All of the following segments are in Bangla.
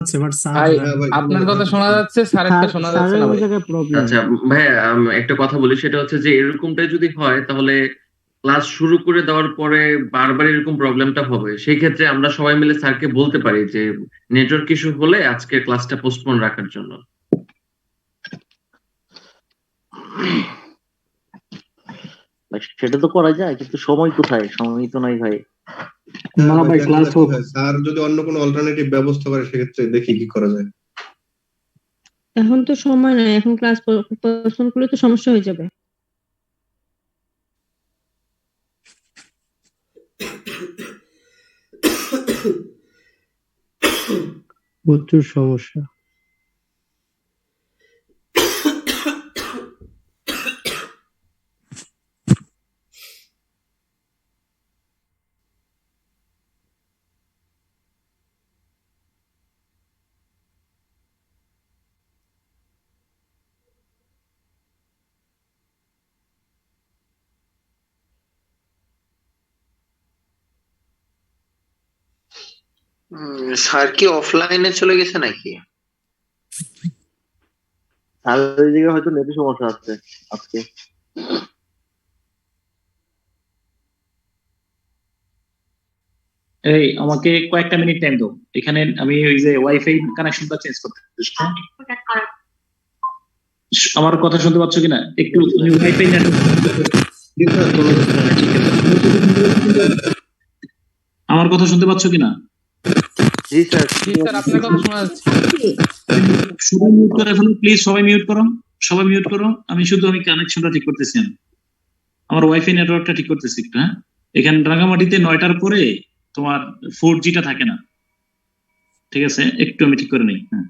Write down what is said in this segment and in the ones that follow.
যাচ্ছে, বাট স্যার ভাই, হ্যাঁ ভাই, শোনা আপনার কথা যাচ্ছে, শোনা শোনা যাচ্ছে, স্যারেরটা শোনা যাচ্ছে স্যারের না ওই ভাই। জায়গায় প্রবলেম। আচ্ছা ভাই, একটা কথা বলি, সেটা হচ্ছে যে এরকমটা যদি হয় তাহলে ক্লাস শুরু করে দেওয়ার পরে বারবার এরকম প্রবলেমটা হবে। সেই ক্ষেত্রে আমরা সবাই মিলে স্যারকে বলতে পারি যে নেটওয়ার্ক ইস্যু হলে আজকে ক্লাসটা পোস্টপোন রাখার জন্য। সেটা তো করা যায়, কিন্তু সময় কোথায়? সময় তো নাই ভাই। হ্যাঁ না ভাই, ভাই, দেখা ক্লাস যাক কি হোক। হয়। স্যার যদি অন্য কোনো অল্টারনেটিভ ব্যবস্থা করে সেক্ষেত্রে দেখি কি করা যায়। এখন তো সময় নাই, এখন ক্লাস পোস্টপোন করলে তো সমস্যা হয়ে যাবে। প্রচুর সমস্যা। স্যার কি অফলাইনে চলে গেছে নাকি? আর ওই জায়গায় হয়তো নেটের সমস্যা আছে আজকে। এই আমাকে কয়েকটা মিনিট টাইম দাও, এখানে আমি ওই যে ওয়াইফাই কানেকশনটা চেঞ্জ করতে দিচ্ছি। আমার কথা শুনতে পাচ্ছ কিনা একটু? ওয়াইফাই আমার কথা শুনতে পাচ্ছ কিনা? জি স্যার। জি স্যার, আপনার কথা শোনা যাচ্ছে। সবাই মিউট করে ফেলো প্লিজ, সবাই মিউট করো, সবাই মিউট করো। আমি কানেকশনটা ঠিক করতেছি, আমার ওয়াইফাই নেটওয়ার্কটা ঠিক করতেছি একটু। হ্যাঁ, এখানে রাঙামাটিতে 9টার পরে তোমার 4G থাকে না। ঠিক আছে, একটু আমি ঠিক করে নিই। হ্যাঁ,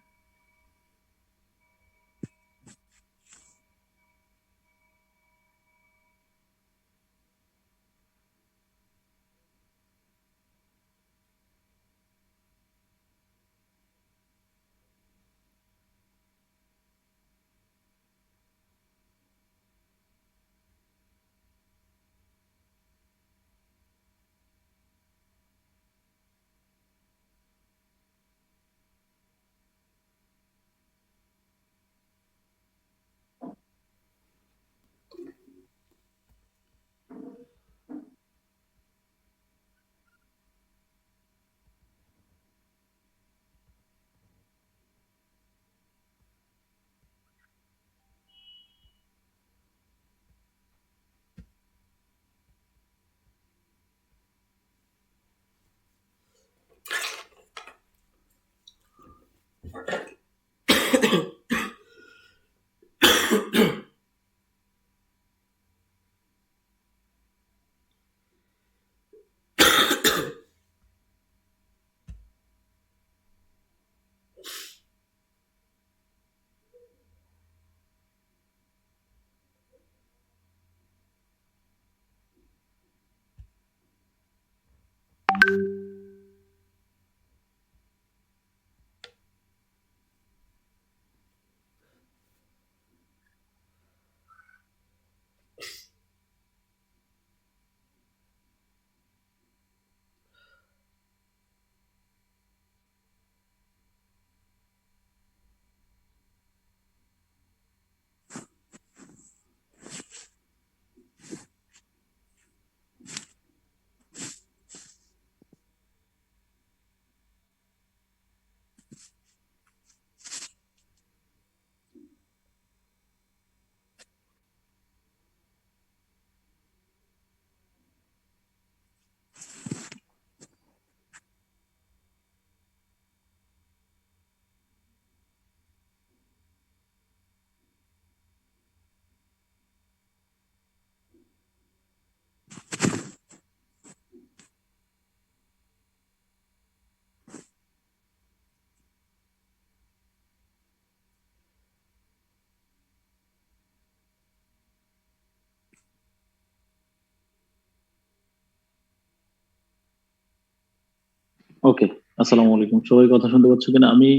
ওকে। আসসালামু আলাইকুম, সবাই কথা শুনতে পাচ্ছ কিনা? আমি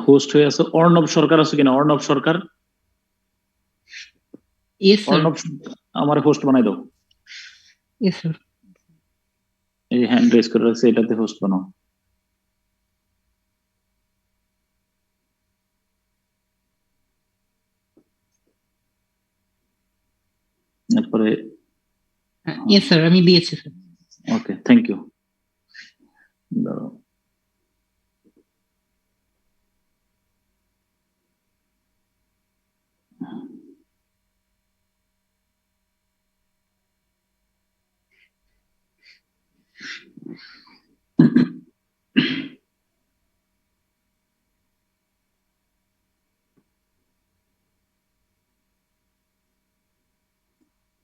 হোস্ট হয়ে আছে অর্ণব সরকার, আছে কিনা অর্ণব সরকার? Yes sir. অর্ণব, আমার হোস্ট বানাই দাও। Yes sir. এই হ্যান্ড রেজ করে রাখছে, এটাতে হোস্ট বানাও। এরপরে ইয়েস স্যার, আমি দিয়েছি স্যার। Okay, thank you.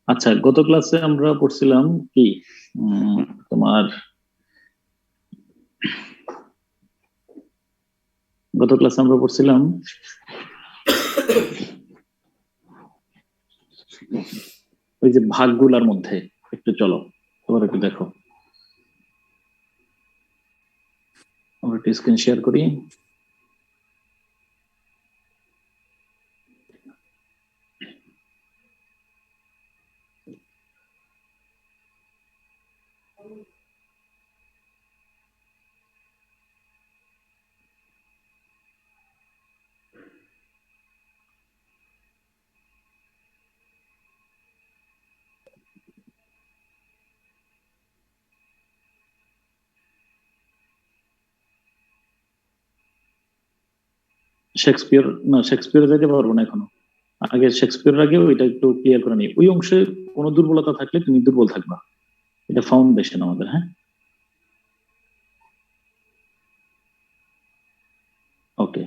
আচ্ছা, গত ক্লাসে আমরা পড়ছিলাম কি তোমার গত ক্লাসে আমরা পড়ছিলাম ওই যে ভাগগুলার মধ্যে একটু চলো তোমার একটু দেখো, আমরা একটু স্ক্রিন শেয়ার করি। শেক্সপিয়ার যেতে পারবো না এখনো, আগে শেক্সপিয়ার আগে ওইটা একটু ক্লিয়ার করে নিই। ওই অংশে কোনো দুর্বলতা থাকলে তুমি দুর্বল থাকবা, এটা ফাউন্ডেশন আমাদের। হ্যাঁ, ওকে।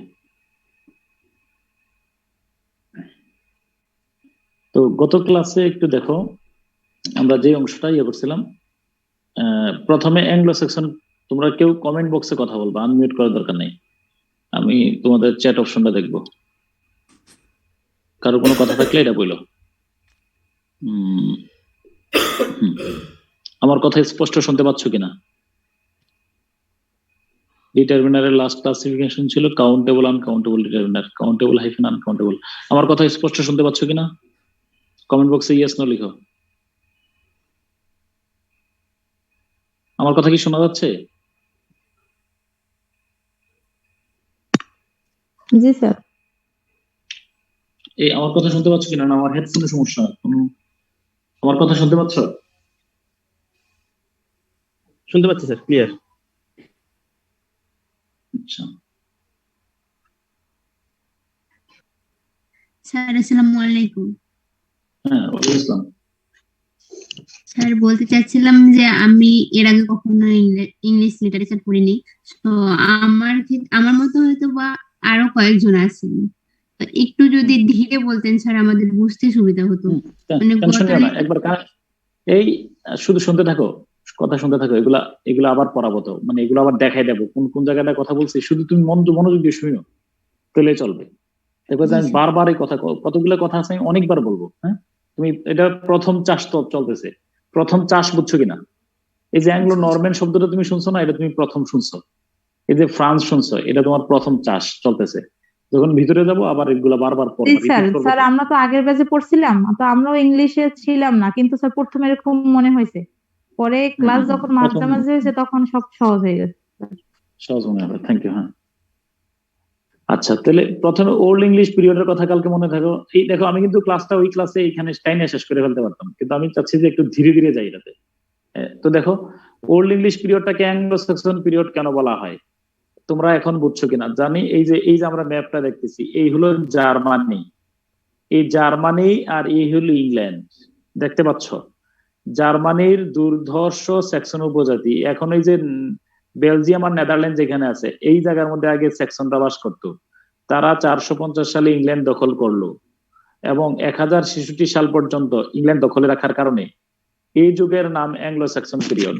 তো গত ক্লাসে একটু দেখো আমরা যে অংশটা ইয়ে করছিলাম, প্রথমে অ্যাংলো সেকশন। তোমরা কেউ কমেন্ট বক্সে কথা বলবা, আনমিউট করার দরকার নেই, আমি তোমাদের চ্যাট অপশনটা দেখবো। কারো কোনো কথা থাকলে এটা বললো। আমার কথা স্পষ্ট শুনতে পাচ্ছ কিনা? ডিটারমিনারের লাস্ট ক্লাসিফিকেশন ছিল countable, uncountable determiner, countable hyphen uncountable. আমার কথা স্পষ্ট শুনতে পাচ্ছ কিনা? কমেন্ট বক্সে ইয়েস নো লিখো। আমার কথা কি শোনা যাচ্ছে? জি স্যার। এই আমার কথা শুনতে পাচ্ছ কিনা? না আমার হেডফোনে সমস্যা? আমার কথা শুনতে পাচ্ছ? শুনতে পাচ্ছি স্যার, ক্লিয়ার। আচ্ছা, স্যার আসসালামু আলাইকুম। হ্যাঁ ওয়ালাইকুম আসসালাম। স্যার বলতে চাচ্ছিলাম যে আমি এর আগে কখনো ইংলিশ লিটারেচার পড়িনি, তো আমার মতো হয়তো বা আরো কয়েকজন আছেন, তো একটু যদি ধীরে বলতেন স্যার আমাদের বুঝতে সুবিধা হতো। মানে টেনশন নিও না, একবার এই শুধু শুনতে থাকো, কথা শুনতে থাকো। এগুলা আবার পড়াবো, তো মানে এগুলো আবার দেখাই দেবো কোন কোন জায়গাটা কথা বলছি, শুধু তুমি মনোযোগ দিয়ে শুনো, তাহলে চলবে। দেখো যে আমি বারবার এই কথা, কতগুলো কথা আছে আমি অনেকবার বলবো। হ্যাঁ, তুমি এটা প্রথম চাষ তো চলতেছে, প্রথম চাষ বুঝছো কিনা? এই যে অ্যাংলো নরম্যান শব্দটা তুমি শুনছো না, এটা তুমি প্রথম শুনছো। এই যে ফ্রান্স শুনছো, এটা তোমার প্রথম চাষ চলতেছে। যখন ভিতরে যাবো আবার এগুলা বারবার পড়বো। স্যার আমরা তো আগের ব্যাচে পড়ছিলাম, তো আমরাও ইংলিশে ছিলাম না, কিন্তু স্যার প্রথমে এরকম মনে হয়েছে, পরে ক্লাস যখন মাঝে মাঝে হয়েছে তখন সব সহজ হয়ে গেছে। সহজ মনে হবে, থ্যাংক ইউ। হ্যাঁ, আচ্ছা, তাহলে প্রথমে ওল্ড ইংলিশ পিরিয়ডের কথা কালকে মনে থাকো। এই দেখো আমি কিন্তু ক্লাসটা ওই ক্লাসে এইখানে টাইমে শেষ করে ফেলতে পারতাম, কিন্তু আমি চাচ্ছি যে একটু ধীরে ধীরে যাই এটাতে। তো দেখো ওল্ড ইংলিশ পিরিয়ডটাকে অ্যাংলো স্যাক্সন পিরিয়ড কেন বলা হয় তোমরা এখন বুঝছো কিনা জানি। এই যে আমরা ম্যাপটা দেখতেছি, এই হলো জার্মানি, এই জার্মানি আর এই হলো ইংল্যান্ড, দেখতে পাচ্ছ? জার্মানির দুর্ধর্ষ স্যাক্সন উপজাতি এখন এই যে বেলজিয়াম আর নেদারল্যান্ড যেখানে আছে, এই জায়গার মধ্যে আগে স্যাক্সনরা বাস করতো। তারা 450 সালে ইংল্যান্ড দখল করলো এবং 1066 সাল পর্যন্ত ইংল্যান্ড দখলে রাখার কারণে এই যুগের নাম অ্যাংলো স্যাক্সন পিরিয়ড।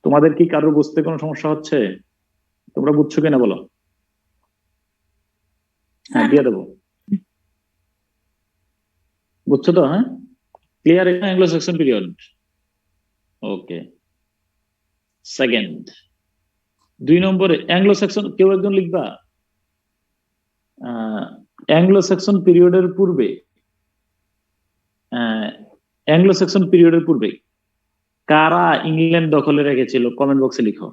তোমাদের কি কারোর বুঝতে কোনো সমস্যা হচ্ছে? তোমরা বুঝছো কিনা বলো? হ্যাঁ, দিয়ে দেবো। বুঝছো তো? হ্যাঁ, clear? Anglo Saxon period. Okay, second 2 নম্বরে অ্যাংলো স্যাক্সন, কেউ একজন লিখবা অ্যাংলো স্যাক্সন পিরিয়ডের পূর্বে, অ্যাংলো স্যাক্সন পিরিয়ডের পূর্বে কারা ইংল্যান্ড দখলে রেখেছিল? কমেন্ট বক্সে লিখো।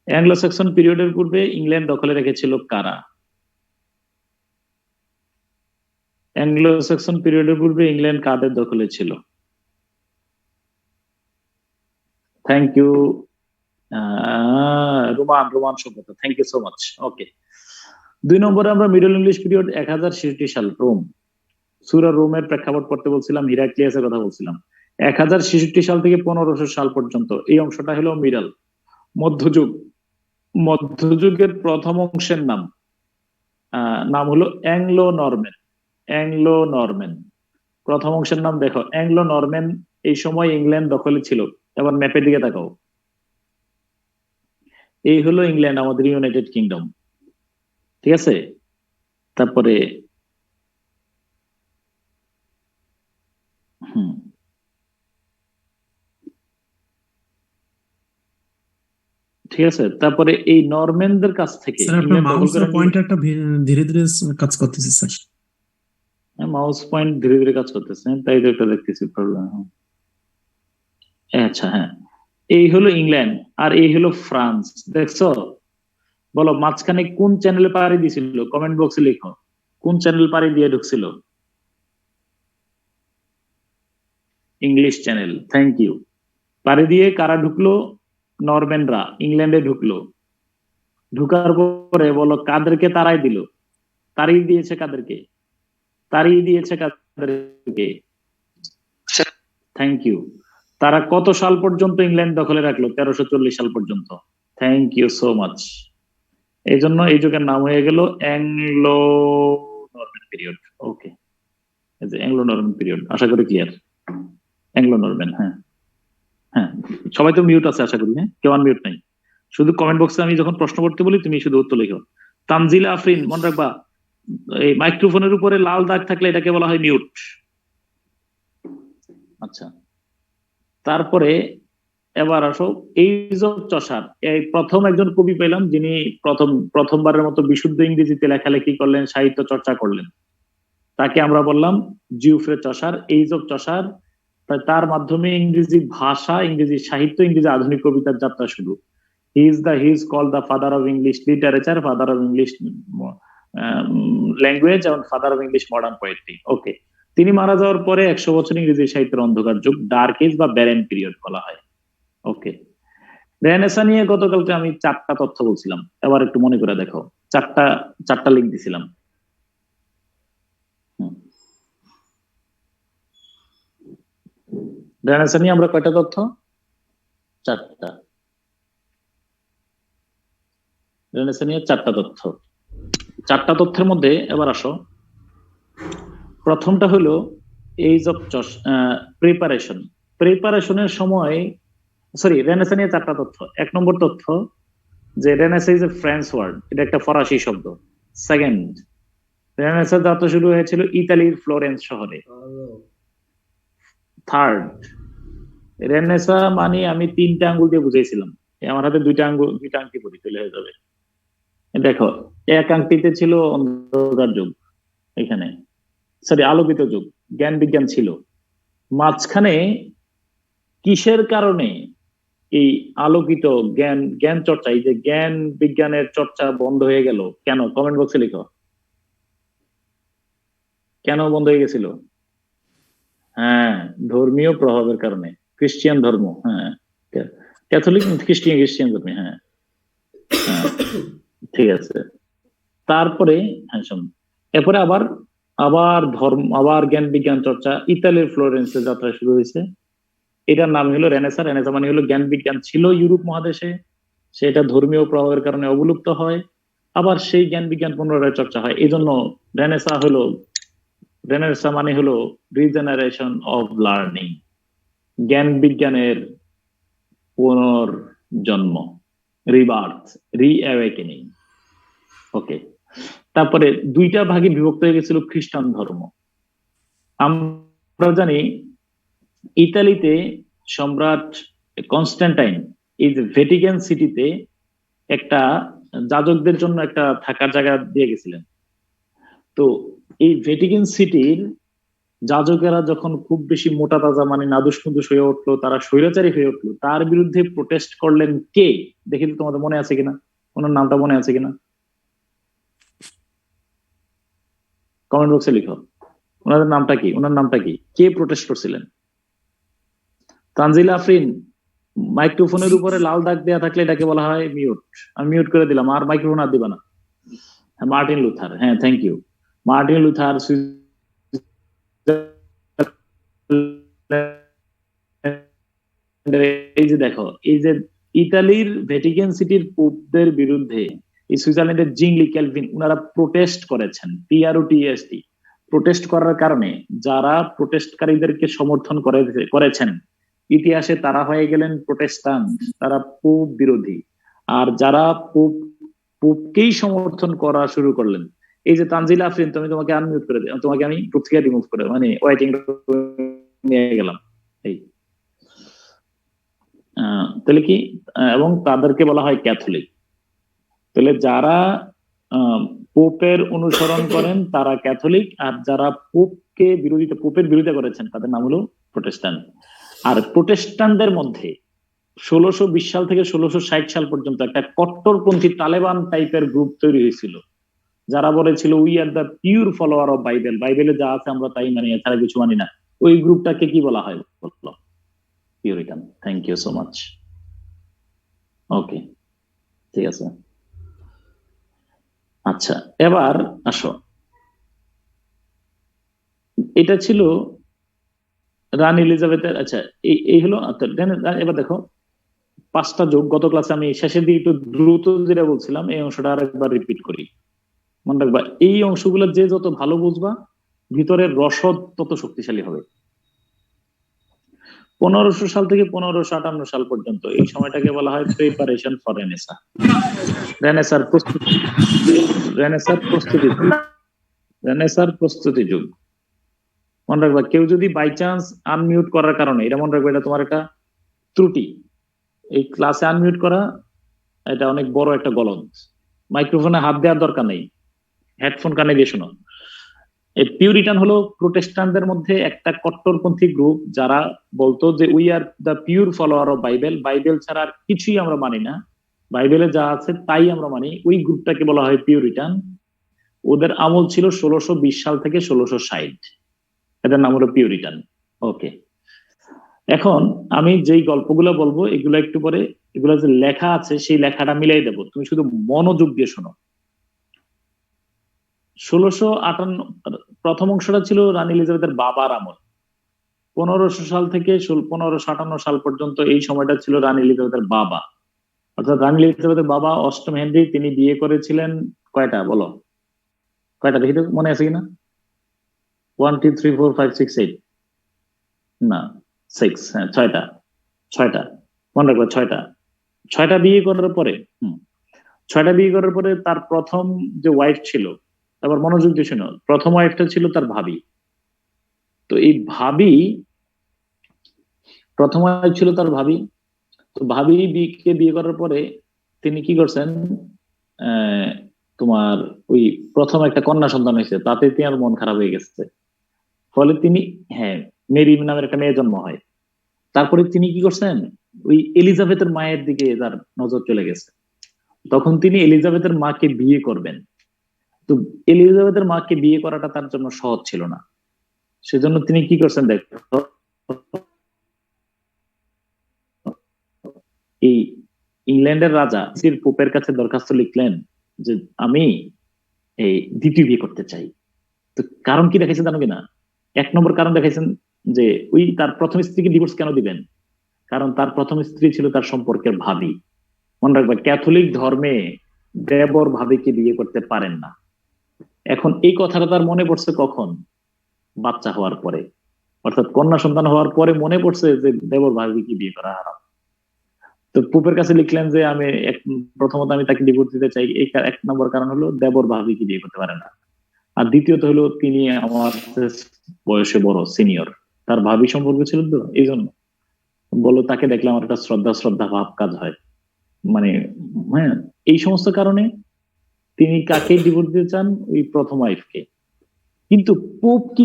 অ্যাংলো স্যাক্সন পিরিয়ডের পূর্বে ইংল্যান্ড দখলে রেখেছিল কারা? অ্যাংলো স্যাক্সন পিরিয়ডের পূর্বে ইংল্যান্ড কাদের দখলে ছিল? থ্যাংক ইউ রোমান সভ্যতা, থ্যাংক ইউ সো মাচ। ওকে, 2 নম্বরে আমরা মিডল ইংলিশ পিরিয়ড 1066 সাল রোম, সূরা রোমের প্রেক্ষাপট পড়তে বলছিলাম, হিরাক্লিয়াসের কথা বলছিলাম। 1066 সাল থেকে 1500 সাল পর্যন্ত এই অংশটা হলো মিডল। মধ্যযুগ, মধ্যযুগের প্রথম অংশের নাম হলো অ্যাংলো নরম্যান। অ্যাংলো নরম্যান প্রথম অংশের নাম দেখো, অ্যাংলো নরম্যান। এই সময় ইংল্যান্ড দখলে ছিল। এবার ম্যাপের দিকে তাকাও, এই হলো ইংল্যান্ড, আমাদের ইউনাইটেড কিংডম, ঠিক আছে? তারপরে ঠিক আছে, তারপরে এই নরম্যানদের কাছ থেকে স্যার আপনার মাউসের পয়েন্টারটা ধীরে ধীরে কাজ করতেছে স্যার। মাউস পয়েন্ট ধীরে ধীরে কাজ করতেছে, তাই তো একটা দেখতেছি প্রবলেম। আচ্ছা হ্যাঁ, এই হলো ইংল্যান্ড আর এই হলো ফ্রান্স। দেখছো, বলো মাঝখানে কোন চ্যানেলে পাড়ি দিয়েছিল? কমেন্ট বক্সে লিখো, কোন চ্যানেল পাড়ি দিয়ে ঢুকছিল? English channel, thank you. পাড়ি দিয়ে কারা ঢুকলো? নরম্যানরা ইংল্যান্ডে ঢুকলো। ঢুকার পরে বলো কাদেরকে তাড়াই দিল? তাড়িয়ে দিয়েছে কাদেরকে? তাড়িয়ে দিয়েছে কাদেরকে? Thank you. তারা কত সাল পর্যন্ত ইংল্যান্ড দখলে রাখলো? 1340 সাল পর্যন্ত। Thank you so much. এই জন্য এই যুগের নাম হয়ে গেল Anglo Norman period. Okay, Anglo Norman period, আশা করি ক্লিয়ার। অ্যাংলো নরম্যান, হ্যাঁ হ্যাঁ। সবাই তো মিউট আছে আশা করি, হ্যাঁ? কেউ আনমিউট নাই। শুধু কমেন্ট বক্সে আমি যখন প্রশ্ন করতে বলি তুমি শুধু উত্তর লিখো। তানজিলা আফরিন, মনে রাখবা এই মাইক্রোফোনের উপরে লাল দাগ থাকলে এটাকে বলা হয় মিউট। আচ্ছা, তারপরে এবার আসো এইজ অফ চসার। এই প্রথম একজন কবি পেলাম যিনি প্রথমবারের মতো বিশুদ্ধ ইংরেজিতে লেখালেখি করলেন, সাহিত্য চর্চা করলেন। তাকে আমরা বললাম Geoffrey Chaucer. Age of Chaucer, তার মাধ্যমে ইংরেজি ভাষা, ইংরেজি সাহিত্য, ইংরেজি আধুনিক কবিতার যাত্রা শুরু। He is called the father of English literature, father of English language এবং father of English modern poetry. Okay, তিনি মারা যাওয়ার পরে 100 বছর ইংরেজি সাহিত্যের অন্ধকার যুগ, ডার্ক এজ বা ব্যারেন পিরিয়ড বলা হয়। ওকে, রেনেসা নিয়ে গতকালকে আমি 4টা তথ্য বলছিলাম, এবার একটু মনে করে দেখো। 4টা লিঙ্ক দিছিলাম। রেনেসা নিয়ে আমরা কয়টা তথ্য? 4টা। রেনেসা নিয়ে 4টা তথ্য। 4টা তথ্যের মধ্যে এবার আসো, প্রথমটা হলো এইজ অফ প্রিপারেশন। প্রিপারেশনের সময়, সরি, রেনেসা নিয়ে 4টা তথ্য। 1 নম্বর তথ্য যে renaissance is a French word, এটা একটা ফরাসি শব্দ। সেকেন্ড, রেনেসা যাত্রা শুরু হয়েছিল ইতালির ফ্লোরেন্স শহরে। থার্ড, রেনেসা মানে আমি 3টা আঙ্গুল দিয়ে বুঝাইছিলাম, আমার হাতে 2টা আংটি পরি চলে হয়ে যাবে। দেখো, এক আংটিতে ছিল অন্ধকার যুগ, এখানে সরি আলোকিত যুগ, জ্ঞান বিজ্ঞান ছিল। মাঝখানে কিসের কারণে এই আলোকিত জ্ঞান চর্চা, এই যে জ্ঞান বিজ্ঞানের চর্চা বন্ধ হয়ে গেল কেন? কমেন্ট বক্সে লিখো, কেন বন্ধ হয়ে গেছিল? হ্যাঁ, ধর্মীয় প্রভাবের কারণে। খ্রিস্টিয়ান ধর্ম, হ্যাঁ, ক্যাথলিক খ্রিস্টিয়ান ধর্মে, হ্যাঁ ঠিক আছে। তারপরে হ্যাঁ শোন, এরপরে আবার জ্ঞান বিজ্ঞান চর্চা ইতালির ফ্লোরেন্সে যাত্রা শুরু হয়েছে। এটার নাম হলো রেনেসা। রেনেসা মানে হলো জ্ঞান বিজ্ঞান ছিল ইউরোপ মহাদেশে, সেটা ধর্মীয় প্রভাবের কারণে অবলুপ্ত হয়, আবার সেই জ্ঞান বিজ্ঞান পুনরায় চর্চা হয়। এই জন্য রেনেসা মানে হলো রিজেনারেশন অফ লার্নিং, জ্ঞান বিজ্ঞানের পুনর্জন্ম, রিবার্থ, রিঅ্যাওয়েকেনিং। ওকে, তারপরে 2টা ভাগে বিভক্ত হয়ে গেছিল খ্রিস্টান ধর্ম। আমরা জানি ইতালিতে সম্রাট কনস্ট্যান্টাইন এই যে ভ্যাটিকান সিটিতে একটা যাজকদের জন্য একটা থাকার জায়গা দিয়ে গেছিলেন। তো এই ভ্যাটিকান সিটির যাজকেরা যখন খুব বেশি মোটা তাজা মানে নাদুস নুদুস হয়ে উঠলো, তারা স্বৈরাচারী হয়ে উঠলো, তার বিরুদ্ধে প্রোটেস্ট করলেন কে? দেখি তো তোমাদের মনে আছে কিনা, ওনার নামটা মনে আছে কিনা? কমেন্ট বক্সে লিখো। ওনাদের নামটা কি, ওনার নামটা কি, কে প্রোটেস্ট করছিলেন? তানজিলা আফরিন, মাইক্রোফোনের উপরে লাল দাগ দেওয়া থাকলে এটাকে বলা হয় মিউট। আমি মিউট করে দিলাম, আর মাইক্রোফোন আর দিবা না। মার্টিন লুথার, হ্যাঁ থ্যাংক ইউ। মার্টিন লুথার এই যে দেখো, এই যে ইতালির ভ্যাটিকান সিটির পোপদের বিরুদ্ধে এই সুইজারল্যান্ডের জিংলি ক্যালভিন ওনারা প্রোটেস্ট করেছেন, PROTEST। প্রোটেস্ট করার কারণে যারা প্রোটেস্টকারীদেরকে সমর্থন করেছেন ইতিহাসে তারা হয়ে গেলেন প্রোটেস্টান্ট, তারা পোপ বিরোধী। আর যারা পোপকেই সমর্থন করা শুরু করলেন, এই যে তানজিলা আফরিন, তোমাকে আনমিউট করে দিলাম, তোমাকে আমি গ্রুপ থেকে রিমুভ করে মানে ওয়েটিং নিয়ে গেলাম। এই তাহলে কি, এবং তাদেরকে বলা হয় ক্যাথলিক। তাহলে যারা পোপের অনুসরণ করেন তারা ক্যাথলিক, আর যারা পোপের বিরোধিতা করেছেন তাদের নাম হলো প্রোটেস্ট্যান্ট। আর প্রোটেস্ট্যান্টদের মধ্যে 1620 সাল থেকে 1660 সাল পর্যন্ত একটা কট্টরপন্থী তালেবান টাইপের গ্রুপ তৈরি হয়েছিল, যারা বলেছিল we are the pure follower of Bible, বাইবেলে যা আছে আমরা তাই মানি, এছাড়া কিছু মানি না। ওই গ্রুপটাকে কি বলা হয় বললো? Puritan. Thank you so much. Okay, ঠিক আছে। আচ্ছা, এবার আসো, এটা ছিল রানী এলিজাবেথের। আচ্ছা, এই হলো। এবার দেখো 5টা যোগ, গত ক্লাসে আমি শেষের দিকে একটু দ্রুত যেটা বলছিলাম এই অংশটা আরেকবার রিপিট করি। মনে রাখবা, এই অংশগুলো যে যত ভালো বুঝবা ভিতরের রসদ তত শক্তিশালী হবে। 1500 সাল থেকে 1558 সাল পর্যন্ত এই সময়টাকে বলা হয় প্রিপারেশন ফর রেনেসাঁ, রেনেসাঁর প্রস্তুতি যুগ। মনে রাখবা, কেউ যদি বাই চান্স আনমিউট করার কারণে, এটা মনে রাখবা, এটা তোমার একটা ত্রুটি। এই ক্লাসে আনমিউট করা এটা অনেক বড় একটা গলদ। মাইক্রোফোনে হাত দেওয়ার দরকার নেই, হেডফোন কানে দিয়ে শোনো। এই পিউরিটান হলো প্রোটেস্ট্যান্টদের মধ্যে একটা কট্টরপন্থী গ্রুপ, যারা বলতো যে we are the pure follower of Bible, Bible ছাড়া আর কিছুই আমরা মানি না, বাইবেলে যা আছে তাই আমরা মানি। ওই গ্রুপটাকে বলা হয় পিউরিটান। ওদের আমল ছিল 1620 সাল থেকে 1660, এদের নাম হলো পিউরিটান। ওকে, এখন আমি যেই গল্পগুলো বলবো এগুলো একটু পরে, এগুলো যে লেখা আছে সেই লেখাটা মিলাই দেবো, তুমি শুধু মনোযোগ দিয়ে শোনো। 1658 প্রথম অংশটা ছিল রানী এলিজাবেথের বাবার আমল। 1500 সাল থেকে 1557 সাল পর্যন্ত এই সময়টা ছিল রানী এলিজাবেথের বাবা, অর্থাৎ রানী এলিজাবেথের বাবা 8ম হেনরি। তিনি বিয়ে করেছিলেন কয়টা বলো, কয়টা দেখি তো, মনে আছে কিনা? 1 2 3 4 5 6 8 না 6, হ্যাঁ 6টা মনে রাখবো, 6টা বিয়ে করার পরে 6টা বিয়ে করার পরে তার প্রথম যে ওয়াইফ ছিল, আবার মনোযোগ দিয়ে শোনো, প্রথম ওয়াইফটা ছিল তার ভাবি। তো এই ভাবি, প্রথম ওয়াইফ ছিল তার ভাবি। তো ভাবি কে বিয়ে করার পরে তিনি কি করছেন, তোমার ওই প্রথম একটা কন্যা সন্তান হয়েছে, তাতে তার মন খারাপ হয়ে গেছে। ফলে তিনি, হ্যাঁ, মেরি নামের একটা মেয়ে জন্ম হয়। তারপরে তিনি কি করছেন, ওই এলিজাবেথের মায়ের দিকে তার নজর চলে গেছে। তখন তিনি এলিজাবেথের মাকে বিয়ে করবেন। তো এলিজাবেথের মাকে বিয়ে করাটা তার জন্য সহজ ছিল না, সেজন্য তিনি কি করছেন দেখো, এই ইংল্যান্ডের রাজা পোপের কাছে দরখাস্ত লিখলেন যে আমি এই দ্বিতীয় বিয়ে করতে চাই। তো কারণ কি দেখাইছেন জানো কিনা? 1 নম্বর কারণ দেখাইছেন যে ওই তার প্রথম স্ত্রীকে ডিভোর্স কেন দিবেন, কারণ তার প্রথম স্ত্রী ছিল তার সম্পর্কের ভাবি। মনে রাখবা, ক্যাথলিক ধর্মে দেবর ভাবিকে বিয়ে করতে পারেন না। এখন এই কথাটা তার মনে পড়ছে কখন? বাচ্চা হওয়ার পরে, অর্থাৎ কন্যা সন্তান হওয়ার পরে মনে পড়ছে যে দেবর ভাবিকে বিয়ে করা হারাম। তো পোপের কাছে লিখলেন যে আমি প্রথমত আমি তাকে ডিভোর্স দিতে চাই। এই 1 নম্বর কারণ হলো দেবর ভাবিকে বিয়ে করতে পারে না, আর দ্বিতীয়ত হলো তিনি আমার বয়সে বড়, সিনিয়র, তার ভাবি সম্পর্ক ছিল, তো এই জন্য বলো তাকে দেখলে আমার একটা শ্রদ্ধা ভাব কাজ হয়। মানে হ্যাঁ, এই সমস্ত কারণে তিনি কাকে ডিভোর্স দিতে চান? ওই প্রথম ওয়াইফকে। কিন্তু পোপ কি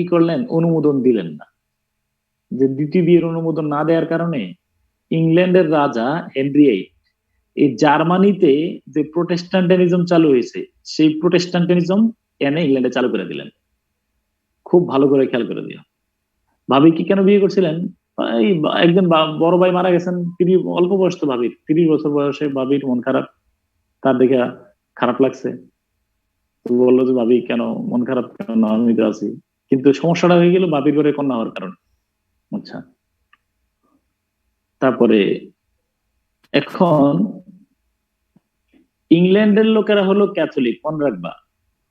করলেন? অনুমোদন দিলেন না। যে দ্বিতীয় বিয়ের অনুমোদন না দেওয়ার কারণে ইংল্যান্ডের রাজা হেনরি VIII এই জার্মানিতে যে প্রোটেস্ট্যান্টিজম চালু হয়েছে, সেই প্রোটেস্ট্যান্টিজম এনে ইংল্যান্ডে চালু করে দিলেন। খুব ভালো করে খেয়াল করে দিও। ভাবি কি কেন বিয়ে করছিলেন? এই একজন বড় ভাই মারা গেছেন, অল্প বয়স তো ভাবির, 30 বছর বয়সে ভাবির মন খারাপ, তার দেখে খারাপ লাগছে, তো বললো যে ভাবি কেন মন খারাপ কেন, আমি তো আছি। কিন্তু সমস্যাটা হয়ে গেল ভাবির ঘরে কন্যা হওয়ার কারণে। আচ্ছা, তারপরে এখন ইংল্যান্ডের লোকেরা হলো ক্যাথলিক, মনে রাখবা,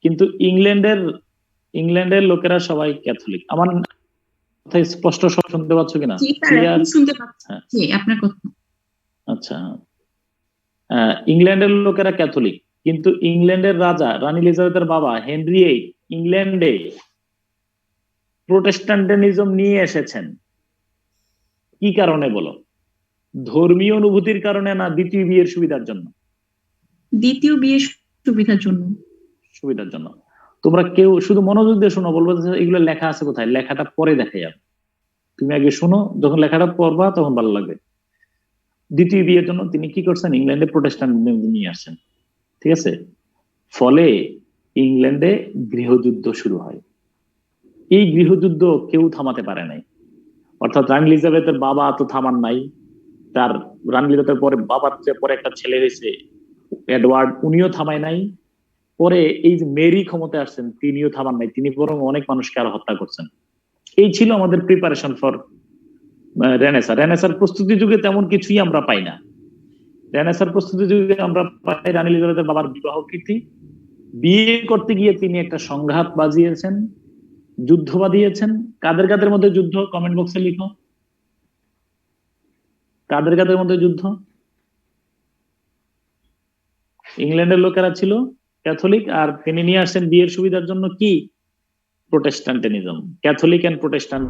কিন্তু ইংল্যান্ডের লোকেরা সবাই ক্যাথলিক। আমার কথা স্পষ্ট সব শুনতে পাচ্ছ কিনা? ক্লিয়ার? শুনতে পাচ্ছি আপনার কথা। আচ্ছা, ইংল্যান্ডের লোকেরা ক্যাথলিক, কিন্তু ইংল্যান্ডের রাজা রানী এলিজাবেথের বাবা হেনরি VIII ইংল্যান্ডে প্রোটেস্ট্যান্টিজম নিয়ে এসেছেন। কি কারণে বলো? ধর্মীয় অনুভূতির কারণে না দ্বিতীয় বিয়ের সুবিধার জন্য? দ্বিতীয় বিয়ের সুবিধার জন্য। তোমরা কেউ শুধু মনোযোগ দিয়ে শোনো, বলবো এগুলো লেখা আছে কোথায়, লেখাটা পরে দেখা যাবে, তুমি আগে শোনো, যখন লেখাটা পড়বা তখন ভালো লাগবে। দ্বিতীয় বিয়ের জন্য তিনি কি করছেন, ইংল্যান্ডে প্রোটেস্ট্যান্টিজম নিয়ে আসছেন, ঠিক আছে? ফলে ইংল্যান্ডে গৃহযুদ্ধ শুরু হয়। এই গৃহযুদ্ধ কেউ থামাতে পারে নাই, অর্থাৎ রানী এলিজাবেথের বাবা তো থামান নাই, তার রানী এলিজাবেথের পরে বাবার পরে একটা ছেলে হয়েছে এডওয়ার্ড, উনিও থামায় নাই। পরে এই যে মেরি ক্ষমতায় আসছেন, তিনিও থামান নাই, তিনি বরং অনেক মানুষকে আরো হত্যা করছেন। এই ছিল আমাদের প্রিপারেশন ফর রেনেসার প্রস্তুতি যুগে তেমন কিছুই আমরা পাই না। রেনেসার প্রস্তুতি যুগে আমরা পাই রানী এলিজাবেথের বাবার বিবাহ কীর্তি, বিয়ে করতে গিয়ে তিনি একটা সংঘাত বাজিয়েছেন, যুদ্ধ বাঁধিয়েছেন। কাদের মধ্যে যুদ্ধ? কমেন্ট বক্সে লিখো, কাদের মধ্যে যুদ্ধ? ইংল্যান্ডের লোকেরা ছিল ক্যাথলিক, আর তিনি নিয়ে আসছেন বিয়ের সুবিধার জন্য কি? প্রোটেস্ট্যান্টিজম। ক্যাথলিক এন্ড প্রোটেস্ট্যান্ট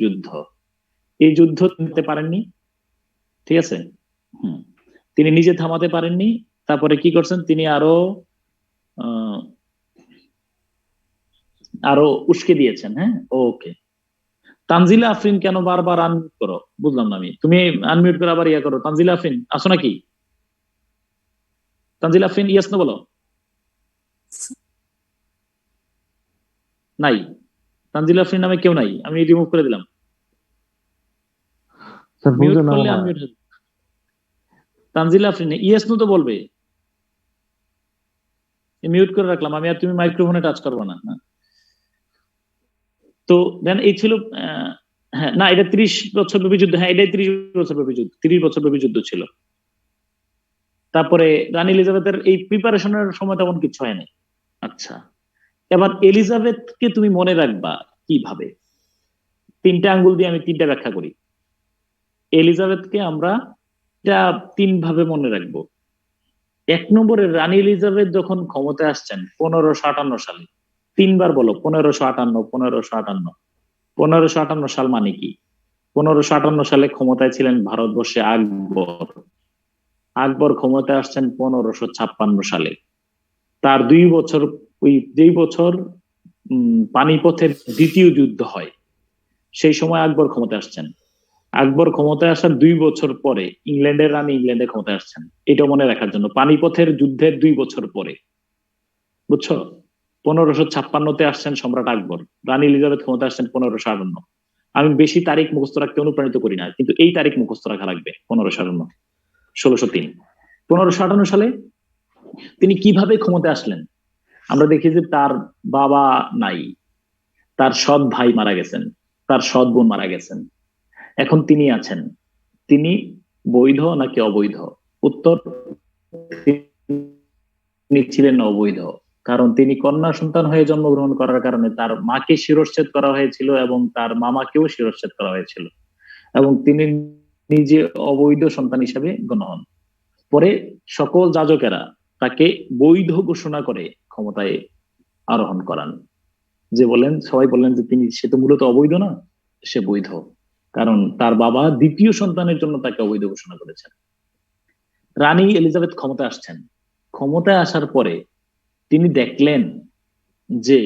যুদ্ধ। এই যুদ্ধ নিতে পারেননি, ঠিক আছে? তিনি নিজে থামাতে পারেননি। তারপরে কি করছেন, তিনি আরো উস্কে দিয়েছেন। হ্যাঁ, ওকে। তানজিলা আফরিন কেন বারবার আনমিউট করো, বুঝলাম না আমি। তুমি আনমিউট করে আবার ইয়া করো। তানজিলা আফরিন আসো নাকি? তানজিলা আফরিন ইয়েস না বলো। নাই, তানজিলা আফরিন নামে কেউ নাই, আমি রিমুভ করে দিলাম। মিউট করলে আনমিউট হবে। তানজিলা আফরিন ইয়েস নো তো বলবে, মিউট করে রাখলাম আমি, আর তুমি মাইক্রোফোনে টাচ করবো না। তো দেন এই ছিল, হ্যাঁ না, এটা 30 বছর ব্যাপী যুদ্ধ। হ্যাঁ, এটাই 30 বছর ব্যাপী যুদ্ধ, 30 বছর ব্যাপী যুদ্ধ ছিল। তারপরে রানী এলিজাবেথের এই প্রিপারেশনের সময় তেমন কিছু হয়নি। আচ্ছা, এবার এলিজাবেথকে তুমি মনে রাখবা কিভাবে? 3টে আঙ্গুল দিয়ে আমি 3টা ব্যাখ্যা করি। এলিজাবেথকে আমরা 3 ভাবে মনে রাখবো। 1 নম্বরে, রানী এলিজাবেথ যখন ক্ষমতায় আসছেন 1558 সালে, 3বার বলো 1558, 1558। 1558 সাল মানে কি? 1558 সালে ক্ষমতায় ছিলেন ভারতবর্ষে আকবর ক্ষমতায় আসছেন 1556 সালে। তার 2 বছর, ওই যেই বছর পানিপথের দ্বিতীয় যুদ্ধ হয়, সেই সময় আকবর ক্ষমতায় আসছেন। আকবর ক্ষমতায় আসার 2 বছর পরে ইংল্যান্ডের রানী ইংল্যান্ডে ক্ষমতায় আসছেন। এটা মনে রাখার জন্য, পানিপথের যুদ্ধের 2 বছর পরে, বুঝছো? 1556-তে আসছেন সম্রাট আকবর, রানী এলিজাবেথ ক্ষমতা আসছেন 1558। আমি বেশি তারিখ মুখস্থ রাখতে অনুপ্রাণিত করি না, কিন্তু এই তারিখ মুখস্থ রাখা লাগবে। 1558, 1603। 1558 সালে তিনি কিভাবে ক্ষমতায় আসলেন? আমরা দেখি যে তার বাবা নাই, তার সৎ ভাই মারা গেছেন, তার সৎ বোন মারা গেছেন, এখন তিনি আছেন। তিনি বৈধ নাকি অবৈধ? উত্তর, তিনি ছিলেন অবৈধ। কারণ তিনি কন্যা সন্তান হয়ে জন্মগ্রহণ করার কারণে তার মাকে শিরশ্ছেদ করা হয়েছিল এবং তার মামাকেও শিরশ্ছেদ করা হয়েছিল, এবং তিনি নিজে অবৈধ সন্তান হিসেবে গণ্য হন। পরে সকল যাজকেরা তাকে বৈধ ঘোষণা করে ক্ষমতায় আরোহণ করান। যে বলেন, সবাই বললেন যে সে তো মূলত অবৈধ না, সে বৈধ, কারণ তার বাবা দ্বিতীয় সন্তানের জন্য তাকে অবৈধ ঘোষণা করেছেন। রানী এলিজাবেথ ক্ষমতায় আসছেন। ক্ষমতায় আসার পরে তিনি দেখলেন যে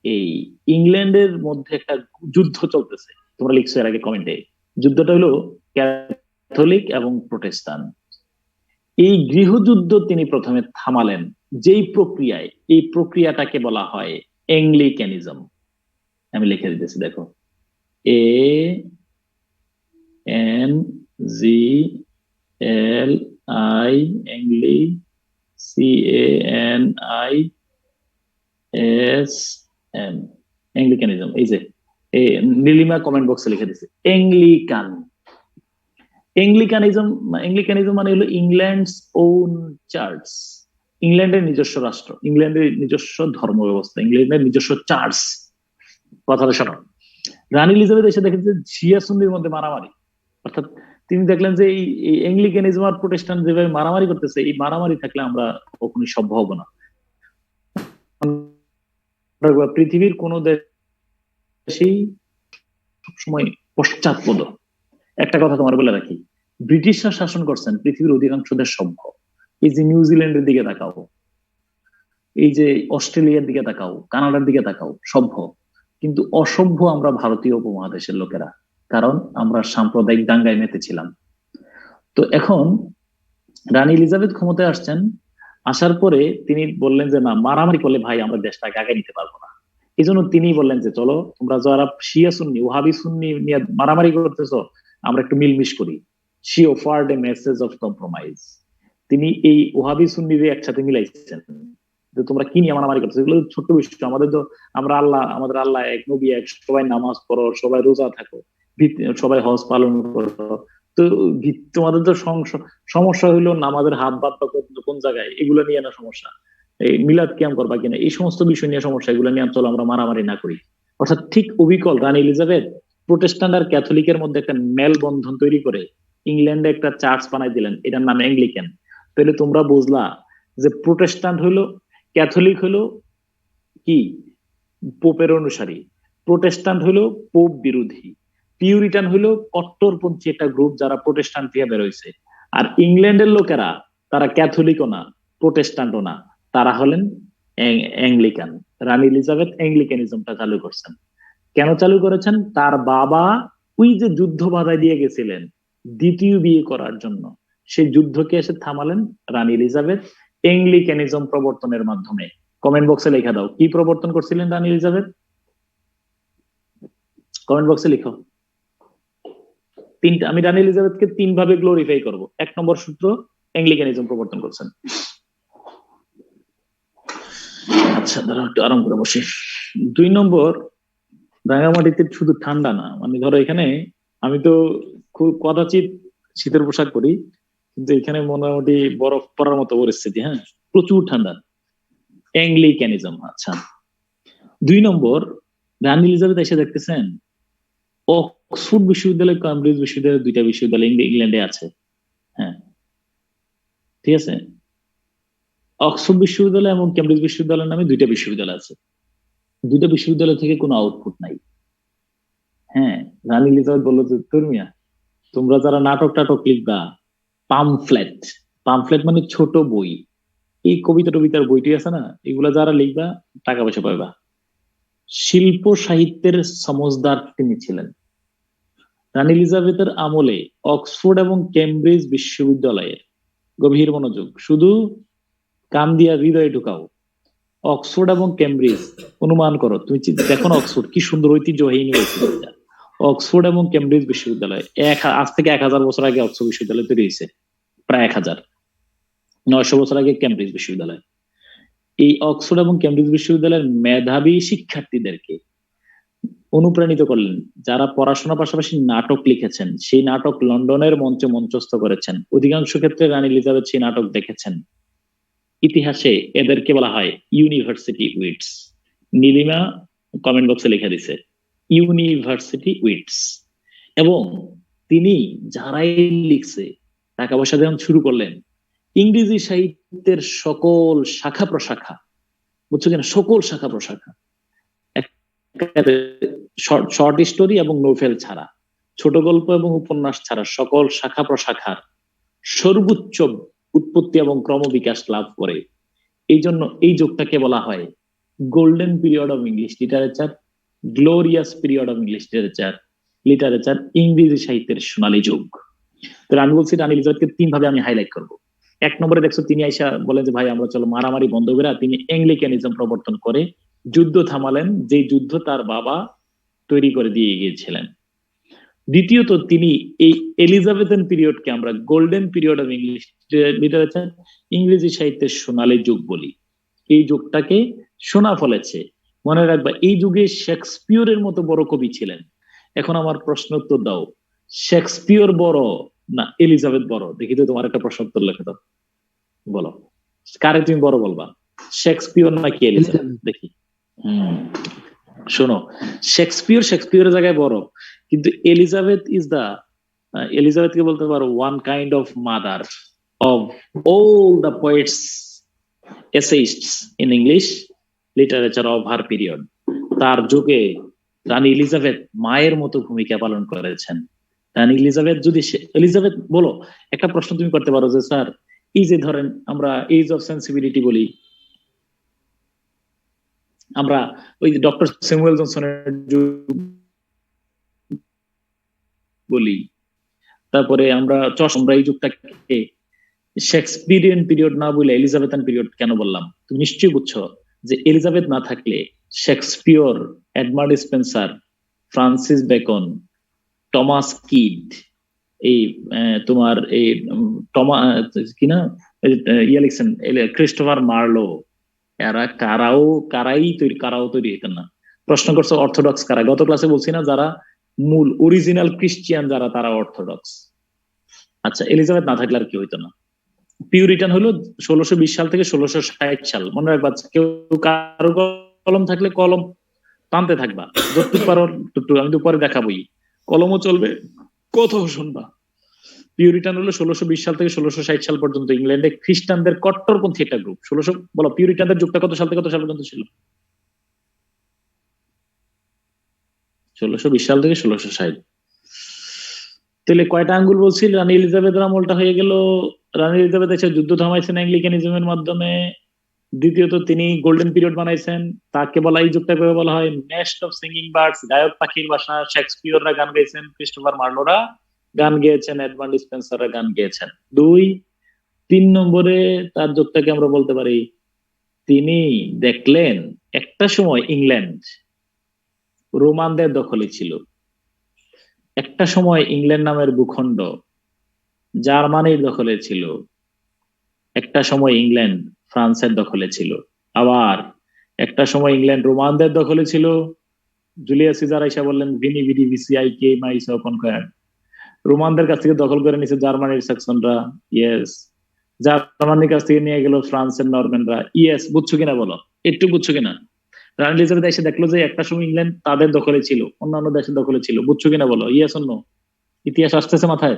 এই ইংল্যান্ডের মধ্যে একটা যুদ্ধ চলতেছে। তোমরা লিখছো এর আগে কমেন্টে, যুদ্ধটা হলো ক্যাথলিক এবং প্রোটেস্ট্যান্ট। এই গৃহযুদ্ধ তিনি প্রথমে থামালেন, যেই প্রক্রিয়ায়, এই প্রক্রিয়াটাকে বলা হয় অ্যাংলিকানিজম। আমি লিখে দিতেছি, দেখো, ANGLI, CANISM, অ্যাংলিকানিজম। এই যে নীলিমা কমেন্ট বক্সে লিখে দিচ্ছে অ্যাংলিকান। অ্যাংলিকানিজম মানে হলো ইংল্যান্ডস ওন চার্চ, ইংল্যান্ডের নিজস্ব রাষ্ট্র, ইংল্যান্ডের নিজস্ব ধর্ম ব্যবস্থা, ইংল্যান্ডের নিজস্ব চার্চ। কথাটা শোনো, রানী এলিজাবেথ এসে দেখেন যে শিয়া সুন্নির মধ্যে মারামারি, অর্থাৎ তিনি দেখলেন যে এই অ্যাংলিকানিজম আর প্রোটেস্ট্যান্ট যেভাবে মারামারি করতেছে, এই মারামারি থাকলে আমরা কখনোই সভ্য হব না। পৃথিবীর কোন দেশেই সবসময় পশ্চাৎপদ। একটা কথা তোমার বলে রাখি, ব্রিটিশরা শাসন করছেন, পৃথিবীর অধিকাংশ দেশ সভ্য। এই যে নিউজিল্যান্ডের দিকে তাকাও, এই যে অস্ট্রেলিয়ার দিকে তাকাও, কানাডার দিকে তাকাও, সভ্য। কিন্তু অসভ্য আমরা ভারতীয় উপমহাদেশের লোকেরা, কারণ আমরা সাম্প্রদায়িক দাঙ্গায় মেতেছিলাম। তো এখন রানী এলিজাবেথ ক্ষমতায় আসছেন, আসার পরে তিনি বললেন যে না, মারামারি করলে ভাই আমরা দেশটাকে আগে নিতে পারবো না। এই জন্য তিনি বললেন যে চলো তোমরা যারা শিয়া সুন্নি, ওহাবি সুন্নি নিয়ে মারামারি করতেছো, আমরা একটু মিলমিশ করি। She offered A message of compromise. তিনি এই ওহাবি সুন্নিদের একসাথে মিলাইছেন যে তোমরা কি নিয়ে মারামারি করতেছো, এগুলো ছোট্ট বিষয়। আমাদের তো আমাদের আল্লাহ এক, নবী এক, সবাই নামাজ পড়ো, সবাই রোজা থাকো, সবাই হজ পালন করো। তো তোমাদের তো সমস্যা হইলো নামাজের হাত বাদ কোন জায়গায়, এগুলো নিয়ে না সমস্যা। এই মিলাদ কিয়াম করবা কিনা, এই সমস্ত বিষয় নিয়ে সমস্যা, এগুলো নিয়ে চলো আমরা মারামারি না করি। অর্থাৎ ঠিক অবিকল রানী এলিজাবেথ প্রোটেস্ট্যান্ট আর ক্যাথলিকের মধ্যে একটা মেলবন্ধন তৈরি করে ইংল্যান্ডে একটা চার্চ বানাই দিলেন, এটার নাম অ্যাংলিকান। তাহলে তোমরা বুঝলা যে প্রোটেস্ট্যান্ট হইলো, ক্যাথলিক হইলো কি পোপের অনুসারী, প্রোটেস্ট্যান্ট হইলো পোপ বিরোধী, পিউরিটান হইলো কট্টরপন্থী একটা গ্রুপ যারা প্রোটেস্ট্যান্ট থেকে বেরোইছে। আর ইংল্যান্ডের লোকেরা তারা ক্যাথলিকও না, প্রোটেস্ট্যান্টও না, তারা হলেন অ্যাংলিকান। রানী এলিজাবেথ অ্যাংলিকানিজমটা চালু করছেন। কেন চালু করেছেন? তার বাবা ওই যে যুদ্ধ বাধায় দিয়ে গেছিলেন দ্বিতীয় বিয়ে করার জন্য, সেই যুদ্ধকে এসে থামালেন রানী এলিজাবেথ অ্যাংলিকানিজম প্রবর্তনের মাধ্যমে। কমেন্ট বক্সে লেখা দাও কি প্রবর্তন করছিলেন রানী এলিজাবেথ, কমেন্ট বক্সে লিখো। আমি রানী এলিজাবেথকে 3 ভাবে গ্লোরিফাই করব। 1 নম্বর সূত্র, অ্যাংলিকানিজম প্রবর্তন করছেন। আচ্ছা ধরো একটু আরাম করে বসি। 2 নম্বর, রাঙামাটিতে শুধু ঠান্ডা না, মানে ধরো এখানে আমি তো খুব কদাচিৎ শীতের পোশাক পরি, কিন্তু এখানে মোটামুটি বরফ পড়ার মতো পরিস্থিতি। হ্যাঁ, প্রচুর ঠান্ডা। অ্যাংলিকানিজম। আচ্ছা 2 নম্বর, রানী এলিজাবেথ এসে দেখতেছেন অক্সফোর্ড বিশ্ববিদ্যালয়, কেমব্রিজ বিশ্ববিদ্যালয়, 2টা বিশ্ববিদ্যালয় ইংল্যান্ডে আছে। হ্যাঁ ঠিক আছে, অক্সফোর্ড বিশ্ববিদ্যালয় এবং কেমব্রিজ বিশ্ববিদ্যালয় নামে 2টা বিশ্ববিদ্যালয় আছে। 2টা বিশ্ববিদ্যালয় থেকে কোনো আউটপুট নাই। হ্যাঁ, রানী এলিজাবেথ বললো যে ধর্মিয়া, তোমরা যারা নাটক লিখবা, পামফ্লেট মানে ছোট বই, এই কবিতার বইটি আছে না, এগুলা যারা লিখবা টাকা পয়সা পাইবা। শিল্প সাহিত্যের সমজদার তিনি ছিলেন। রানী এলিজাবেথের আমলে অক্সফোর্ড এবং কেমব্রিজ বিশ্ববিদ্যালয়ের, গভীর মনোযোগ, শুধু কান দিয়া হৃদয়ে ঢুকাও, অক্সফোর্ড এবং কেমব্রিজ, অনুমান করো, তুমি দেখো না অক্সফোর্ড কি সুন্দর ঐতিহ্যবাহী ইউনিভার্সিটি। অক্সফোর্ড এবং কেমব্রিজ বিশ্ববিদ্যালয় আজ থেকে 1000 বছর আগে অক্সফোর্ড বিশ্ববিদ্যালয় তৈরি হয়েছে, প্রায় 1900 বছর আগে কেমব্রিজ বিশ্ববিদ্যালয়। এই অক্সফোর্ড এবং কেমব্রিজ বিশ্ববিদ্যালয়ের মেধাবী শিক্ষার্থীদেরকে অনুপ্রাণিত করলেন, যারা পড়াশোনার পাশাপাশি নাটক লিখেছেন, সেই নাটক লন্ডনের মঞ্চে মঞ্চস্থ করেছেন। অধিকাংশ ক্ষেত্রে রানী এলিজাবেথ সেই নাটক দেখেছেন। ইতিহাসে এদেরকে বলা হয় ইউনিভার্সিটি উইটস। নীলিমা কমেন্ট বক্সে লিখে দিছে ইউনিভার্সিটি উইটস। এবং তিনি যারাই লিখছে, টাকা পয়সা যখন শুরু করলেন, ইংরেজি সাহিত্যের সকল শাখা প্রশাখা, বুঝছো কিনা, সকল শাখা প্রশাখা, শর্ট স্টোরি এবং নোভেল ছাড়া, ছোট গল্প এবং উপন্যাস ছাড়া সকল শাখা প্রশাখার সর্বোচ্চ উৎপত্তি এবং ক্রমবিকাশ লাভ করে। এই জন্য এই যুগটাকে বলা হয় golden period of English literature, glorious period of English literature, ইংরেজি সাহিত্যের সোনালী যুগ। তো আমি বলছি রানী এলিজাবেথকে 3 ভাবে আমি হাইলাইট করবো। এক নম্বরে দেখছো তিনি আইসা বলেন যে ভাই আমরা চলো মারামারি বন্ধ করে, তিনি অ্যাংলিকানিজম প্রবর্তন করে যুদ্ধ থামালেন, যে যুদ্ধ তার বাবা তৈরি করে দিয়ে গিয়েছিলেন। দ্বিতীয়ত তিনি এই এলিজাবেথেন পিরিয়ডকে আমরা golden period of English literature, ইংরেজি সাহিত্যের সোনালী যুগ বলি। এই যুগটাকে সোনা ফলেছে। মনে রাখবা এই যুগে শেক্সপিয়রের মতো বড় কবি ছিলেন। এখন আমার প্রশ্ন উত্তর দাও, শেক্সপিয়র বড় না এলিজাবেথ বড়? দেখি তো তোমার একটা প্রশ্ন উত্তর লেখে দাও, বলো কারে তুমি বড় বলবা, শেক্সপিয়র নাকি এলিজাবেথ? দেখি। শোনো, শেক্সপিয়রের জায়গায় বড়, কিন্তু এলিজাবেথ ইজ দা, এলিজাবেথকে বলতে পারো one kind of mother of all the poets essayists in English literature of her period. তার যুগে রানী এলিজাবেথ মায়ের মতো ভূমিকা পালন করেছেন। রানী এলিজাবেথ যদি এলিজাবেথ বলো, একটা প্রশ্ন তুমি করতে পারো যে স্যার এই যে ধরেন আমরা এজ অফ সেন্সিবিলিটি বলি, আমরা ওই ডক্টর স্যামুয়েল জনসনের যুগ বলি, তারপরে আমরা এই যুগটাকে শেক্সপিরিয়ান পিরিয়ড না বলে এলিজাবেথান পিরিয়ড কেন বললাম? তুমি নিশ্চয়ই বুঝছো যে এলিজাবেথ না থাকলে Shakespeare, Edmund Spenser, Francis Bacon, Thomas Kyd, এই তোমার এই কিনা ইয়া লিখছেন ক্রিস্টোফার মার্লো, এরা কারাও তৈরি হইতেন না। প্রশ্ন করছো অর্থোডক্স কারা? গত ক্লাসে বলছি না, যারা মূল অরিজিনাল ক্রিশ্চিয়ান যারা, তারা অর্থোডক্স। আচ্ছা, এলিজাবেথ না থাকলে আর কি হইতো না? পিউরিটান হলো 1620 সাল থেকে 1660 সাল। মনে রাখবা, কেউ কারো কলম থাকলে কলম টানতে থাকবা, যতটুকু পারো ততটুকু। আমি তো পরে দেখাবোই, কলমও চলবে, কথাও শুনবা। পিউরিটান হলো 1620 সাল থেকে 1660 সাল পর্যন্ত ইংল্যান্ডে খ্রিস্টানদের কট্টরপন্থী একটা গ্রুপ। বলো পিউরিটানদের যুগটা কত সাল থেকে কত সাল পর্যন্ত ছিল? 1620 সাল থেকে 1660। তাহলে কয়টা আঙ্গুল বলছিল? রানী এলিজাবেথের আমলটা হয়ে গেল। রানী এলিজাবেথ এসে যুদ্ধ থামাইছেন অ্যাংলিকানিজমের মাধ্যমে। দ্বিতীয়ত তিনি গোল্ডেন পিরিয়ড বানাইছেন, তাকে বলা, এই যুগটাকে বলা হয় নেস্ট অফ সিঙ্গিং বার্ডস, গায়ক পাখির বাসা। শেক্সপিয়ররা গান গেয়েছেন, ক্রিস্টোফার মার্লোরা গান গেয়েছেন, এডমান্ড স্পেন্সাররা গান গেয়েছেন। 3 নম্বরে তার যুগটাকে আমরা বলতে পারি, তিনি দেখলেন একটা সময় ইংল্যান্ড রোমানদের দখলে ছিল, একটা সময় ইংল্যান্ড নামের ভূখণ্ড জার্মানির দখলে ছিল, একটা সময় ইংল্যান্ড ফ্রান্সের দখলে ছিল, আবার একটা সময় ইংল্যান্ড রোমানদের দখলে ছিল। জুলিয়াস সিজার আইসা বললেন ভিনি ভিডি ভিসিআই কে মাইসো কনকয়ার্ড। রোমানদের কাছ থেকে দখল করে নিছে জার্মানির স্যাক্সনরা, ইয়েস। জার্মানির কাছ থেকে নিয়ে গেল ফ্রান্সের নরম্যানরা, ইয়েস। বুঝছো কিনা বলো, একটু বুঝছো কিনা? রানী এলিজাবেথ এসে দেখলো যে একটা সময় ইংল্যান্ড তাদের দখলে ছিল, অন্যান্য দেশের দখলে ছিল। বুঝছো কিনা বলো, ইয়েস অন্য? ইতিহাস আসতেছে মাথায়?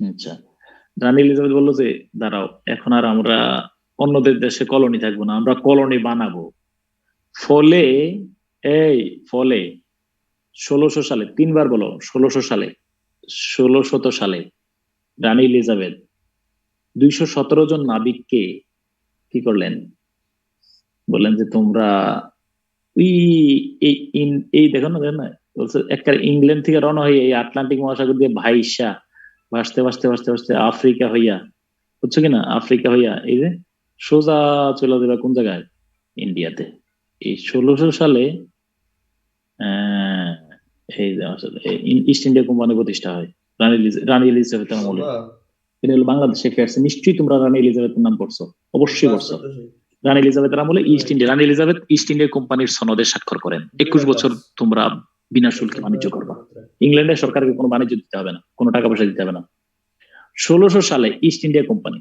আচ্ছা, রানী এলিজাবেথ বললো যে দাঁড়াও, এখন আর আমরা অন্যদের দেশে কলোনি থাকবো না, আমরা কলোনি বানাবো। ফলে ফলে 1600 সালে, 3বার বলো, 1600 সালে রানী এলিজাবেথ 217 জন নাবিককে কি করলেন? বললেন যে তোমরা ওই এই দেখো না, দেখো না, বলছে একটা ইংল্যান্ড থেকে রওনা হয়ে এই আটলান্টিক মহাসাগর দিয়ে ভাইসা ভাসতে ভাসতে ভাসতে ভাসতে আফ্রিকা হইয়া, বুঝছো কিনা, আফ্রিকা হইয়া এই যে সোজা চলে যাবে কোন জায়গায়? ইন্ডিয়াতে। এই 1600 সালে এই ইস্ট ইন্ডিয়া কোম্পানি প্রতিষ্ঠা হয় রানী এলিজাবেথের আমলে। এটা হলো বাংলাদেশে ফেয়ারছে, নিশ্চয়ই তোমরা রানী এলিজাবেথের নাম পড়ছো, অবশ্যই পড়ছো। রানী এলিজাবেথের আমলে রানী এলিজাবেথ ইস্ট ইন্ডিয়া কোম্পানির সনদে স্বাক্ষর করেন। 21 বছর তোমরা বিনা শুল্কে বাণিজ্য করবা। ইংল্যান্ডের সরকারকে কোনো বাণিজ্য দিতে হবে না, কোনো টাকা পয়সা দিতে হবে না। 1600 সালে ইস্ট ইন্ডিয়া কোম্পানি,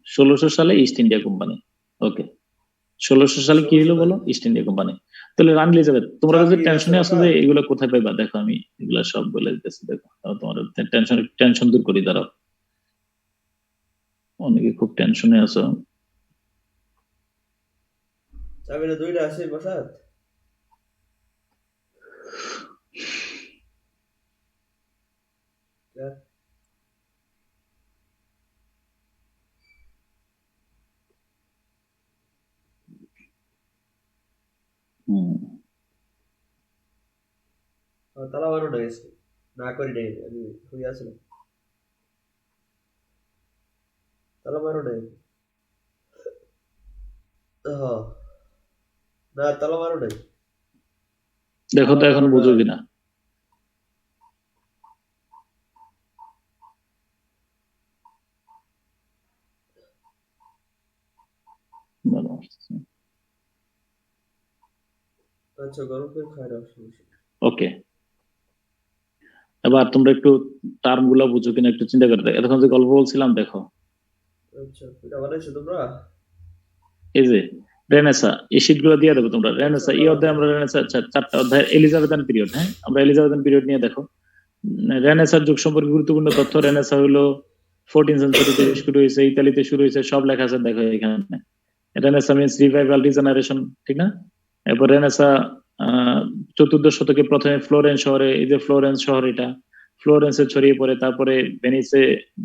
1600 সালে ইস্ট ইন্ডিয়া কোম্পানি, ওকে। 1600 সালে কি হলো বলো? East India company. তাহলে রানী এলিজাবেথ, তোমরা যে টেনশনে আছো যে এগুলো কোথায় পাইবা, দেখো আমি এগুলা সব বলে দিতেছি। দেখো তোমার টেনশন দূর করি, দাঁড়াও। অনেকে খুব টেনশনে আছো। চাবিটা দুইটা আছে বসাত। তালা বারোটা গেছে, না করি নাই, আমি হয়ে আসলাম। তালা মারো নাই হ্যাঁ না তালা মারো নাই দেখো তো এখন বুঝো কিনা। আচ্ছা গরম করে খাই না সমস্যা ওকে, এবার তোমরা একটু টার্ম গুলা বুঝো কিনা একটু চিন্তা করে দেখো। এতক্ষণ যে গল্প বলছিলাম দেখো, আচ্ছা এটা বানাইছো তোমরা এই যে রেনেসা, এই শীট গুলো দিয়ে দেবো তোমরা। রেনেসা এই অধ্যায়ে আমরা রেনেসা চারটা অধ্যায় এলিজাবেথান পিরিয়ড, হ্যাঁ আমরা এলিজাবেথান পিরিয়ড নিয়ে দেখো। রেনেসার যুগ সম্পর্কে গুরুত্বপূর্ণ তথ্য। রেনেসা হলো 14th সেঞ্চুরিতে শুরু হয়েছে, ইতালিতে শুরু হয়েছে, সব লেখা আছে দেখো এখানে। রেনেসা মিন্স রিভাইভাল, রিজেনারেশন, ঠিক না? এরপর রেনেসা 14th শতকে প্রথমে ফ্লোরেন্স শহরে, এই যে ফ্লোরেন্স শহর এটা ফ্লোরেন্সে ছড়িয়ে পড়ে, তারপরে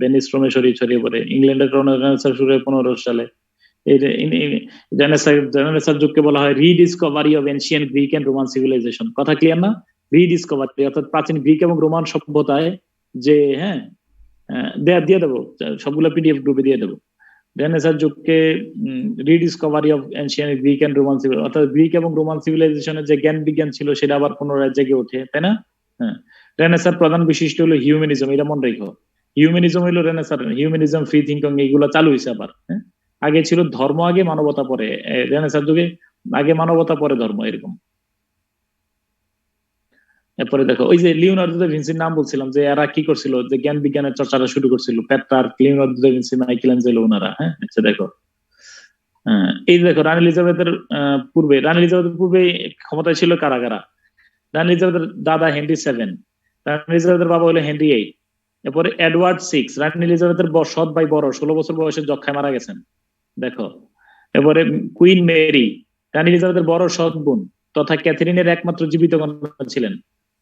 ভেনিস রোমে ছড়িয়ে পড়ে। ইংল্যান্ডের রেনেসা শুরু হয় 1500 সালে। এই রেনেসার যুগকে বলা হয় rediscovery of ancient Greek and Roman civilisation. কথা ক্লিয়ার না? রিডিসকভারি অর্থাৎ প্রাচীন গ্রিক এবং রোমান সভ্যতায় যে, হ্যাঁ দিয়ে দেবো, সবগুলো পিডিএফ গ্রুপে দিয়ে দেবো। রেনেসার যুগকে rediscovery of ancient Greek and Roman civilisation, অর্থাৎ গ্রিক এবং রোমান সিভিলাইজেশনের যে জ্ঞান বিজ্ঞান ছিল সেটা আবার পুনরায় জেগে ওঠে, তাই না? হ্যাঁ, রেনেসার প্রধান বৈশিষ্ট্য হলো হিউম্যানিজম, এটা মনে রেখো। হিউম্যানিজম হলো রেনেসার, হিউম্যানিজম, ফ্রি থিঙ্কিং এগুলো চালু হয়েছে আবার। হ্যাঁ, আগে ছিল ধর্ম আগে মানবতা পরে, রেনেসার যুগে আগে মানবতা পরে ধর্ম, এরকম। এরপরে দেখো ওই যে লিওনার্দো দা ভিঞ্চির নাম বলছিলাম, যে এরা কি করছিল, যে জ্ঞান বিজ্ঞানের চর্চাটা শুরু করছিল, Petrarch, Leonardo da Vinci, Michelangelo, ওনারা। হ্যাঁ, আচ্ছা দেখো, এই দেখো রানী এলিজাবেথের পূর্বে ক্ষমতায় ছিল কারা কারা? রানী এলিজাবেথের দাদা হেনরি 7, রানী এলিজাবেথের বাবা হলো হেনরি 8, এরপরে এডওয়ার্ড 6, রানী এলিজাবেথের সৎ ভাই বড় 16 বছর বয়সে যক্ষায় মারা গেছেন, দেখো। এরপরে কুইন মেরি, রানী এলিজাবেথের বড় সৎ বোন তথা ক্যাথরিনের একমাত্র জীবিত কন্যা ছিলেন।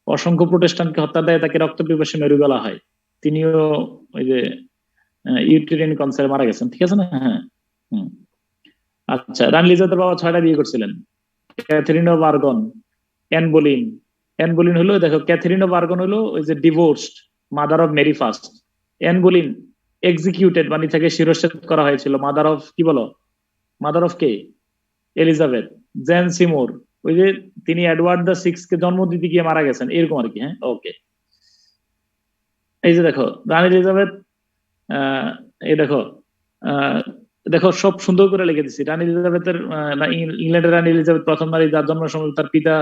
অসংখ্য প্রোটেস্ট্যান্টকে হত্যা দেয়, তাকে রক্ত পিপাসী মেরু বলা হয়। তিনিও ওই যে ইউটেরিয়ান ক্যান্সারে মারা গেছেন, ঠিক আছে না? হ্যাঁ, আচ্ছা। রানী এলিজাবেথের বাবা 6টা বিয়ে করছিলেন। Catherine of Aragon, Anne Boleyn হলো, দেখো ক্যাথরিন অফ আর্গন হলো ওই যে divorced mother of Mary first. Anne Boleyn executed, মানে তাকে শিরশ্ছেদ করা হয়েছিল। মাদার অফ কি বলো? মাদার অফ কে? এলিজাবেথ। জেন সিমোর, ওই যে তিনি এডওয়ার্ড দা 6 কে জন্ম দিতে গিয়ে মারা গেছেন, এরকম আর কি। হ্যাঁ, ওকে। এই যে দেখো রানী এলিজাবেথ, এই দেখো সব সুন্দর করে লিখে দিচ্ছি। রানী এলিজাবেথের ইংল্যান্ডের রানী এলিজাবেথ প্রথম নারী, যার জন্ম সময় তার পিতা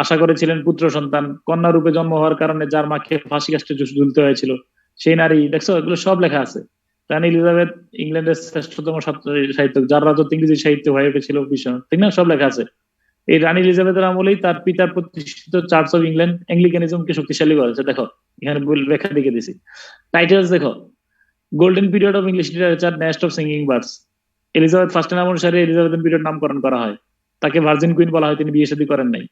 আশা করেছিলেন পুত্র সন্তান। কন্যা রূপে জন্ম হওয়ার কারণে যার মাকে ফাঁসি কাষ্টে ঝুলতে হয়েছিল সেই নারী, দেখছো এগুলো সব লেখা আছে। রানী এলিজাবেথ ইংল্যান্ডের শ্রেষ্ঠতম সাহিত্যিক, যার রাজত্ব ইংরেজি সাহিত্য হয়ে উঠেছিল ভীষণ, ঠিক না? সব লেখা আছে। এই রানী এলিজাবেথের আমলেই তার পিতার প্রতিষ্ঠিত চার্চ অফ ইংল্যান্ড অ্যাংলিকানিজমকে শক্তিশালী করেছে। দেখো এখানে লেখা দেখে দিছি। টাইটেলস দেখো, golden period of English literature, nest of singing birds. Elizabeth ফার্স্টের নাম অনুসারে এলিজাবেথ পিরিয়ড নামকরণ করা হয়। তাকে ভার্জিন কুইন বলা হয়, তিনি বিয়ে শাদী করেন নাই।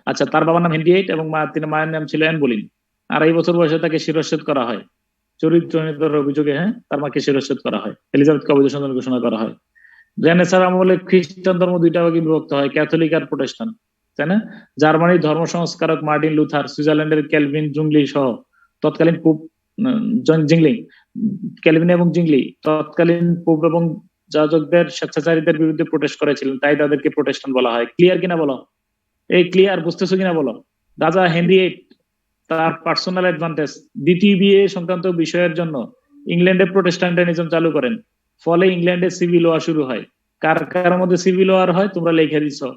আচ্ছা, তার বাবার নাম হেনরি 8 এবং মায়ের নাম ছিল অ্যান বোলিন। 2.5 বছর বয়সে তাকে শিরশ্ছেদ করা হয় চরিত্রহীনতার অভিযোগে। হ্যাঁ, তার মাকে শিরশ্ছেদ করা হয়। এলিজাবেথকে অবৈধ সন্তান ঘোষণা করা হয়। রেনেসার আমলে খ্রিস্টান ধর্ম 2টা ভাগে বিভক্ত হয়, ক্যাথলিক আর প্রোটেস্ট্যান্ট, তাই না? জার্মানির ধর্ম সংস্কারক মার্টিন লুথার, সুইজারল্যান্ডের ক্যালভিন জুংলি সহ তৎকালীন পোপ ক্যালভিন এবং জিংলি তৎকালীন পোপ এবং যাজকদের স্বেচ্ছাচারীদের বিরুদ্ধে প্রোটেস্ট করেছিলেন, তাই তাদেরকে প্রোটেস্ট্যান্ট বলা হয়। ক্লিয়ার কিনা বলো? এই ক্লিয়ার, বুঝতেছো কিনা বলো? রাজা হেনরি 8 তার পার্সোনাল অ্যাডভান্টেজ, দ্বিতীয় বিয়ে সংক্রান্ত বিষয়ের জন্য ইংল্যান্ডে প্রোটেস্ট্যান্টানিজম চালু করেন। ফলে ইংল্যান্ডে সিভিল ওয়ার শুরু হয়। কার মধ্যে সিভিল ওয়ার হয় তোমরা লিখে দিছো,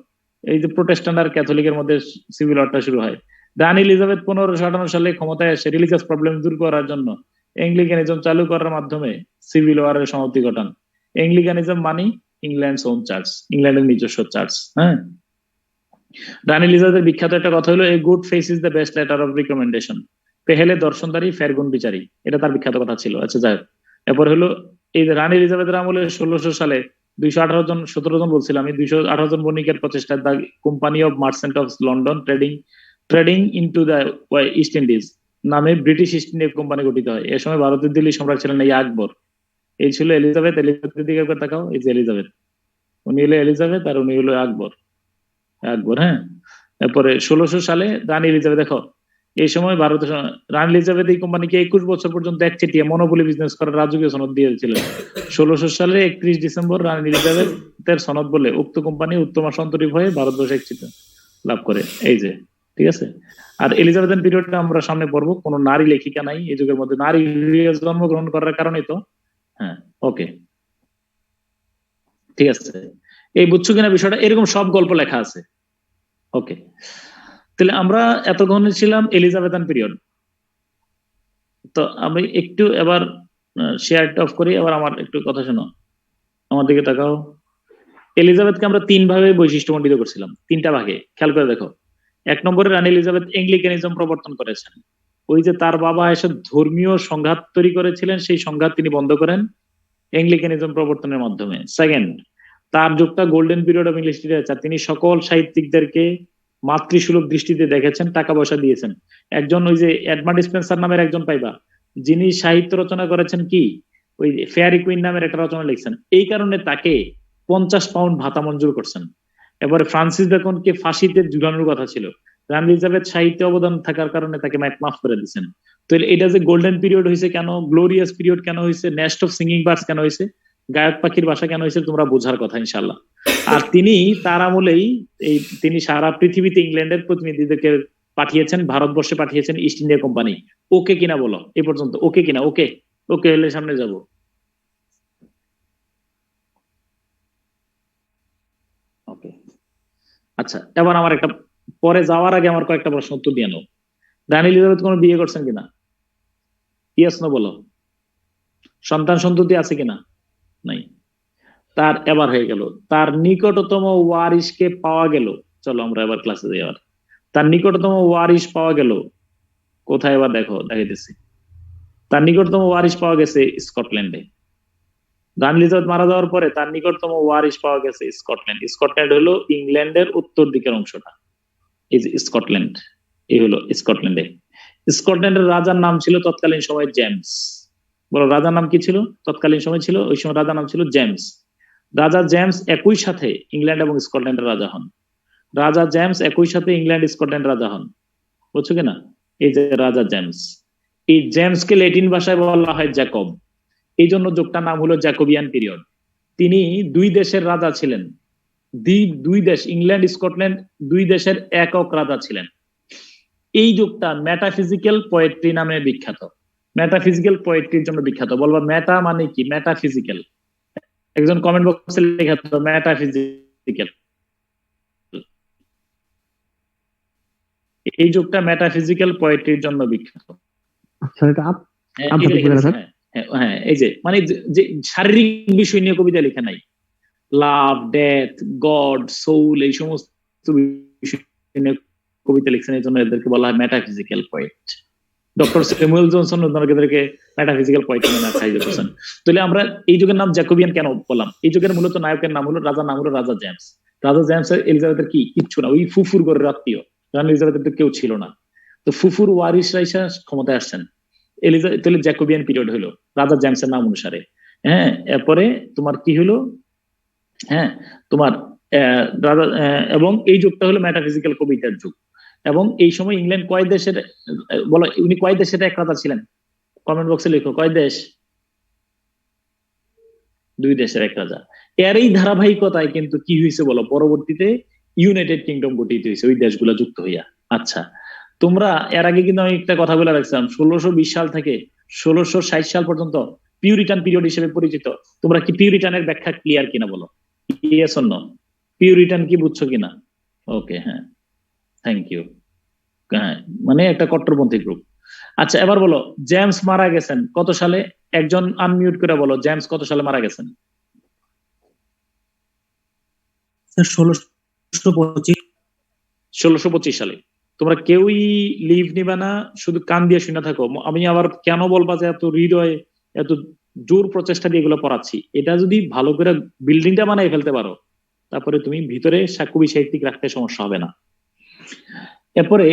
এই যে প্রোটেস্ট্যান্ট আর ক্যাথলিকের মধ্যে সিভিল ওয়ারটা শুরু হয়। রানী এলিজাবেথ 1558 সালে ক্ষমতায় এসে রিলিজিয়াস প্রবলেম দূর করার জন্য অ্যাংলিকানিজম চালু করার মাধ্যমে সিভিল ওয়ারের সমাপ্তি ঘটান। অ্যাংলিকানিজম মানে ইংল্যান্ডস ওন চার্চ, ইংল্যান্ডের নিজস্ব চার্চ। হ্যাঁ, রানী এলিজাবেথের বিখ্যাত একটা কথা হলো, a good face is the best letter of recommendation, পেহেলে দর্শনদারি ফেরগুন বিচারী, এটা তার বিখ্যাত কথা ছিল। আচ্ছা যাই হোক, এরপর হলো এই রানী এলিজাবেথের আমলে 1600 সালে 17 জন বলছিলাম আমি, 218 জন বণিকের প্রচেষ্টায় the company of merchant of London trading into the east Indies নামে ব্রিটিশ ইস্ট ইন্ডিয়া কোম্পানি গঠিত হয়। এ সময় ভারতের দিল্লি সম্রাট ছিলেন এই আকবর। এই ছিল এলিজাবেথ। এলিজাবেথের দিকে একবার তাকাও, এই যে এলিজাবেথ, উনি হলো এলিজাবেথ আর উনি হলো আকবর। হ্যাঁ, এরপরে 1600 সালে রানী এলিজাবেথ, দেখো এই সময় ভারতের রানী এলিজাবেথ এই কোম্পানিকে 21 বছর পর্যন্ত একচেটিয়া মনোপলি বিজনেস করার রাজকীয় সনদ দিয়েছিলেন। 1600 সালে 31 ডিসেম্বর রানী এলিজাবেথের সনদ বলে উক্ত কোম্পানি উত্তম সন্তরীপ হয়ে ভারতবর্ষে একচিটি লাভ করে। এই যে ঠিক আছে। আর এলিজাবেথের পিরিয়ডটা আমরা সামনে পড়বো, কোনো নারী লেখিকা নাই এই যুগের মধ্যে, নারী জন্মগ্রহণ করার কারণে তো। হ্যাঁ ওকে ঠিক আছে, এই বুঝছো কিনা বিষয়টা? এরকম সব গল্প লেখা আছে। ওকে, তাহলে আমরা এতক্ষণ ছিলাম এলিজাবেথান পিরিয়ড। তো আমি একটু এবার শেয়ারটা অফ করি, এবার আমার একটু কথা শোনো, আমার দিকে তাকাও। এলিজাবেথকে আমরা 3 ভাগে বৈশিষ্ট্যমণ্ডিত করছিলাম, 3টা ভাগে, খেয়াল করে দেখো। 1 নম্বরে রানী এলিজাবেথ অ্যাংলিকানিজম প্রবর্তন করেছেন। ওই যে তার বাবা এসে ধর্মীয় সংঘাত তৈরি করেছিলেন, সেই সংঘাত তিনি বন্ধ করেন অ্যাংলিকানিজম প্রবর্তনের মাধ্যমে। সেকেন্ড, তার যুগটা golden period of English literature. তিনি সকল সাহিত্যিকদেরকে মাতৃসুলভ দৃষ্টিতে দেখেছেন, টাকা পয়সা দিয়েছেন। একজন ওই যে এডমান্ড স্পেন্সার নামের একজন পাইবা, যিনি সাহিত্য রচনা করেছেন কি ওই ফেয়ারি কুইন নামের একটা রচনা লিখছেন, এই কারণে তাকে 50 পাউন্ড ভাতা মঞ্জুর করছেন। এবারে ফ্রান্সিস বেকনকে ফাঁসিতে ঝুলানোর কথা ছিল, রানী এলিজাবেথ সাহিত্যে অবদান থাকার কারণে তাকে মাফ করে দিচ্ছেন। তো এটা যে গোল্ডেন পিরিয়ড হয়েছে কেন, গ্লোরিয়াস পিরিয়ড কেন হয়েছে, নেস্ট অফ সিঙ্গিং বার্ডস কেন হয়েছে, গায়ক পাখির ভাষা কেন হয়েছে, তোমরা বোঝার কথা ইনশাল্লাহ। আর তিনি তার আমলেই তিনি সারা পৃথিবীতে ইংল্যান্ডের প্রতিনিধিদেরকে পাঠিয়েছেন, ভারতবর্ষে পাঠিয়েছেন ইস্ট ইন্ডিয়া কোম্পানি। ওকে কিনা বলো এ পর্যন্ত? ওকে কিনা? ওকে ওকে হলে সামনে যাব। ওকে আচ্ছা, এবার আমার একটা, পরে যাওয়ার আগে আমার কয়েকটা প্রশ্ন উত্তর দিয়ে নাও। রানী এলিজাবেথ কোনো বিয়ে করছেন কিনা? ইয়েস নো বলো। সন্তান সন্ততি আছে কিনা? নাই। তার এবার হয়ে গেল, তার নিকটতম ওয়ারিশকে পাওয়া গেল। চলো আমরা এবার ক্লাসে যাই। আবার তার নিকটতম ওয়ারিশ পাওয়া গেল কোথায়? এবার দেখো দেখাইতেছি। তার নিকটতম ওয়ারিশ পাওয়া গেছে স্কটল্যান্ডে। রানী এলিজাবেথ মারা যাওয়ার পরে তার নিকটতম ওয়ারিশ পাওয়া গেছে স্কটল্যান্ড। স্কটল্যান্ড হলো ইংল্যান্ডের উত্তর দিকের অংশটা, এই যে স্কটল্যান্ড, এই হলো স্কটল্যান্ডে। স্কটল্যান্ডের রাজার নাম ছিল তৎকালীন সময় জেমস। বলো রাজার নাম কি ছিল তৎকালীন সময়? ছিল ওই সময় রাজার নাম ছিল জেমস। রাজা জেমস একই সাথে ইংল্যান্ড এবং স্কটল্যান্ডের রাজা হন। রাজা জেমস একই সাথে ইংল্যান্ড স্কটল্যান্ড রাজা হন, বুঝছো কিনা? এই যে রাজা জেমস, এই জেমসকে ল্যাটিন ভাষায় বলা হয় জ্যাকব, এই জন্য যুগটার নাম হলো জ্যাকোবিয়ান পিরিয়ড। তিনি 2 দেশের রাজা ছিলেন, 2 দেশ ইংল্যান্ড স্কটল্যান্ড 2 দেশের একক রাজা ছিলেন। এই যুগটা মেটাফিজিক্যাল পোয়েট্রি নামে বিখ্যাত। মেটাফিজিক্যাল পোয়েট্রির জন্য বিখ্যাত। বলবা মেটা মানে কি? মেটাফিজিক্যাল। একজন কমেন্ট বক্সে লেখা তো মেটাফিজিক্যাল। এই যুগটা মেটাফিজিক্যাল পোয়েট্রির জন্য বিখ্যাত। হ্যাঁ এই যে মানে যে শারীরিক বিষয় নিয়ে কবিতা লেখা নাই, লাভ, ডেথ, গড, সোল, এই সমস্ত বিষয় নিয়ে কবিতা লিখছেন, এই জন্য এদেরকে বলা হয় metaphysical poet. Doctor Samuel Johnson ওনাদেরকে মেটাফিজিক্যাল পোয়েট নামে আখ্যায়িত করেছেন। তাহলে আমরা এই যুগের নাম জ্যাকোবিয়ান কেন বললাম? এই যুগের মূলত নায়কের নাম হলো, রাজার নাম হলো রাজা জেমস। রাজা জেমস এলিজাবেথের কি কিচ্ছু না, ওই ফুফুর ঘরের আত্মীয়। রানী এলিজাবেথের কেউ ছিল না, তো ফুফুর ওয়ারিশরা এসে ক্ষমতায় আসছেন। এলিজাবেথ তাহলে জ্যাকোবিয়ান পিরিয়ড হলো রাজা জেমসের নাম অনুসারে। হ্যাঁ, এরপরে তোমার কি হলো? হ্যাঁ তোমার রাজা, এবং এই যুগটা হলো মেটাফিজিক্যাল কবিতার যুগ। এবং এই সময় ইংল্যান্ড কয় দেশের, বলো উনি কয় দেশের এক রাজা ছিলেন? কমেন্ট বক্সে লিখো কয় দেশ? 2 দেশের এক রাজা। এর এই ধারাবাহিকতায় কিন্তু কি হয়েছে বলো, পরবর্তীতে ইউনাইটেড কিংডম গঠিত হয়েছে ওই দেশগুলো যুক্ত হইয়া। আচ্ছা, তোমরা এর আগে কিন্তু আমি একটা কথা বলে রাখছিলাম, 1620 সাল থেকে 1660 সাল পর্যন্ত পিউরিটান পিরিয়ড হিসেবে পরিচিত। তোমরা কি পিউরিটানের ব্যাখ্যা ক্লিয়ার কিনা বলো? Yes or no? পিউরিটান কি বুঝছো কিনা? ওকে, হ্যাঁ, থ্যাংক ইউ। হ্যাঁ, মানে একটা কট্টরপন্থী গ্রুপ। আচ্ছা, এবার বলো জেমস মারা গেছেন কত সালে? একজন আনমিউট করে বলো জেমস কত সালে মারা গেছেন? 1625 সালে। তোমরা কেউই লিভ নিবে না, শুধু কান দিয়ে শুনে থাকো। আমি আবার কেন বলবা যে এত হৃদয়, এত জোর প্রচেষ্টা দিয়ে এগুলো পড়াচ্ছি? এটা যদি ভালো করে বিল্ডিংটা বানাই ফেলতে পারো, তারপরে তুমি ভিতরে কবি সাহিত্যিক রাখতে সমস্যা হবে না। এরপরে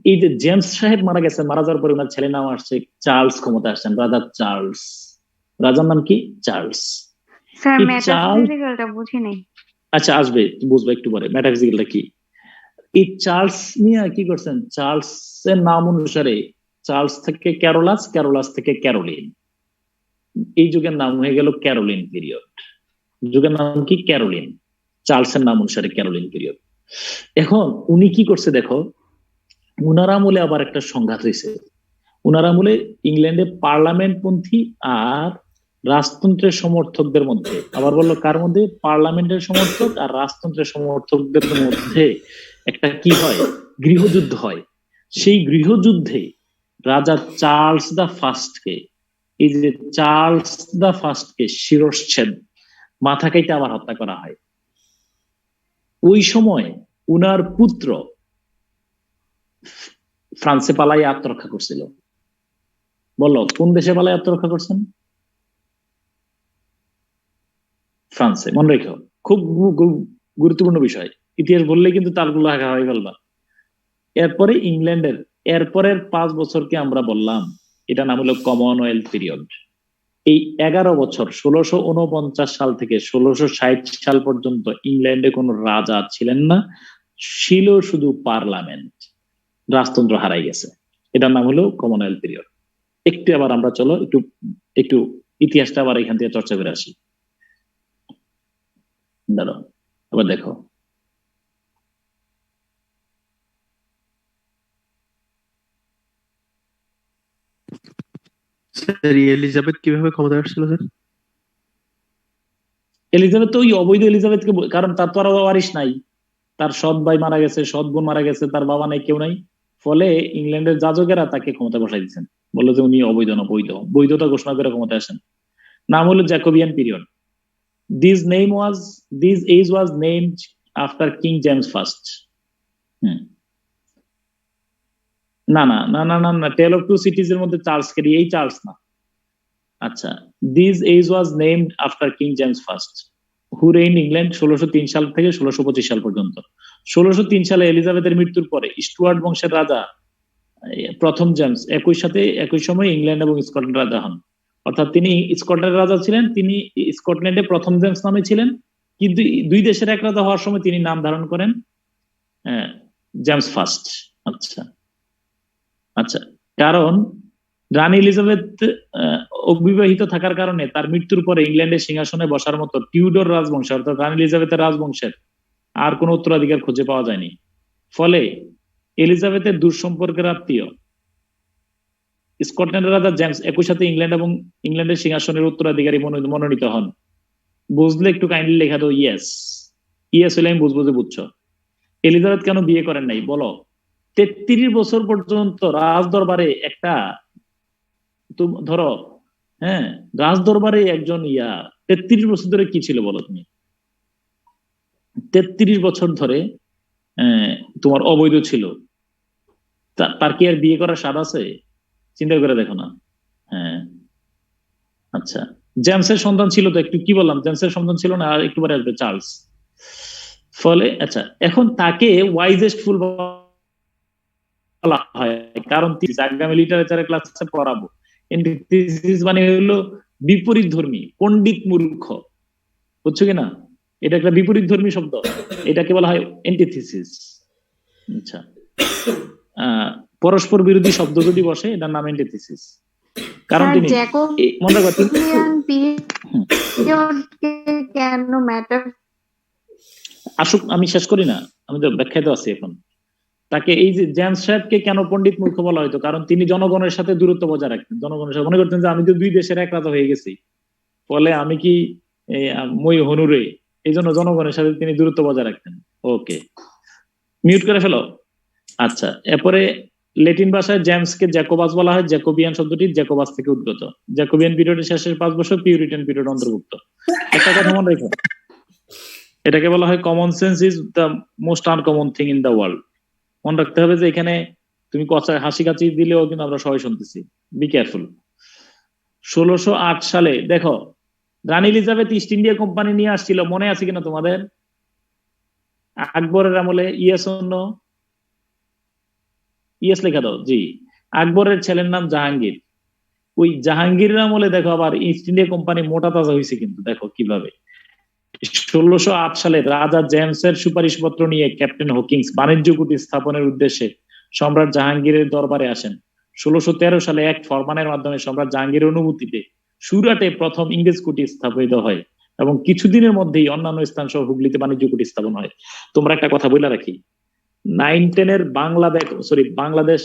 এই যে জেমস সাহেব মারা গেছেন, মারা যাওয়ার পরে ওনার ছেলে নাম আসছে চার্লস, ক্ষমতা আসছেন, রাজা চার্লস। রাজার নাম কি? চার্লস। স্যার মেটাফিজিক্যালটা বুঝি নাই। আচ্ছা, আসবে, বুঝবে একটু পরে মেটাফিজিক্যালটা কি। এই চার্লস নিয়ে কি করছেন, চার্লসের নাম অনুসারে চার্লস থেকে ক্যারোলাস, ক্যারোলাস থেকে ক্যারোলিন, এই যুগের নাম হয়ে গেল ক্যারোলিন পিরিয়ড। যুগের নাম কি? ক্যারোলিন। চার্লসের নাম অনুসারে ক্যারোলিন পিরিয়ড। এখন উনি কি করছে দেখো, উনার আমলে আবার একটা সংঘাত হয়েছে। উনার আমলে ইংল্যান্ডে পার্লামেন্টপন্থী আর রাজতন্ত্রের সমর্থকদের মধ্যে, আবার বললো কার মধ্যে? পার্লামেন্টের সমর্থক আর রাজতন্ত্রের সমর্থকদের মধ্যে একটা কি হয়? গৃহযুদ্ধ হয়। সেই গৃহযুদ্ধে রাজা চার্লস দা ফার্স্টকে, এই যে চার্লস দা ফার্স্টকে শিরশ্ছেদ, মাথা কেটে আবার হত্যা করা হয়। ওই সময় উনার পুত্র ফ্রান্সে পালাই আত্মরক্ষা করছিল। বলো কোন দেশে পালাই আত্মরক্ষা করছেন? ফ্রান্সে। মনে রেখো, খুব গুরুত্বপূর্ণ বিষয়, ইতিহাস বললে কিন্তু তারগুলো হাঁকা হয়ে ফেলবা। এরপরে ইংল্যান্ডের এরপরের 5 বছরকে আমরা বললাম এটা নাম হলো কমনওয়েলথ পিরিয়ড। এই 11 বছর 1649 সাল থেকে 1660 সাল পর্যন্ত ইংল্যান্ডে কোনো রাজা ছিলেন না, ছিল শুধু পার্লামেন্ট। রাজতন্ত্র হারাই গেছে। এটার নাম হলো কমনওয়েলথ পিরিয়ড। একটু আবার আমরা চলো একটু ইতিহাসটা আবার এখান থেকে চর্চা করে আসি। দাঁড়াও, আবার দেখো, এলিজাবেথ কিভাবে ক্ষমতা আসছিল স্যার? এলিজাবেথ তো ওই অবৈধ এলিজাবেথকে, কারণ তার তো আর ওয়ারিশ নাই, তার সৎ ভাই মারা গেছে, সৎ বোন মারা গেছে, তার বাবা নাই, কেউ নাই। ফলে ইংল্যান্ডের যাজকেরা তাকে ক্ষমতা বসাই দিচ্ছেন, বললো যে উনি অবৈধ না, বৈধতা ঘোষণা করে ক্ষমতা আসেন। নাম হলো Jacobian period. This age was named after King James First. না না না না না না, টেল অফ টু সিটিজ এর মধ্যে চার্লস কে, এই চার্লস না। আচ্ছা, this age was named after King James first, who reign England 1603 সাল থেকে 1625 সাল পর্যন্ত। 1603 সালে এলিজাবেথের মৃত্যুর পরে স্টুয়ার্ট বংশের রাজা প্রথম জেমস একই সময় ইংল্যান্ড এবং স্কটল্যান্ড রাজা হন। অর্থাৎ তিনি স্কটল্যান্ডের রাজা ছিলেন, তিনি স্কটল্যান্ডে প্রথম জেমস নামে ছিলেন, কিন্তু দুই দেশের এক রাজা হওয়ার সময় তিনি নাম ধারণ করেন জেমস ফার্স্ট। আচ্ছা আচ্ছা, কারণ রানী এলিজাবেথ অবিবাহিত থাকার কারণে তার মৃত্যুর পরে ইংল্যান্ডের সিংহাসনে বসার মতো টিউডর রাজবংশ অর্থাৎ রানী এলিজাবেথের রাজবংশের আর কোনো উত্তরাধিকার খুঁজে পাওয়া যায়নি। ফলে এলিজাবেথের দূর সম্পর্কের আত্মীয় স্কটল্যান্ডের রাজা জেমস একই সাথে ইংল্যান্ড এবং ইংল্যান্ডের সিংহাসনের উত্তরাধিকারী মনোনীত হন। বুঝলে একটু কাইন্ডলি লেখা দাও ইয়েস। ইয়েস হলে আমি বুঝবো যে বুঝছো। এলিজাবেথ কেন বিয়ে করেন নাই বলো? 33 বছর পর্যন্ত রাজ দরবারে একটা, ধরো হ্যাঁ, রাজ দরবারে একজন 33 বছর ধরে কি ছিল বলো তুমি? 33 বছর ধরে তোমার অবৈধ ছিল, তার কি আর বিয়ে করার স্বাদ আছে? চিন্তা করে দেখো না। হ্যাঁ আচ্ছা, জেমসের সন্তান ছিল তো, একটু কি বললাম, জেমসের সন্তান ছিল না, আর একটু পরে আসবে চার্লস। ফলে আচ্ছা, এখন তাকে ওয়াইজেস্ট ফুল বলা হয়, কারণ আগামী লিটারেচারের ক্লাসে পড়াবো। মানে হলো বিপরীত ধর্মী, পণ্ডিত মূর্খ, বুঝছো কিনা? এটা একটা বিপরীত ধর্মী শব্দ, এটাকে বলা হয় এন্টিথিসিস। আচ্ছা, পরস্পর বিরোধী শব্দ যদি বসে এটার নাম এন্টিথিসিস। কারণ তিনি মনে রাখবেন কেন ম্যাটার, আসুক আমি শেষ করি না, আমি তো ব্যাখ্যায় তো আছি এখন। তাকে এই যে জেমস সাহেবকে কেন পণ্ডিত মূর্খ বলা হয়তো, কারণ তিনি জনগণের সাথে দূরত্ব বজায় রাখতেন। জনগণের সাথে মনে করতেন যে আমি তো দুই দেশের এক রাজা হয়ে গেছি, ফলে আমি কি মই হনুরে, এই জন্য জনগণের সাথে তিনি দূরত্ব বজায় রাখতেন। ওকে, মিউট করে ফেলো। আচ্ছা, এরপরে ল্যাটিন ভাষায় জেমসকে জ্যাকোবাস বলা হয়। জ্যাকোবিয়ান শব্দটি জ্যাকোবাস থেকে উদ্গত। জ্যাকোবিয়ান পিরিয়ডের শেষের 5 বছর পিউরিটান পিরিয়ড অন্তর্ভুক্ত। একটা কথা মনে রেখো, এটাকে বলা হয় common sense is the most uncommon thing in the world. মনে রাখতে হবে যে এখানে তুমি কথা হাসি কাচি দিলেও কিন্তু আমরা সবাই শুনতেছি, বি কেয়ারফুল। 1608 সালে দেখো, রানী এলিজাবেথ ইস্ট ইন্ডিয়া কোম্পানি নিয়ে আসছিল, মনে আছে কিনা তোমাদের? আকবরের আমলে। ইয়েস অন্য ইয়েস লেখা দাও। জি, আকবরের ছেলের নাম জাহাঙ্গীর। ওই জাহাঙ্গীরের আমলে দেখো আবার ইস্ট ইন্ডিয়া কোম্পানি মোটা তাজা হয়েছে কিন্তু, দেখো কিভাবে। 1608 সালে রাজা জেমসের সুপারিশপত্র নিয়ে ক্যাপ্টেন হকিংস বাণিজ্য কুঠি স্থাপনের উদ্দেশ্যে সম্রাট জাহাঙ্গীরের দরবারে আসেন। 1613 সালে এক ফরমানের মাধ্যমে সম্রাট জাহাঙ্গীরের অনুমতিতে সুরাটে প্রথম ইংরেজ কুঠি স্থাপিত হয় এবং কিছুদিনের মধ্যেই অন্যান্য স্থান সহ হুগলিতে বাণিজ্য কুঠি স্থাপন হয়। তোমরা একটা কথা বলে রাখি, 9-10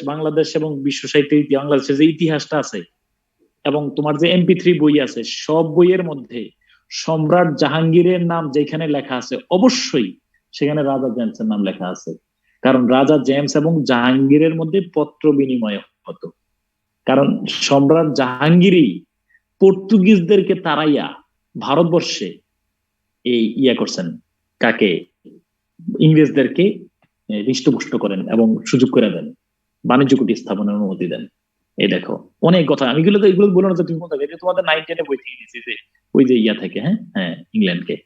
বাংলাদেশ এবং বিশ্ব সাহিত্যের বাংলাদেশের যে ইতিহাসটা আছে এবং তোমার যে MP3 বই আছে, সব বইয়ের মধ্যে সম্রাট জাহাঙ্গীরের নাম যেখানে লেখা আছে অবশ্যই সেখানে রাজা জেমসের নাম লেখা আছে, কারণ রাজা জেমস এবং জাহাঙ্গীরের মধ্যে পত্র বিনিময় হতো। কারণ সম্রাট জাহাঙ্গীরই পর্তুগিজদেরকে তাড়াইয়া ভারতবর্ষে এই করছেন, কাকে? ইংরেজদেরকে হৃষ্টপুষ্ট করেন এবং সুযোগ করে দেন, বাণিজ্য কুঠি স্থাপনের অনুমতি দেন। এই দেখো অনেক কথা, আমি এগুলো বলো না যে তুমি কোথাও, এটা তোমাদের 9-10 বই থেকে দিচ্ছি, যে ওই যে থেকে, হ্যাঁ ইংল্যান্ডকে,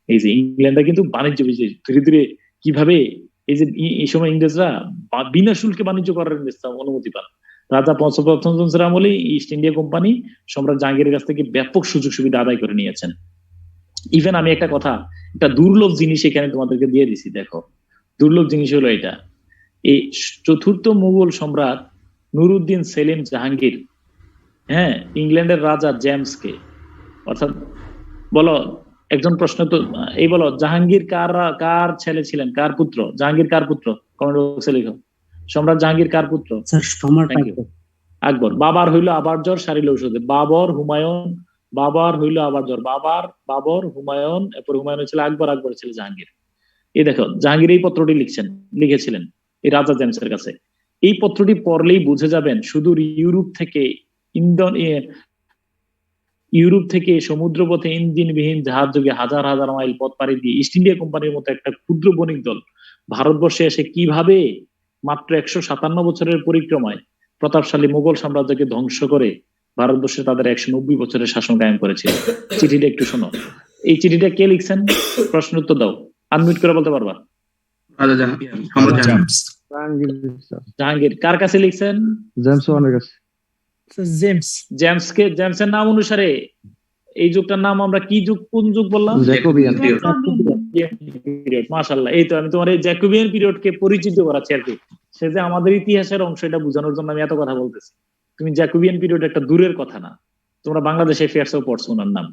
এই যে ইংল্যান্ডে কিন্তু বাণিজ্য ধীরে ধীরে কিভাবে এই সময় ইংরেজরা বিনা শুল্কে বাণিজ্য করার অনুমতি পান। রাজা প্রথম আমলে ইস্ট ইন্ডিয়া কোম্পানি সম্রাট জাহাঙ্গীরের কাছ থেকে ব্যাপক সুযোগ সুবিধা আদায় করে নিয়েছেন। ইভেন আমি একটা দুর্লভ জিনিস এখানে তোমাদেরকে দিয়ে দিছি, দেখো দুর্লভ জিনিস হলো এটা, এই চতুর্থ মুঘল সম্রাট নুরুদ্দিন সেলিম জাহাঙ্গীর, হ্যাঁ, ইংল্যান্ডের রাজা জেমসকে, অর্থাৎ বলো একজন প্রশ্ন তো এই বলো, জাহাঙ্গীর কার ছেলে ছিলেন, কার পুত্র? জাহাঙ্গীর কার পুত্র? কমেন্ট বক্সে লিখো। সম্রাট জাহাঙ্গীর কার পুত্র? আকবর। বাবার হইল আবারজর সারিল ঔষধে, বাবার হইল আবারজর, বাবর হুমায়ুন, এরপর হুমায়ুন ছিল আকবর, আকবর ছিল জাহাঙ্গীর। এই দেখো জাহাঙ্গীর এই পত্রটি লিখেছিলেন এই রাজা জেমসের কাছে। এই পত্রটি পড়লেই বুঝে যাবেন সুদূর ইউরোপ থেকে সমুদ্রপথে ইঞ্জিনবিহীন জাহাজ যোগে হাজার হাজার মাইল পথ পাড়ি দিয়ে ইস্ট ইন্ডিয়া কোম্পানির মতো একটা ক্ষুদ্র বণিক দল ভারতবর্ষে এসে কিভাবে মাত্র 157 বছরের পরিক্রমায় প্রতাপশালী মুঘল সাম্রাজ্যকে ধ্বংস করে ভারতবর্ষে তাদের 190 বছরের শাসন কায়েম করেছিল। চিঠিটা একটু শোনো। এই চিঠিটা কে লিখছেন? প্রশ্ন উত্তর দাও, আনমিউট করে বলতে পারবা। জাহাঙ্গীর কার কাছে লিখছেন? জেমসের নাম অনুসারে এই যুগটার নাম আমরা কি যুগ, কোন যুগ বললাম? মাশাআল্লাহ, এই তো আমি তোমার এই জ্যাকোবিয়ান পিরিয়ডকে পরিচিত করাচ্ছি আর কি। সে যে আমাদের ইতিহাসের অংশ, এটা বোঝানোর জন্য আমি এত কথা বলতেছি। তুমি জ্যাকোবিয়ান পিরিয়ড একটা দূরের কথা না, তোমরা বাংলাদেশে ফেয়ার্সও পড়ছো ওনার নাম।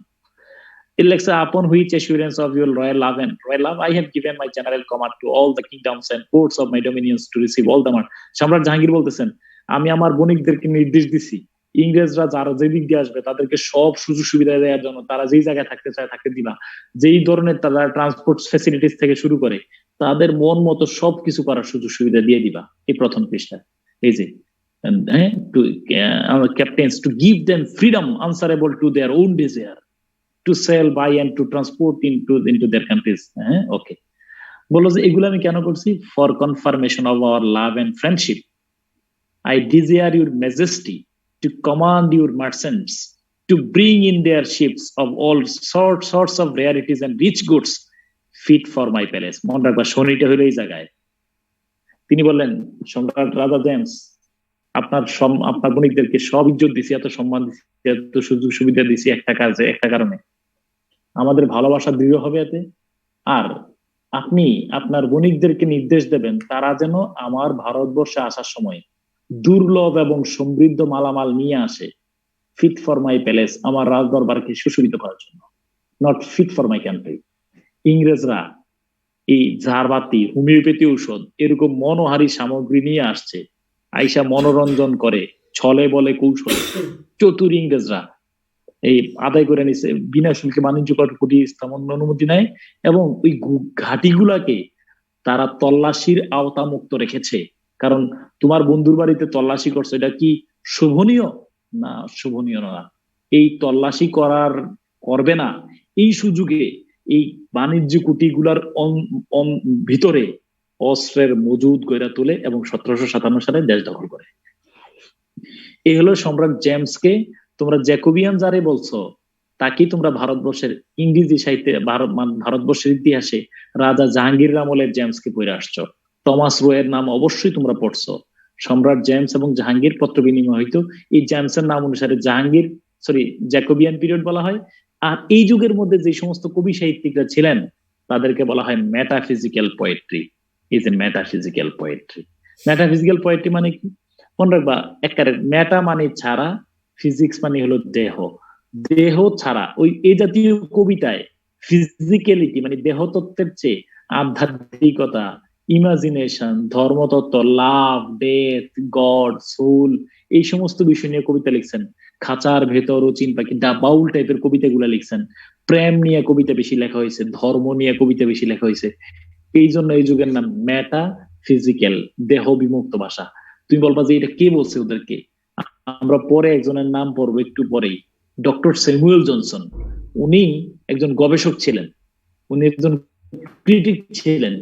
It looks upon which assurance of your royal love I have given my general command to all the kingdoms and ports of my dominions to receive all the honor. সম্রাট জাহাঙ্গীর বলতেছেন, আমি আমার বণিকদেরকে নির্দেশ দিছি ইংরেজরা যারা যে দিক দিয়ে আসবে তাদেরকে সব সুযোগ সুবিধা দেওয়ার জন্য, তারা যেই জায়গায় থাকতে চায় থাকতে দিবা, যেই ধরনের তারা ট্রান্সপোর্ট ফ্যাসিলিটিস থেকে শুরু করে তাদের মন মতো সবকিছু করার সুযোগ সুবিধা দিয়ে দিবা। এই প্রথম পৃষ্ঠা, এই যে our captains to give them freedom answerable to their own desire to sail by and to transport into their countries. Okay, বলো যে এগুলো আমি কেন করছি? For confirmation of our love and friendship, I desire your majesty to command your merchants to bring in their ships of all sorts of rarities and rich goods fit for my palace. মনে রাখবা, শনিটা হলো এই জায়গায়। তিনি বললেন, সম্রাট রাজা জেমস, আপনার বণিকদেরকে সব ইজ্জত দিছি, এত সম্মান দিছি, এত সুযোগ সুবিধা দিছি একটা কারণে, আমাদের ভালোবাসা দৃঢ় হবে এতে। আর আপনি আপনার বণিকদেরকে নির্দেশ দেবেন তারা যেন আমার ভারতবর্ষে আসার সময় দুর্লভ এবং সমৃদ্ধ মালামাল নিয়ে আসে, ফিট ফর মাই প্যালেস, আমার রাজদরবারকে সুশোভিত করার জন্য, not fit for my country. ইংরেজরা এই ঝাড়বাতি, হোমিওপ্যাথি ঔষধ, এরকম মনোহারী সামগ্রী নিয়ে আসছে, আইসা মনোরঞ্জন করে, ছলে বলে কৌশলে চতুর ইংরেজরা এই আদায় করে নিছে, বিনা শুল্কে বাণিজ্য কুঠি স্থাপন অনুমতি নেয় এবং ওই ঘাটিগুলাকে তারা তল্লাশির আওতা মুক্ত রেখেছে। কারণ তোমার বন্ধুর বাড়িতে তল্লাশি করছে, এটা কি শোভনীয়? না, শোভনীয় না। এই তল্লাশি করবে না, এই সুযোগে এই বাণিজ্য কুটিগুলার ভিতরে অস্ত্রের মজুদ গড়ে তোলে এবং 1757 সালে দেশ দখল করে। এই হলো সম্রাট জেমসকে তোমরা জ্যাকোবিয়ান যারে বলছো, তাকে তোমরা ভারতবর্ষের ইংরেজি সাহিত্যে, ভারতবর্ষের ইতিহাসে রাজা জাহাঙ্গীর আমলের জেমসকে পড়ে আসছো। টমাস রোয়ের নাম অবশ্যই তোমরা পড়ছো। সম্রাট জেমস এবং জাহাঙ্গীর পত্র বিনিময় হইতো। এই জেমসের নাম অনুসারে জ্যাকোবিয়ান পিরিয়ড বলা হয়। আর এই যুগের মধ্যে যে সমস্ত কবি সাহিত্যিকরা ছিলেন তাদেরকে বলা হয় metaphysical poetry. Is a metaphysical poetry. Metaphysical poetry মানে কি? মনে রাখবা, একেবারে মেটা মানে ছাড়া, ফিজিক্স মানে হলো দেহ, দেহ ছাড়া ওই এই জাতীয় কবিতায় ফিজিক্যালিটি মানে দেহতত্ত্বের চেয়ে আধ্যাত্মিকতা, ইমাজিনেশন, ধর্মতত্ত্ব, লাভ, ডেথ, গড, সোল, এই সমস্ত বিষয় নিয়ে কবিতা লিখছেন। খাঁচার ভেতর ও চিন পাখি, দা বাউল টাইপের কবিতাগুলো লিখছেন। প্রেম নিয়ে কবিতা বেশি লেখা হয়েছে, ধর্ম নিয়ে কবিতা বেশি লেখা হয়েছে। এই জন্য এই যুগের নাম মেটা ফিজিক্যাল, দেহ বিমুক্ত ভাষা। তুমি বলবা যে এটা কে বলছে ওদেরকে? আমরা পরে একজনের নাম পড়বো একটু পরেই, ডক্টর স্যামুয়েল জনসন। উনি একজন গবেষক ছিলেন, উনি একজন ক্রিটিক ছিলেন।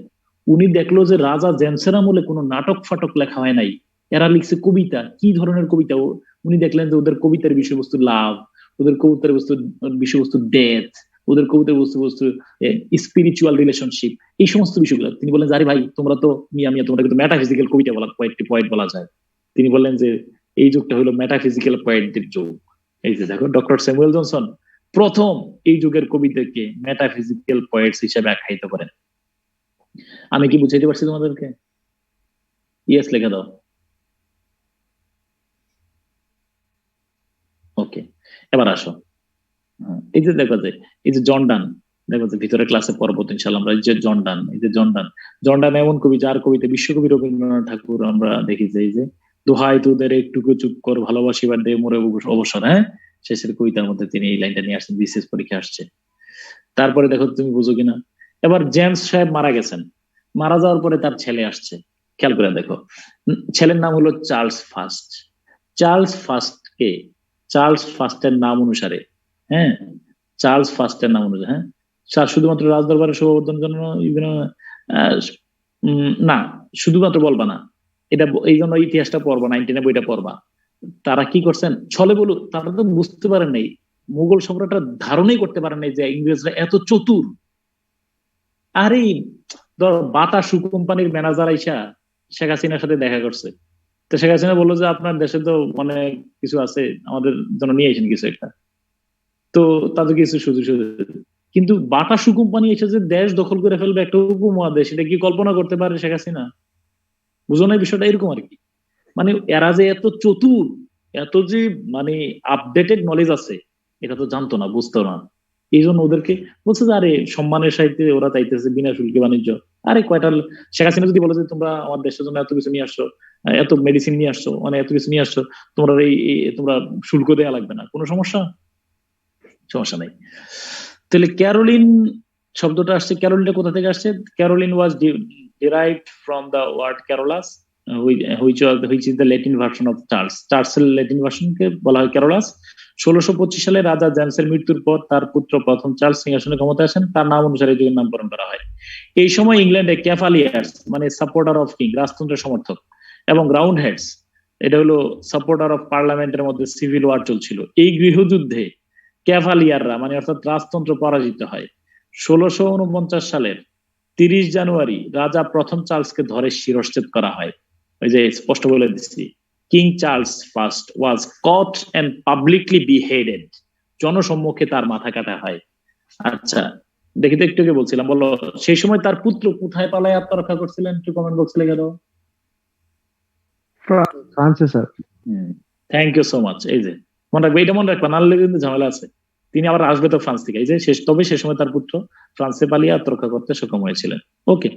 উনি দেখলো যে রাজা জেমসের আমলে কোনো নাটক ফাটক লেখা হয় নাই, এরা লিখছে কবিতা। কি ধরনের কবিতা? উনি দেখলেন যে ওদের কবিতার বিষয়বস্তু লাভ, ওদের কবিতার বিষয়বস্তু ডেথ, ওদের কবিতার বস্তু স্পিরিচুয়াল রিলেশনশিপ, এই সমস্ত বিষয়গুলো। তিনি বললেন যে আরে ভাই, তোমরা তো মিয়া মিয়া, তোমরা কিন্তু মেটাফিজিক্যাল কবিতা বলা, পয়েট বলা যায়। তিনি বললেন যে এই যুগটা হলো মেটাফিজিক্যাল পয়েন্টের যুগ। এই যে দেখো, ডক্টর স্যামুয়েল জনসন প্রথম এই যুগের কবিতাকে মেটাফিজিক্যাল পয়েন্টস হিসেবে আখ্যায়িত করেন। আমি কি বুঝাইতে পারছি তোমাদেরকে? ইয়েস লিখে দাও। ওকে, এবার আসো। এই যে দেখো যে এই যে জন ডান, দেখো যে ভিতরে ক্লাসে পড়বো ইনশাআল্লাহ আমরা। এই যে জন ডান, এই যে জন ডান, জন ডান এমন কবি যার কবিতা বিশ্বকবি রবীন্দ্রনাথ ঠাকুর আমরা দেখি যে এই যে দোহাই তোদের একটুকু চুপ কর, ভালোবাসিবার দে মোরে অবসর, হ্যাঁ, শেষের কবিতার মধ্যে তিনি এই লাইনটা নিয়ে আসছেন, বিসিএস পরীক্ষা আসছে। তারপরে দেখো তুমি বুঝো কিনা। এবার জেমস সাহেব মারা গেছেন, মারা যাওয়ার পরে তার ছেলে আসছে। খেয়াল করে দেখো, ছেলের নাম হলো চার্লস ফার্স্ট। চার্লস ফার্স্ট কে? চার্লস ফার্স্টের নাম অনুসারে, হ্যাঁ, চার্লস ফার্স্টের নাম অনুসারে, হ্যাঁ, শুধুমাত্র রাজদরবারের শোভাবর্ধনের জন্য না, শুধুমাত্র বলবা না এটা, এই জন্য ইতিহাসটা পড়বা, 19 বইটা পড়বা। তারা কি করছেন ছলে বলুক, তারা তো বুঝতে পারেন নাই, মুঘল সম্রাটরা ধারণাই করতে পারেন নাই যে ইংরেজরা এত চতুর। আরে ধর বাটা শু কোম্পানির ম্যানেজার আইসা শেখ হাসিনার সাথে দেখা করছে, তো শেখ হাসিনা বললো যে আপনার দেশে তো অনেক কিছু আছে, আমাদের জন্য নিয়ে আসেন কিছু একটা। তো তাদের কিছু সুযোগ, কিন্তু বাটা শু কোম্পানি এসে যে দেশ দখল করে ফেলবে একটা উপমহাদেশ, এটা কি কল্পনা করতে পারে শেখ হাসিনা? বুঝো না বিষয়টা এরকম আর কি। মানে এরা যে এত চতুর, এত যে মানে আপডেটেড নলেজ আছে, এটা তো জানতো না, বুঝতো না। এই জন্য ওদেরকে বলছে যে আরে সম্মানের সাহিত্যে ওরা চাইতেছে বিনা শুল্কে বাণিজ্য। আরে কয়টা শেখ হাসিনা যদি বলে যে তোমরা আমার দেশের জন্য এত কিছু নিয়ে আসছো, এত মেডিসিন নিয়ে আসছো, মানে এত কিছু নিয়ে আসছো, তোমরা তোমরা শুল্ক দেওয়া লাগবে না, কোনো সমস্যা নাই। তাহলে ক্যারোলিন শব্দটা আসছে, ক্যারোলিনটা কোথা থেকে আসছে? Caroline was derived from the word carolus, which is the Latin version of Charles. চার্লসের ল্যাটিন ভার্সনকে বলা হয় ক্যারোলাস। 1625 সালে রাজা জেমসের মৃত্যুর পর তার পুত্র প্রথম চার্লস সিংহাসনে ক্ষমতায় আসেন, তার নাম অনুসারে এই যুগের নামকরণ করা হয়। এই সময় ইংল্যান্ডে ক্যাভালিয়ার্স মানে সাপোর্টার অফ কিং, রাজতন্ত্রের সমর্থক, এবং রাউন্ড হেডস, এটা হলো সাপোর্টার অফ পার্লামেন্টের মধ্যে সিভিল ওয়ার চলছিল। এই গৃহযুদ্ধে ক্যাভালিয়াররা মানে অর্থাৎ রাজতন্ত্র পরাজিত হয়। 1649 সালের 30 জানুয়ারি রাজা প্রথম চার্লসকে ধরে শিরশ্ছেদ করা হয়। ওই যে স্পষ্ট বলে দিচ্ছি, King Charles first was caught and publicly beheaded, জনসম্মুখে তার মাথা কাটা হয়। আচ্ছা দেখি তো, একটু আগে বলছিলাম, বলো সেই সময় তার পুত্র কোথায় পালায় আত্মরক্ষা করছিলেন? একটু কমেন্ট বক্সে লিখে দাও। ফ্রান্সে sir. Thank you so much. এই যে মনে রাখবে, এটা মনে রাখবা, নাহলে কিন্তু ঝামেলা আছে। তিনি আবার আসবে তো ফ্রান্স থেকে। এই যে তবে সে সময় তার পুত্র ফ্রান্সে পালিয়ে আত্মরক্ষা করতে সক্ষম হয়েছিলেন। ওকে,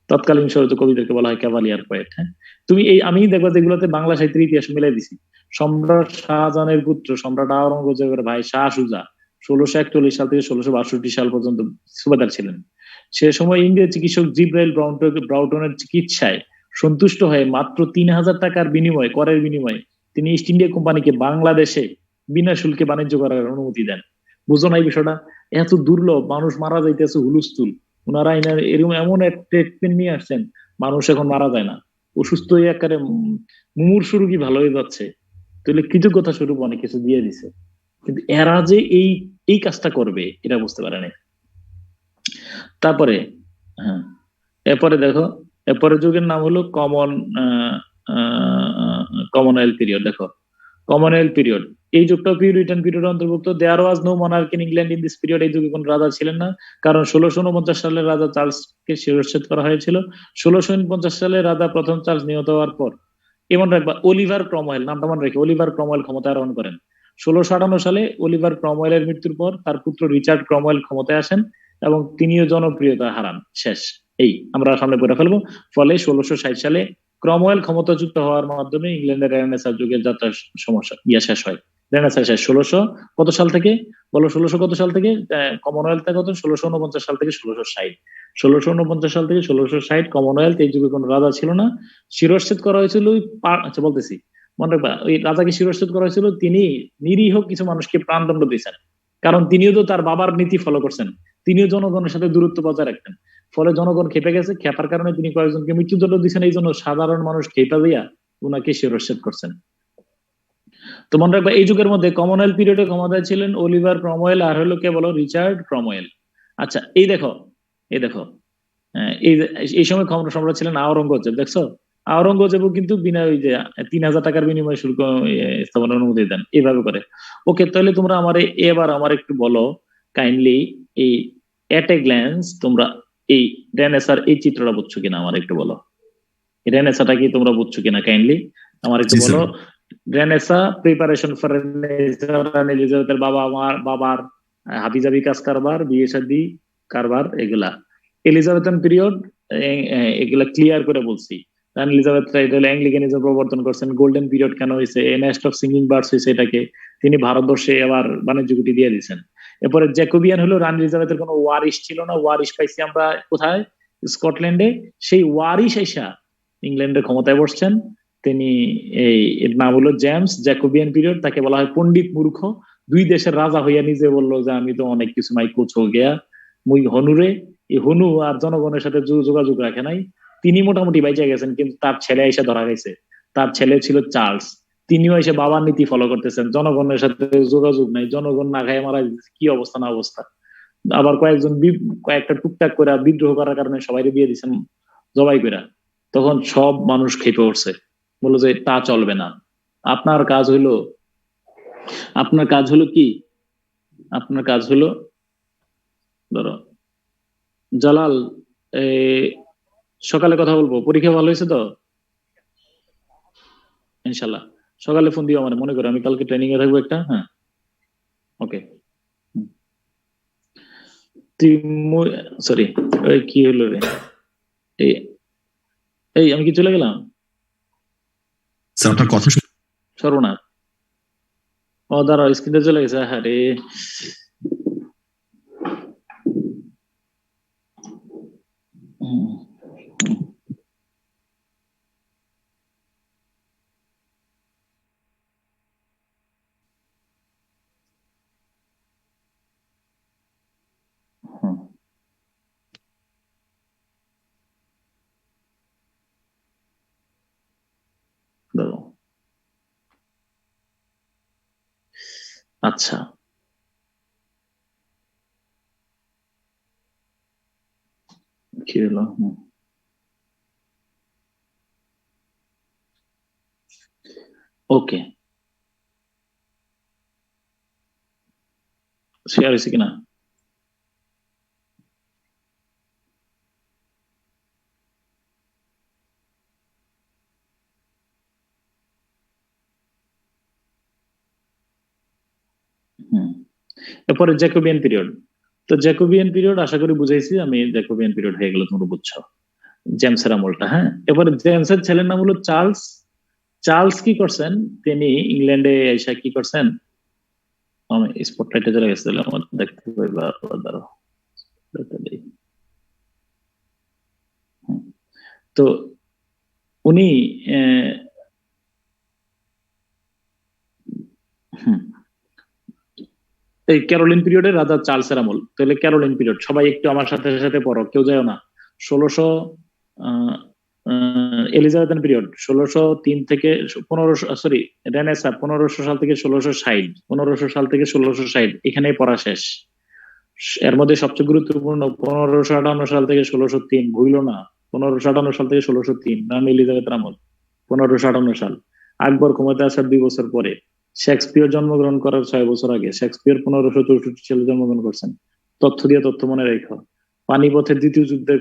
তৎকালীন শরীয়ত কবিদেরকে বলা হয় ক্যাভালিয়ার পোয়েট। হ্যাঁ, তুমি এই আমি দেখবা যেগুলোতে বাংলা সাহিত্যের ইতিহাস মিলাই দিছি। সম্রাট শাহজাহানের পুত্র সম্রাট আওরঙ্গজেবের ভাই শাহ সুজা 1641 সাল থেকে 1662 সাল পর্যন্ত সুবাদার ছিলেন। সে সময় ইন্ডিয়ার চিকিৎসক জিব্রাইল ব্রাউটনের চিকিৎসায় সন্তুষ্ট হয়ে মাত্র 3000 টাকার বিনিময়ে, করের বিনিময়ে তিনি ইস্ট ইন্ডিয়া কোম্পানিকে বাংলাদেশে বিনা শুল্কে বাণিজ্য করার অনুমতি দেন। বুঝো না এই বিষয়টা? এত দুর্লভ, মানুষ মারা যাইতেছে হুলুস্থুল, ওনারা এরকম এমন এক ট্রিটমেন্ট নিয়ে আসছেন, মানুষ এখন মারা যায় না, অসুস্থ হয়ে একেবারে মুমূর্ষু রোগী ভালো হয়ে যাচ্ছে। তাহলে কৃতজ্ঞতা স্বরূপ অনেক কিছু দিয়ে দিছে, কিন্তু এরা যে এই কাজটা করবে এটা বুঝতে পারে না। তারপরে হ্যাঁ, এরপরে দেখো, এরপরে যুগের নাম হলো কমনওয়েলথ পিরিয়ড। দেখো কমনওয়েলথ পিরিয়ড, এই যুগটাও পিউরিটান পিরিয়ড অন্তর্ভুক্ত। There was no monarch in England in this period, এই যুগে কোন রাজা ছিলেন না, কারণ 1649 সালে রাজা চার্লসকে শিরশ্ছেদ করা হয়েছিল। 1649 সালে রাজা প্রথম চার্লস নিহত হওয়ার পর, এমন রাখবা অলিভার ক্রমওয়েল, নামটা মনে রেখে, অলিভার ক্রমওয়েল ক্ষমতা আরোহণ করেন। 1658 সালে অলিভার ক্রমওয়েলের মৃত্যুর পর তার পুত্র রিচার্ড ক্রমওয়েল ক্ষমতায় আসেন এবং তিনিও জনপ্রিয়তা হারান। শেষ, এই আমরা সামনে পড়ে ফেলবো। ফলে 1660 সালে ক্রমওয়েল ক্ষমতাচ্যুত হওয়ার মাধ্যমে ইংল্যান্ডের রেনেসাঁ যুগের যাত্রা সমস্যা শেষ হয়। রেনেসাঁ শেষ 1600 কত সাল থেকে বলো, 1600 কত সাল থেকে? কমনওয়েলথ কত? 1649 সাল থেকে 1660। 1649 সাল থেকে 1660 কমনওয়েলথ, এই যুগে কোনো রাজা ছিল না। শিরশ্ছেদ করা হয়েছিল আচ্ছা বলতেছি, মনে রাখবা, ওই রাজাকে শিরশ্ছেদ করা হয়েছিল, তিনি নিরীহ কিছু মানুষকে প্রাণদণ্ড দিয়েছেন, কারণ তিনিও তো তার বাবার নীতি ফলো করছেন, তিনিও জনগণের সাথে দূরত্ব বজায় রাখতেন। ফলে জনগণ খেপে গেছে, খেপার কারণে তিনি কয়েকজনকে মৃত্যুদণ্ড দিচ্ছেন, এই জন্য সাধারণ মানুষ খেপা দিয়া উনাকে শিরশ্ছেদ করছেন। তো মনে রাখবা, এই যুগের মধ্যে কমনওয়েলথ পিরিয়ডে ক্ষমতায় ছিলেন অলিভার ক্রমওয়েল আর হলো কে বলো, রিচার্ড ক্রমওয়েল। আচ্ছা এই দেখো এই সময় ক্ষমতা সম্রাট ছিলেন আওরঙ্গজেব। দেখছো, আওরঙ্গজেবও কিন্তু বিনা ওই যে 3000 টাকার বিনিময়ে শুল্ক স্থাপনের অনুমতি দেন, এইভাবে করে। ওকে, তাহলে তোমরা এবার আমার একটু বলো কাইন্ডলি, এই এট এ গ্ল্যান্স তোমরা এই রেনেসাঁর এই চিত্রটা বুঝছো কিনা আমার একটু বলো। রেনেসাঁটা কি তোমরা বুঝছো কিনা কাইন্ডলি আমার একটু বলো। রেনেসাঁ প্রিপারেশন ফর এলিজাবেথের বাবার হাবিজাবি কাজ কারবার, বিয়ে শাদী কারবার, এগুলা এলিজাবেথান পিরিয়ড, এগুলা ক্লিয়ার করে বলছি। রানী এলিজাবেথ অ্যাংলিকানিজম প্রবর্তন করছেন। গোল্ডেন পিরিয়ড কেন হয়েছে, নেস্ট অফ সিঙ্গিং বার্ডস হয়েছে, এটাকে তিনি ভারতবর্ষে আবার বাণিজ্য গুটি দিয়ে দিয়েছেন। এরপরে জ্যাকোবিয়ান হলো, রানী এলিজাবেথের কোনো ওয়ারিশ ছিল না, ওয়ারিশ পাইছি আমরা কোথায়? স্কটল্যান্ডে। সেই ওয়ারিশ আইসা ইংল্যান্ডের ক্ষমতায় বসছেন, তিনি এর নাম হলো জেমস। জ্যাকোবিয়ান পিরিয়ড, তাকে বলা হয় পণ্ডিত মূর্খ। দুই দেশের রাজা হইয়া নিজে বললো যে আমি তো অনেক কিছু নাই, কুছ হো গিয়া মুই হনুরে। এই হনু আর জনগণের সাথে যোগাযোগ রাখে নাই, তিনি মোটামুটি বাইচা গেছেন, কিন্তু তার ছেলে এসে ধরা গেছে। তার ছেলে ছিল চার্লস, তিনিও এসে বাবার নীতি ফলো করতেছেন, জনগণের সাথে যোগাযোগ নাই, জনগণ না খায় মারা, কি অবস্থা না অবস্থা। আবার কয়েকটা টুকটাক করে বিদ্রোহ করার কারণে সবাই দিয়ে দিচ্ছেন জবাই করে। তখন সব মানুষ খেপে উঠছে, বললো যে তা চলবে না। আপনার কাজ হলো কি? আপনার কাজ হলো, ধরো জালাল, সকালে কথা বলবো, পরীক্ষা ভালো হয়েছে তো ইনশাল্লাহ? সকালে ফোন দিও আমার, মনে করো আমি কালকে ট্রেনিং এ থাকবো একটা। হ্যাঁ, ওকে। সরি, কি হলো রে? এই আমি কি চলে গেলাম? আপনার কথা সর্বনাশ, ও দাঁড়াও, স্ক্রিনে চলে গেছে। হ্যাঁ রে, আচ্ছা কি হলো? ওকে, শেয়ার হয়েছে কিনা? এরপরে জ্যাকোবিয়ান পিরিয়ড। তো জ্যাকোবিয়ান পিরিয়ড আশা করি বুঝাইছি আমি, জ্যাকোবিয়ান পিরিয়ড হয়ে গেল, তোমরা বুঝছো জেমসের আমলটা। হ্যাঁ, এবারে জেমসের ছেলের নাম হলো চার্লস। চার্লস কি করছেন, তিনি ইংল্যান্ডে এসে কি করছেন, আমি স্পটলাইটে চলে গেছে, আমার দেখতে পাইবা। তো উনি এই ক্যারোলিন পিরিয়ডে রাজা চার্লসের আমল। তাহলে ক্যারোলিন পিরিয়ড সবাই একটু আমার সাথে সাথে পড়ো, কেউ যায় না। 1600 এলিজাবেথান পিরিয়ড 1603 থেকে 1500, সরি রেনেসাঁ 1500 সাল থেকে 1660, 1500 সাল থেকে 1660, এখানেই পড়া শেষ। এর মধ্যে সবচেয়ে গুরুত্বপূর্ণ 1558 সাল থেকে 1603, ভুলো না, 1558 সাল থেকে 1603 রানী এলিজাবেথের আমল। 1558 সাল, আকবর ক্ষমতা আসার 2 বছর পরে শেক্সপিয়র জন্মগ্রহণ করার 6 বছর আগে। শেক্সপিয়র 1564 সালে জন্মগ্রহণ করছেন। তথ্য দিয়ে তথ্য মনে রেখো। পানিপথের দ্বিতীয় যুদ্ধের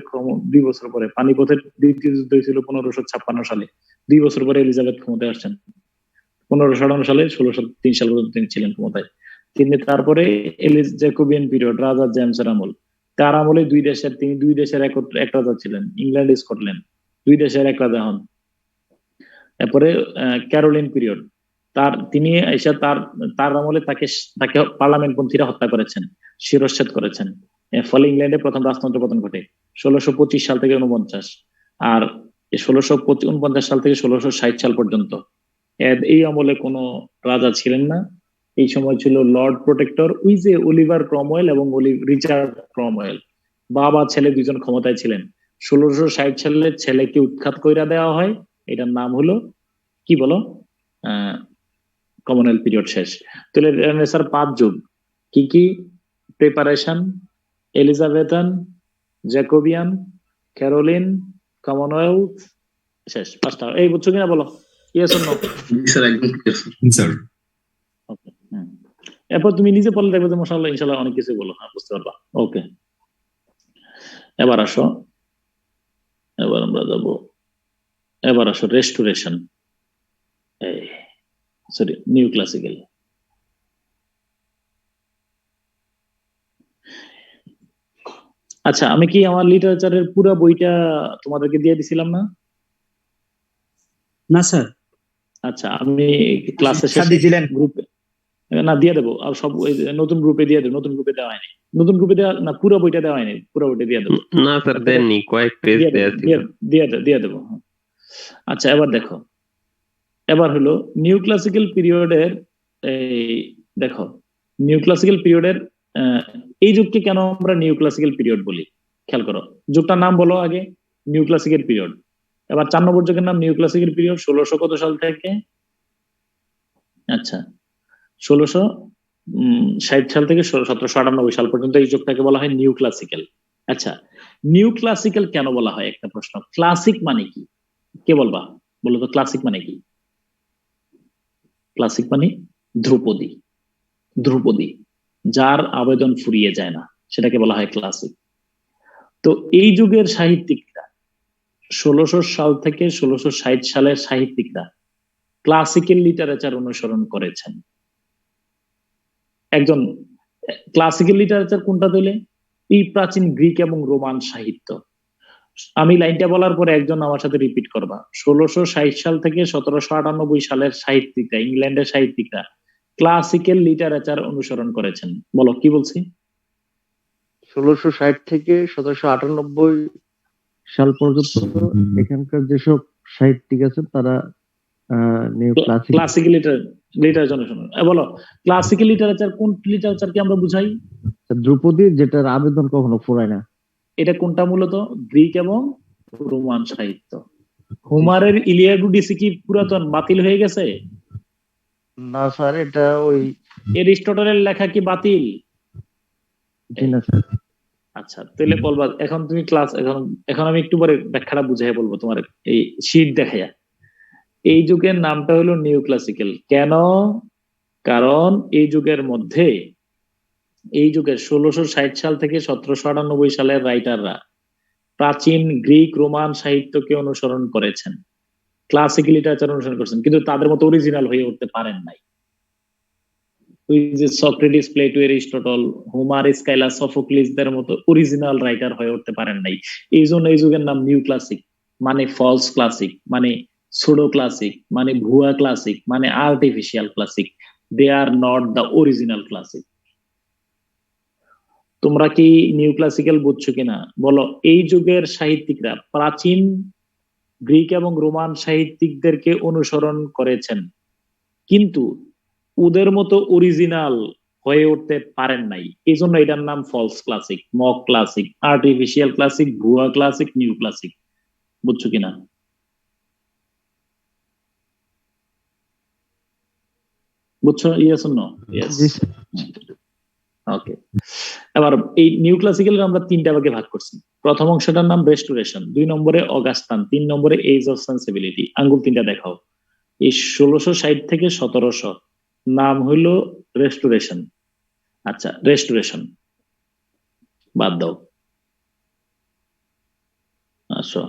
2 বছর পরে, পানিপথের দ্বিতীয় যুদ্ধ হয়েছিল 1556 সালে, 2 বছর পরে এলিজাবেথ ক্ষমতায় আসছেন। 1558 সালে 1603 সাল পর্যন্ত তিনি ছিলেন ক্ষমতায়। তিনি তারপরে জ্যাকোবিয়ান পিরিয়ড, রাজা জেমসের আমল, তার আমলে তিনি দুই দেশের এক রাজা ছিলেন, ইংল্যান্ড স্কটল্যান্ড, 2 দেশের এক রাজা হন। তারপরে ক্যারোলিন পিরিয়ড, তিনি এসে তার আমলে তাকে পার্লামেন্ট পন্থীরা হত্যা করেছেন, শিরশ্ছেদ করেছেন। এর ফলে ইংল্যান্ডে প্রথম রাজতন্ত্র পতন ঘটে 1625 সাল থেকে 49, আর 1649 সাল থেকে 1660 সাল পর্যন্ত এই আমলে কোনো রাজা ছিলেন না। এই সময় ছিল লর্ড প্রোটেক্টর, অলিভার ক্রমওয়েল এবং রিচার্ড ক্রমওয়েল, বাবা ছেলে 2 জন ক্ষমতায় ছিলেন। 1660 সালে ছেলেকে উৎখাত কইরা দেওয়া হয়, এটার নাম হলো কি বলো, কমনওয়েলথ পিরিয়ড শেষ। তাহলে রেনেসাঁর 5 যুগ কি কি? Preparation, Elizabethan, Jacobean, Caroline, Commonwealth, শেষ। 5টা। এই বুঝছো কিনা বলো? Yes or no? স্যার একদম ক্লিয়ার স্যার। ওকে। এরপর তুমি নিজে পড়লে দেখবে যে মাশাআল্লাহ ইনশাআল্লাহ অনেক কিছু বলো, হ্যাঁ বুঝতে পারবা। ওকে, এবার আসো রেস্টোরেশন, সরি নিউ ক্লাসিক্যাল। আচ্ছা, আমি কি আমার লিটারেচারের পুরো বইটা তোমাদেরকে দিয়ে দিছিলাম না? না স্যার। আচ্ছা, আমি ক্লাসে শেষে গ্রুপে না দিয়ে দেবো, আর সব নতুন গ্রুপে দিয়ে দেবো। নতুন গ্রুপে দেওয়া হয়নি, নতুন গ্রুপে দেওয়া না, পুরো বইটা দেওয়া হয়নি, পুরো বইটা দিয়ে দেবো। না স্যার দেননি, কয়েক পেজ দিয়ে দেবো। আচ্ছা, এবার দেখো, এবার হলো নিউ ক্লাসিক্যাল পিরিয়ডের, দেখো নিউ ক্লাসিক্যাল পিরিয়ডের এই যুগকে কেন আমরা নিউ ক্লাসিক্যাল পিরিয়ড বলি, খেয়াল করো। যুগটার নাম বলো আগে, নিউ ক্লাসিক্যাল পিরিয়ড। এবার 4 নম্বর যুগের নাম নিউ ক্লাসিক্যাল পিরিয়ড 1600 কত সাল থেকে? আচ্ছা, 1660 সাল থেকে 1798 সাল পর্যন্ত এই যুগটাকে বলা হয় নিউ ক্লাসিক্যাল। আচ্ছা, নিউ ক্লাসিক্যাল কেন বলা হয়? একটা প্রশ্ন, ক্লাসিক মানে কি? কে বলবা, বলো তো ক্লাসিক মানে কি? ক্লাসিক মানে ধ্রুপদী, যার আবেদন ফুরিয়ে যায় না, সেটাকে বলা হয় ক্লাসিক। তো এই যুগের সাহিত্যিকরা 1600 সাল থেকে 1660 সালের সাহিত্যিকরা ক্লাসিক্যাল লিটারেচার অনুসরণ করেছেন। একজন ক্লাসিক্যাল লিটারেচার কোনটা দিলে? এই প্রাচীন গ্রিক এবং রোমান সাহিত্য। আমি লাইনটা বলার পরে একজন আমার সাথে রিপিট করবা। 1660 সাল থেকে 1798 সালের সাহিত্যিকরা, ইংল্যান্ডের সাহিত্যিকরা ক্লাসিক্যাল লিটারেচার অনুসরণ করেছেন। বলো কি বলছি? 1660 থেকে 1798 সাল পর্যন্ত এখানকার যেসব সাহিত্যিক আছেন তারা ক্লাসিক্যাল লিটারেচার অনুসরণ। বলো ক্লাসিক্যাল লিটারেচার কোন লিটারেচারকে আমরা বুঝাই? ধ্রুপদী, যেটার আবেদন কখনো ফুরায় না। এটা কোনটা? মূলত গ্রিক এবং রোমান সাহিত্য। হোমারের ইলিয়াড ওডিসি কি পুরাতন বাতিল হয়ে গেছে? না স্যার, এটা ওই এরিস্টটলের লেখা কি বাতিল? না স্যার। আচ্ছা, তাহলে বলবা এখন তুমি ক্লাস, এখন আমি একটু পরে ব্যাখ্যাটা বুঝাই বলবো তোমার, এই শীট দেখাইয়া। এই যুগের নামটা হলো নিউ ক্লাসিক্যাল। কেন? কারণ এই যুগের মধ্যে, এই যুগের 1660 সাল থেকে 1798 সালের রাইটাররা প্রাচীন গ্রিক রোমান সাহিত্যকে অনুসরণ করেছেন, ক্লাসিক্যাল লিটারেচার অনুসরণ করেছেন, কিন্তু তাদের মতো অরিজিনাল হয়ে উঠতে পারেন নাই। ওই যে সক্রেটিস, প্লেটো, এরিস্টটল, হোমার, স্কাইলাস, সফোক্লিসদের মতো অরিজিনাল রাইটার হয়ে উঠতে পারেন নাই। এই জন্য এই যুগের নাম নিউ ক্লাসিক, মানে ফলস ক্লাসিক, মানে সুডো ক্লাসিক, মানে ভুয়া ক্লাসিক, মানে artificial classic. They are not the original classic. তোমরা কি নিউ ক্লাসিক্যাল বুঝছো কিনা বলো? এই যুগের সাহিত্যিকরা প্রাচীন গ্রিক এবং রোমান সাহিত্যিকদেরকে অনুসরণ করেছেন, কিন্তু ওদের মতো অরিজিনাল হয়ে উঠতে পারেন নাই। এই জন্য এটার নাম false classic, mock classic, artificial classic, ভুয়া ক্লাসিক, নিউ ক্লাসিক। বুঝছো কিনা? বুঝছো? Yes or no? Yes. Okay, এবার এই নিউ ক্লাসিক্যাল আমরা 3টা ভাগে ভাগ করছি। প্রথম অংশটার নাম রেস্টোরেশন, 2 নম্বরে অগাস্টান, 3 নম্বরে এজ অফ সেন্সিবিলিটি। আঙ্গুল 3টা দেখাও। এই 1660 থেকে 1700 নাম হইল রেস্টোরেশন। আচ্ছা, রেস্টোরেশন বাদ দাও, আসো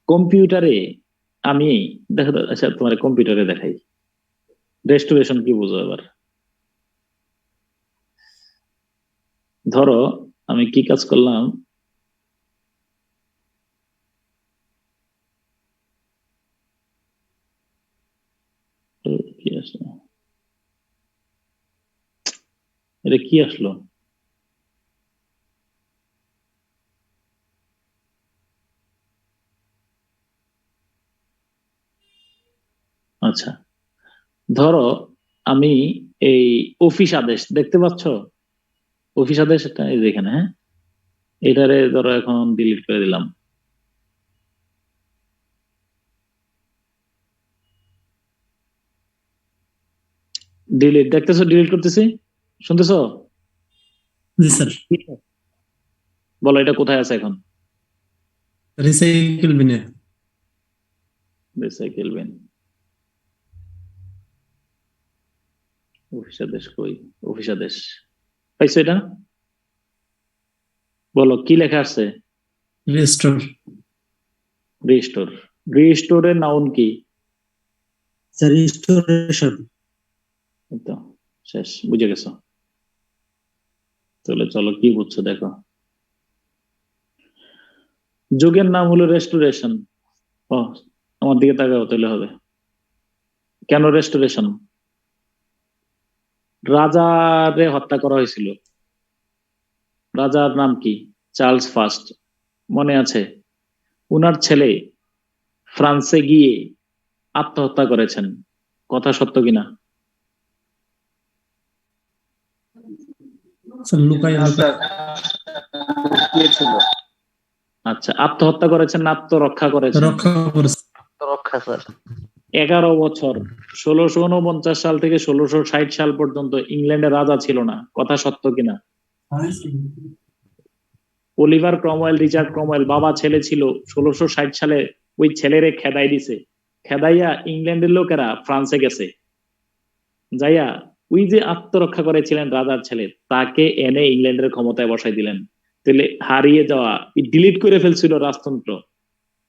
কম্পিউটারে। আমি দেখো তো, আচ্ছা তোমার কম্পিউটারে দেখাই রেস্টোরেশন কি বুঝো এবার। ধরো আমি কি কাজ করলাম, কি আসলো, এটা কি আসলো, আচ্ছা ধরো আমি এই অফিস আদেশ দেখতে পাচ্ছ, অফিস আদেশ এটা এই যে এখানে, হ্যাঁ এটারে ধরো এখন ডিলিট করে দিলাম। ডিলিট দেখতেছো, ডিলিট করতেছি, শুনতেছো? জি স্যার। বলো এটা কোথায় আছে এখন? রিসাইকেল বিনে। রিসাইকেল বিন। অফিস আদেশ কই, অফিস আদেশ পাইছো এটা? বলো কি লেখা আছে? রেস্টোর। রিস্টোর। রিস্টোরের নাউন কি? Sir restoration. তো শেষ, বুঝে গেছো? তাহলে চলো কি বুঝছো দেখো। যুগের নাম হলো রেস্টোরেশন। ও আমার দিকে তাকাও তাহলে হবে। কেন রেস্টোরেশন? রাজারে হত্যা করা হয়েছিল। রাজার নাম কি? চার্লস ফার্স্ট, মনে আছে? উনার ছেলে ফ্রান্সে গিয়ে আত্মহত্যা করেছেন, কথা সত্য কিনা? আচ্ছা, আত্মহত্যা করেছেন না আত্মরক্ষা করেছেন? রক্ষা স্যার। 11 বছর 1649 সাল থেকে 1660 সাল পর্যন্ত ইংল্যান্ডের রাজা ছিল না, কথা সত্য কিনা? অলিভার ক্রমওয়েল, রিচার্ড ক্রমওয়েল বাবা ছেলে ছিল, 1660 সালে ওই ছেলেরে খেদাই দিছে। খেদাইয়া ইংল্যান্ডের লোকেরা ফ্রান্সে গেছে, যাইয়া ওই যে আত্মরক্ষা করেছিলেন রাজার ছেলে, তাকে এনে ইংল্যান্ডের ক্ষমতায় বসাই দিলেন। তাহলে হারিয়ে যাওয়া, ডিলিট করে ফেলছিল রাজতন্ত্র,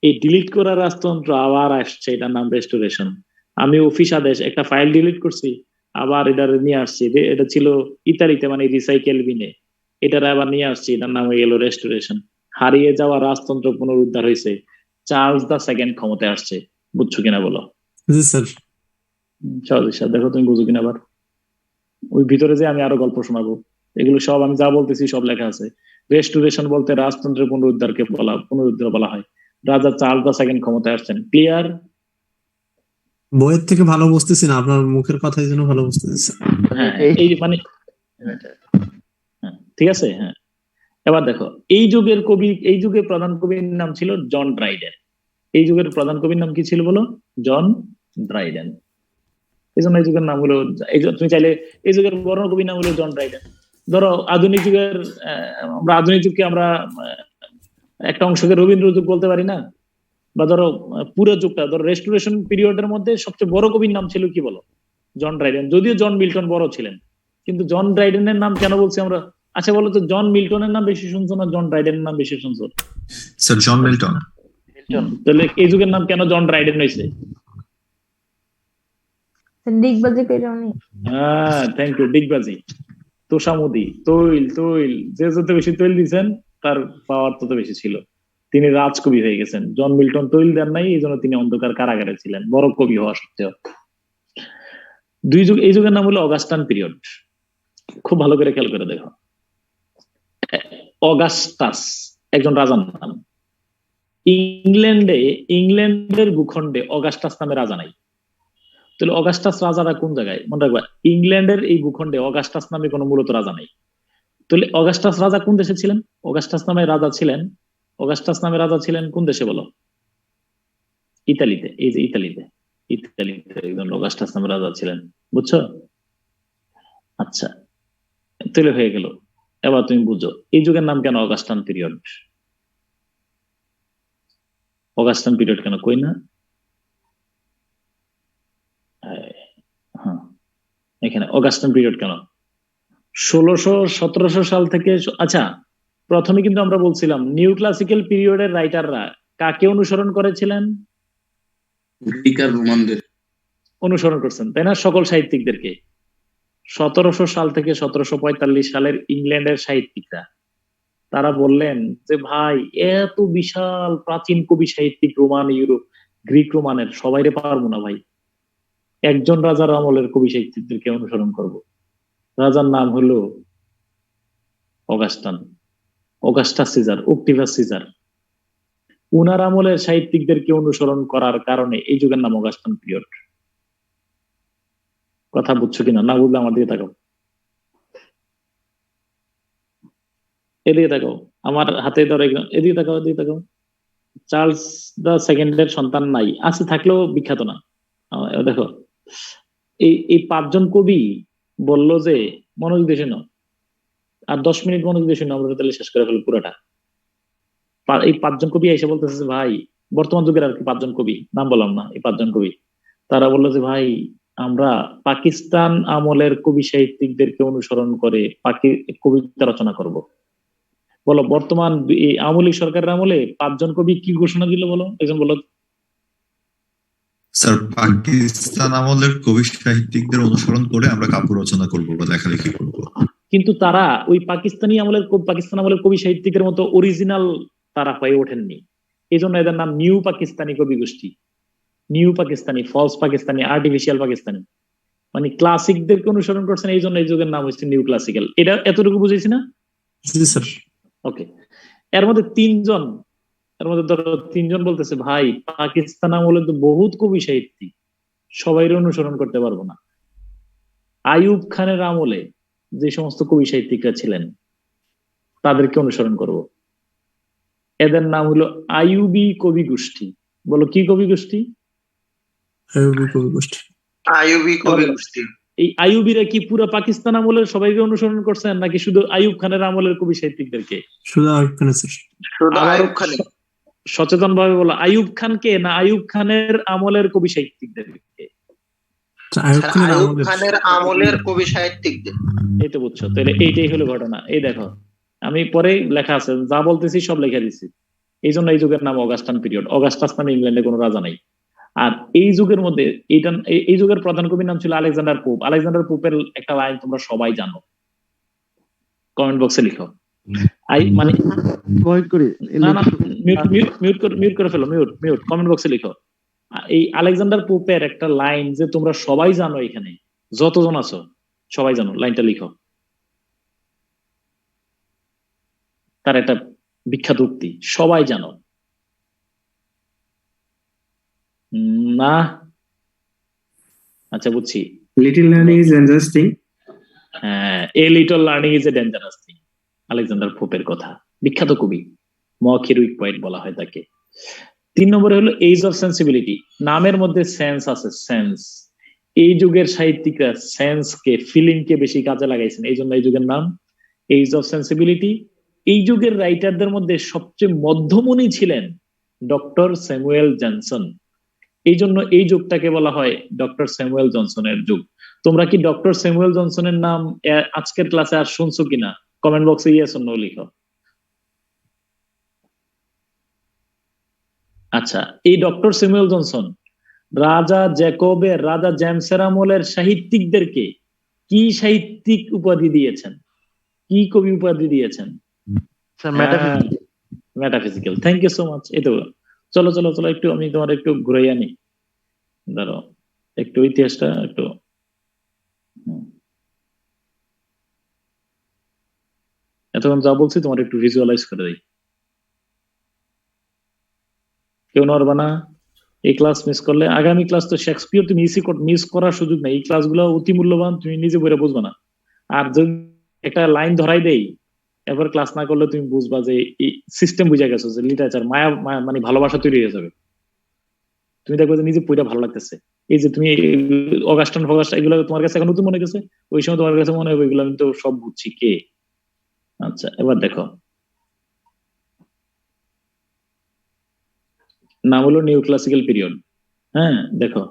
এই ডিলিট করা রাজতন্ত্র আবার আসছে, এটার নাম রেস্টোরেশন। আমি অফিস আদেশ একটা ফাইল ডিলিট করছি, আবার এটা নিয়ে আসছি, এটা ছিল ইতালিতে মানে রিসাইকেল বিনে, এটার আবার নিয়ে আসছি, এটার নাম হয়ে গেল রেস্টোরেশন। হারিয়ে যাওয়া রাজতন্ত্র পুনরুদ্ধার হয়েছে, চার্লস দা সেকেন্ড ক্ষমতায় আসছে। বুঝছো কিনা বলো? জি স্যার। সহজ, দেখো তুমি বুঝো কিনা আবার। ওই ভিতরে যে আমি আরো গল্প শোনাবো, এগুলো সব আমি যা বলতেছি সব লেখা আছে। রেস্টোরেশন বলতে রাজতন্ত্রের পুনরুদ্ধারকে পুনরুদ্ধার বলা হয়। রাজা চার্লস দা সেকেন্ড ক্ষমতায় আসছেন। ক্লিয়ার? বইয়ের থেকে ভালো বুঝতেছি না, আপনার মুখের কথাই জন্য ভালো বুঝতেছি। হ্যাঁ এই মানে ঠিক আছে। হ্যাঁ এবার দেখো, এই যুগের কবি, এই যুগের প্রধান কবির নাম ছিল জন ড্রাইডেন। এই যুগের প্রধান কবির নাম কি ছিল বলো? John Dryden. এই জন্য এই যুগের নাম হলো, তুমি চাইলে এই যুগের বড় কবির নাম হলো জন ড্রাইডেন। ধরো আধুনিক যুগের, আমরা আধুনিক যুগকে আমরা একটা অংশকে রবীন্দ্র যুগ বলতে পারি না? বা ধরো পুরো যুগটা, ধরো রেস্টোরেশন পিরিয়ডের মধ্যে সবচেয়ে বড় কবির নাম ছিল কি বলো? John Dryden. যদিও জন মিল্টন বড় ছিলেন, কিন্তু জন ড্রাইডেনের নাম কেন বলছি আমরা? আচ্ছা বলো তো, জন মিল্টনের নাম বেশি শুনছো না জন ড্রাইডেনের নাম বেশি শুনছো? Sir John Milton. তাহলে এই যুগের নাম কেন জন ড্রাইডেন হয়েছে? ডিগবাজি করে উনি। হ্যাঁ থ্যাংক ইউ, ডিগবাজি। তোষামোদি, তৈল তৈল, যে যত বেশি তৈল দিয়েছেন তার পাওয়ার তত বেশি ছিল। তিনি রাজকবি হয়ে গেছেন। জন মিল্টন তৈল দেন নাই, এই জন্য তিনি অন্ধকার কারাগারে ছিলেন, বড় কবি হওয়া সত্ত্বেও। দুই যুগ, এই যুগের নাম হলো অগাস্টান পিরিয়ড। খুব ভালো করে খেয়াল করে দেখো, অগাস্টাস একজন রাজার নাম। ইংল্যান্ডের ভূখণ্ডে অগাস্টাস নামে রাজা নাই। তাহলে অগাস্টাস রাজারা কোন জায়গায়? মনে রাখবা, ইংল্যান্ডের এই ভূখণ্ডে অগাস্টাস নামে কোনো মূলত রাজা নাই। তাহলে অগাস্টাস রাজা কোন দেশে ছিলেন? অগাস্টাস নামে রাজা ছিলেন কোন দেশে বলো? ইতালিতে। এই যে ইতালিতে একজন অগাস্টাস নামে রাজা ছিলেন, বুঝছো? আচ্ছা তাহলে হয়ে গেল। এবার তুমি বুঝো এই যুগের নাম কেন অগাস্টান পিরিয়ড? অগাস্টান পিরিয়ড কেন কই না? এখানে অগাস্টান পিরিয়ড কেন 1600-1700 সাল থেকে আচ্ছা প্রথমে কিন্তু আমরা বলছিলাম নিউ ক্লাসিক্যাল পিরিয়ডের রাইটাররা কাকে অনুসরণ করেছিলেন? গ্রিক আর রোমানদের অনুসরণ করছেন তাই না, সকল সাহিত্যিকদেরকে। 1700 সাল থেকে 1745 সালের ইংল্যান্ডের সাহিত্যিকরা তারা বললেন যে ভাই এত বিশাল প্রাচীন কবি সাহিত্যিক রোমান ইউরোপ গ্রিক রোমানের সবাইরে পারবো না ভাই, একজন রাজার আমলের কবি সাহিত্যিকদেরকে অনুসরণ করব। রাজার নাম হলো অগাস্টান, অগাস্টাস সিজার, অক্টিভাস সিজার। উনার আমলের সাহিত্যিকদেরকে অনুসরণ করার কারণে এই যুগের নাম অগাস্টান পিরিয়ড। কথা বুঝছো কিনা? না বুঝলে আমার দিকে তাকাও, এদিকে তাকাও, আমার হাতে ধরে এদিকে তাকাও, এদিকে তাকাও। চার্লস দা সেকেন্ডের সন্তান নাই, আছে থাকলেও বিখ্যাত না। দেখো এই 5 জন কবি বলল যে, মনোযোগ দিয়ে শোনো, আর 10 মিনিট মনোযোগ দিয়ে শোনো, আমরা তাহলে শেষ করে ফেলবো পুরোটা। এই 5 জন কবি এসে বলতেছে যে ভাই, বর্তমান যুগের আর কি 5 জন কবি, নাম বললাম না, এই 5 জন কবি তারা বললো যে ভাই আমরা পাকিস্তান আমলের কবি সাহিত্যিকদেরকে অনুসরণ করে কবিতা রচনা করব। বলো বর্তমান আওয়ামী লীগ সরকারের আমলে 5 জন কবি কি ঘোষণা দিল বলো, একজন বলো। স্যার পাকিস্তান আমলের কবি সাহিত্যিকদের অনুসরণ করে আমরা কাব্য রচনা করব বা লেখালেখি করব। কিন্তু তারা ওই পাকিস্তান আমলের কবি সাহিত্যিকের মতো অরিজিনাল তারা হয়ে ওঠেননি, এই জন্য এদের নাম নিউ পাকিস্তানি কবি গোষ্ঠী। New Pakistani, false Pakistani, artificial Pakistani, মানে ক্লাসিকদেরকে অনুসরণ করছেন, এই জন্য এই যুগের নাম হচ্ছে নিউ ক্লাসিক্যাল। এটা এতটুকু বুঝেছি না? ওকে। এর মধ্যে 3 জন বলতেছে ভাই পাকিস্তান আমলে তো বহুত কবি সাহিত্যিক, সবাই অনুসরণ করতে পারবো না। আইয়ুব খানের আমলে যে সমস্ত কবি সাহিত্যিকরা ছিলেন তাদেরকে অনুসরণ করব। এদের নাম হলো আইয়ুবী কবি গোষ্ঠী। বলো কি কবি গোষ্ঠী? আইয়ুবী কবি গোষ্ঠী। আইয়ুবী কবি গোষ্ঠী। এই আইয়ুবীরা কি পুরো পাকিস্তান আমলের সবাইকে অনুসরণ করছেন নাকি শুধু আইয়ুব খানের আমলের কবি সাহিত্যিকদেরকে? শুধু আইয়ুব খানের। শুধু আইয়ুব খানের। সচেতন ভাবে বলো, আইয়ুব খানকে না আইয়ুব খানের আমলের কবি সাহিত্যিকদেরকে? আইয়ুব খানের আমলের কবি সাহিত্যিকদের। এই তো বুঝছো, তাহলে এইটাই হলো ঘটনা। এই দেখো আমি পরে লেখা আছে, যা বলতেছি সব লেখা দিচ্ছি। এই জন্য এই যুগের নাম অগাস্টান পিরিয়ড। অগাস্টাস নামে ইংল্যান্ডে কোনো রাজা নাই। আর এই যুগের মধ্যে এই যুগের প্রধান কবির নাম ছিল আলেকজান্ডার পোপ। আলেকজান্ডার পোপের একটা লাইন তোমরা সবাই জানো, কমেন্ট বক্সে লিখো। মানে মিউট করে ফেলো, মিউট কমেন্ট বক্সে লিখো। এই আলেকজান্ডার পোপের একটা লাইন যে তোমরা সবাই জানো, এখানে যতজন আছো সবাই জানো, লাইনটা লিখো। তার একটা বিখ্যাত উক্তি সবাই জানো না? আচ্ছা বুঝছি, little learning is dangerous thing. হ্যাঁ, a little learning is a dangerous thing, Alexander পোপের কথা, বিখ্যাত কবি, মক হিরোইক পয়েন্ট বলা হয় তাকে। 3 নম্বরে হলো এজ অফ সেন্সিবিলিটি। নামের মধ্যে সেন্স আছে, সেন্স। এই যুগের সাহিত্যিকরা সেন্সকে, ফিলিংকে বেশি কাজে লাগাইছেন, এই জন্য এই যুগের নাম এজ অফ সেন্সিবিলিটি। এই যুগের রাইটারদের মধ্যে সবচেয়ে মধ্যমণি ছিলেন ডক্টর স্যামুয়েল জনসন। এই জন্য এই যুগটাকে বলা হয় ডক্টর স্যামুয়েল জনসনের যুগ। তোমরা কি ডক্টর স্যামুয়েল জনসনের নাম আজকের ক্লাসে আর শুনছো কিনা? কমেন্ট বক্সে ইয়েস অর নো লিখো। আচ্ছা, এই ডক্টর স্যামুয়েল জনসন রাজা জ্যাকবের, রাজা জেমসের আমলের সাহিত্যিকদেরকে কি সাহিত্যিক উপাধি দিয়েছেন, কি কবি উপাধি দিয়েছেন? Metaphysical. Thank you so much. এই তো চলো চলো চলো, একটু আমি তোমার একটু ঘুরাই আনি, ধরো একটু ইতিহাসটা একটু। এতক্ষণ যা বলছি তোমার একটু ভিজুয়ালাইজ করে দিই। কেউ নড়বা না। এই ক্লাস মিস করলে আগামী ক্লাস তো শেক্সপিয়র তুমি মিস করার সুযোগ নেই। এই ক্লাসগুলো অতি মূল্যবান, তুমি নিজে বইটা বুঝবা না। আর যদি একটা লাইন ধরাই দেই, এবার ক্লাস না করলে তুমি বুঝবা যে সিস্টেম বুঝে গেছো, যে লিটারেচার মায়া মানে ভালোবাসা তৈরি হয়ে যাবে। তুমি দেখবে যে নিজে বইটা ভালো লাগতেছে। এই যে তুমি অগাস্টান ফগাস্টান এগুলো তোমার কাছে এখন নতুন মনে গেছে, ওই সময় তোমার কাছে মনে হবে এগুলো আমি তো সব বুঝছি কে। আচ্ছা, এবার দেখো, নাম হলো নিউ ক্লাসিক্যাল পিরিয়ড। হ্যাঁ দেখো,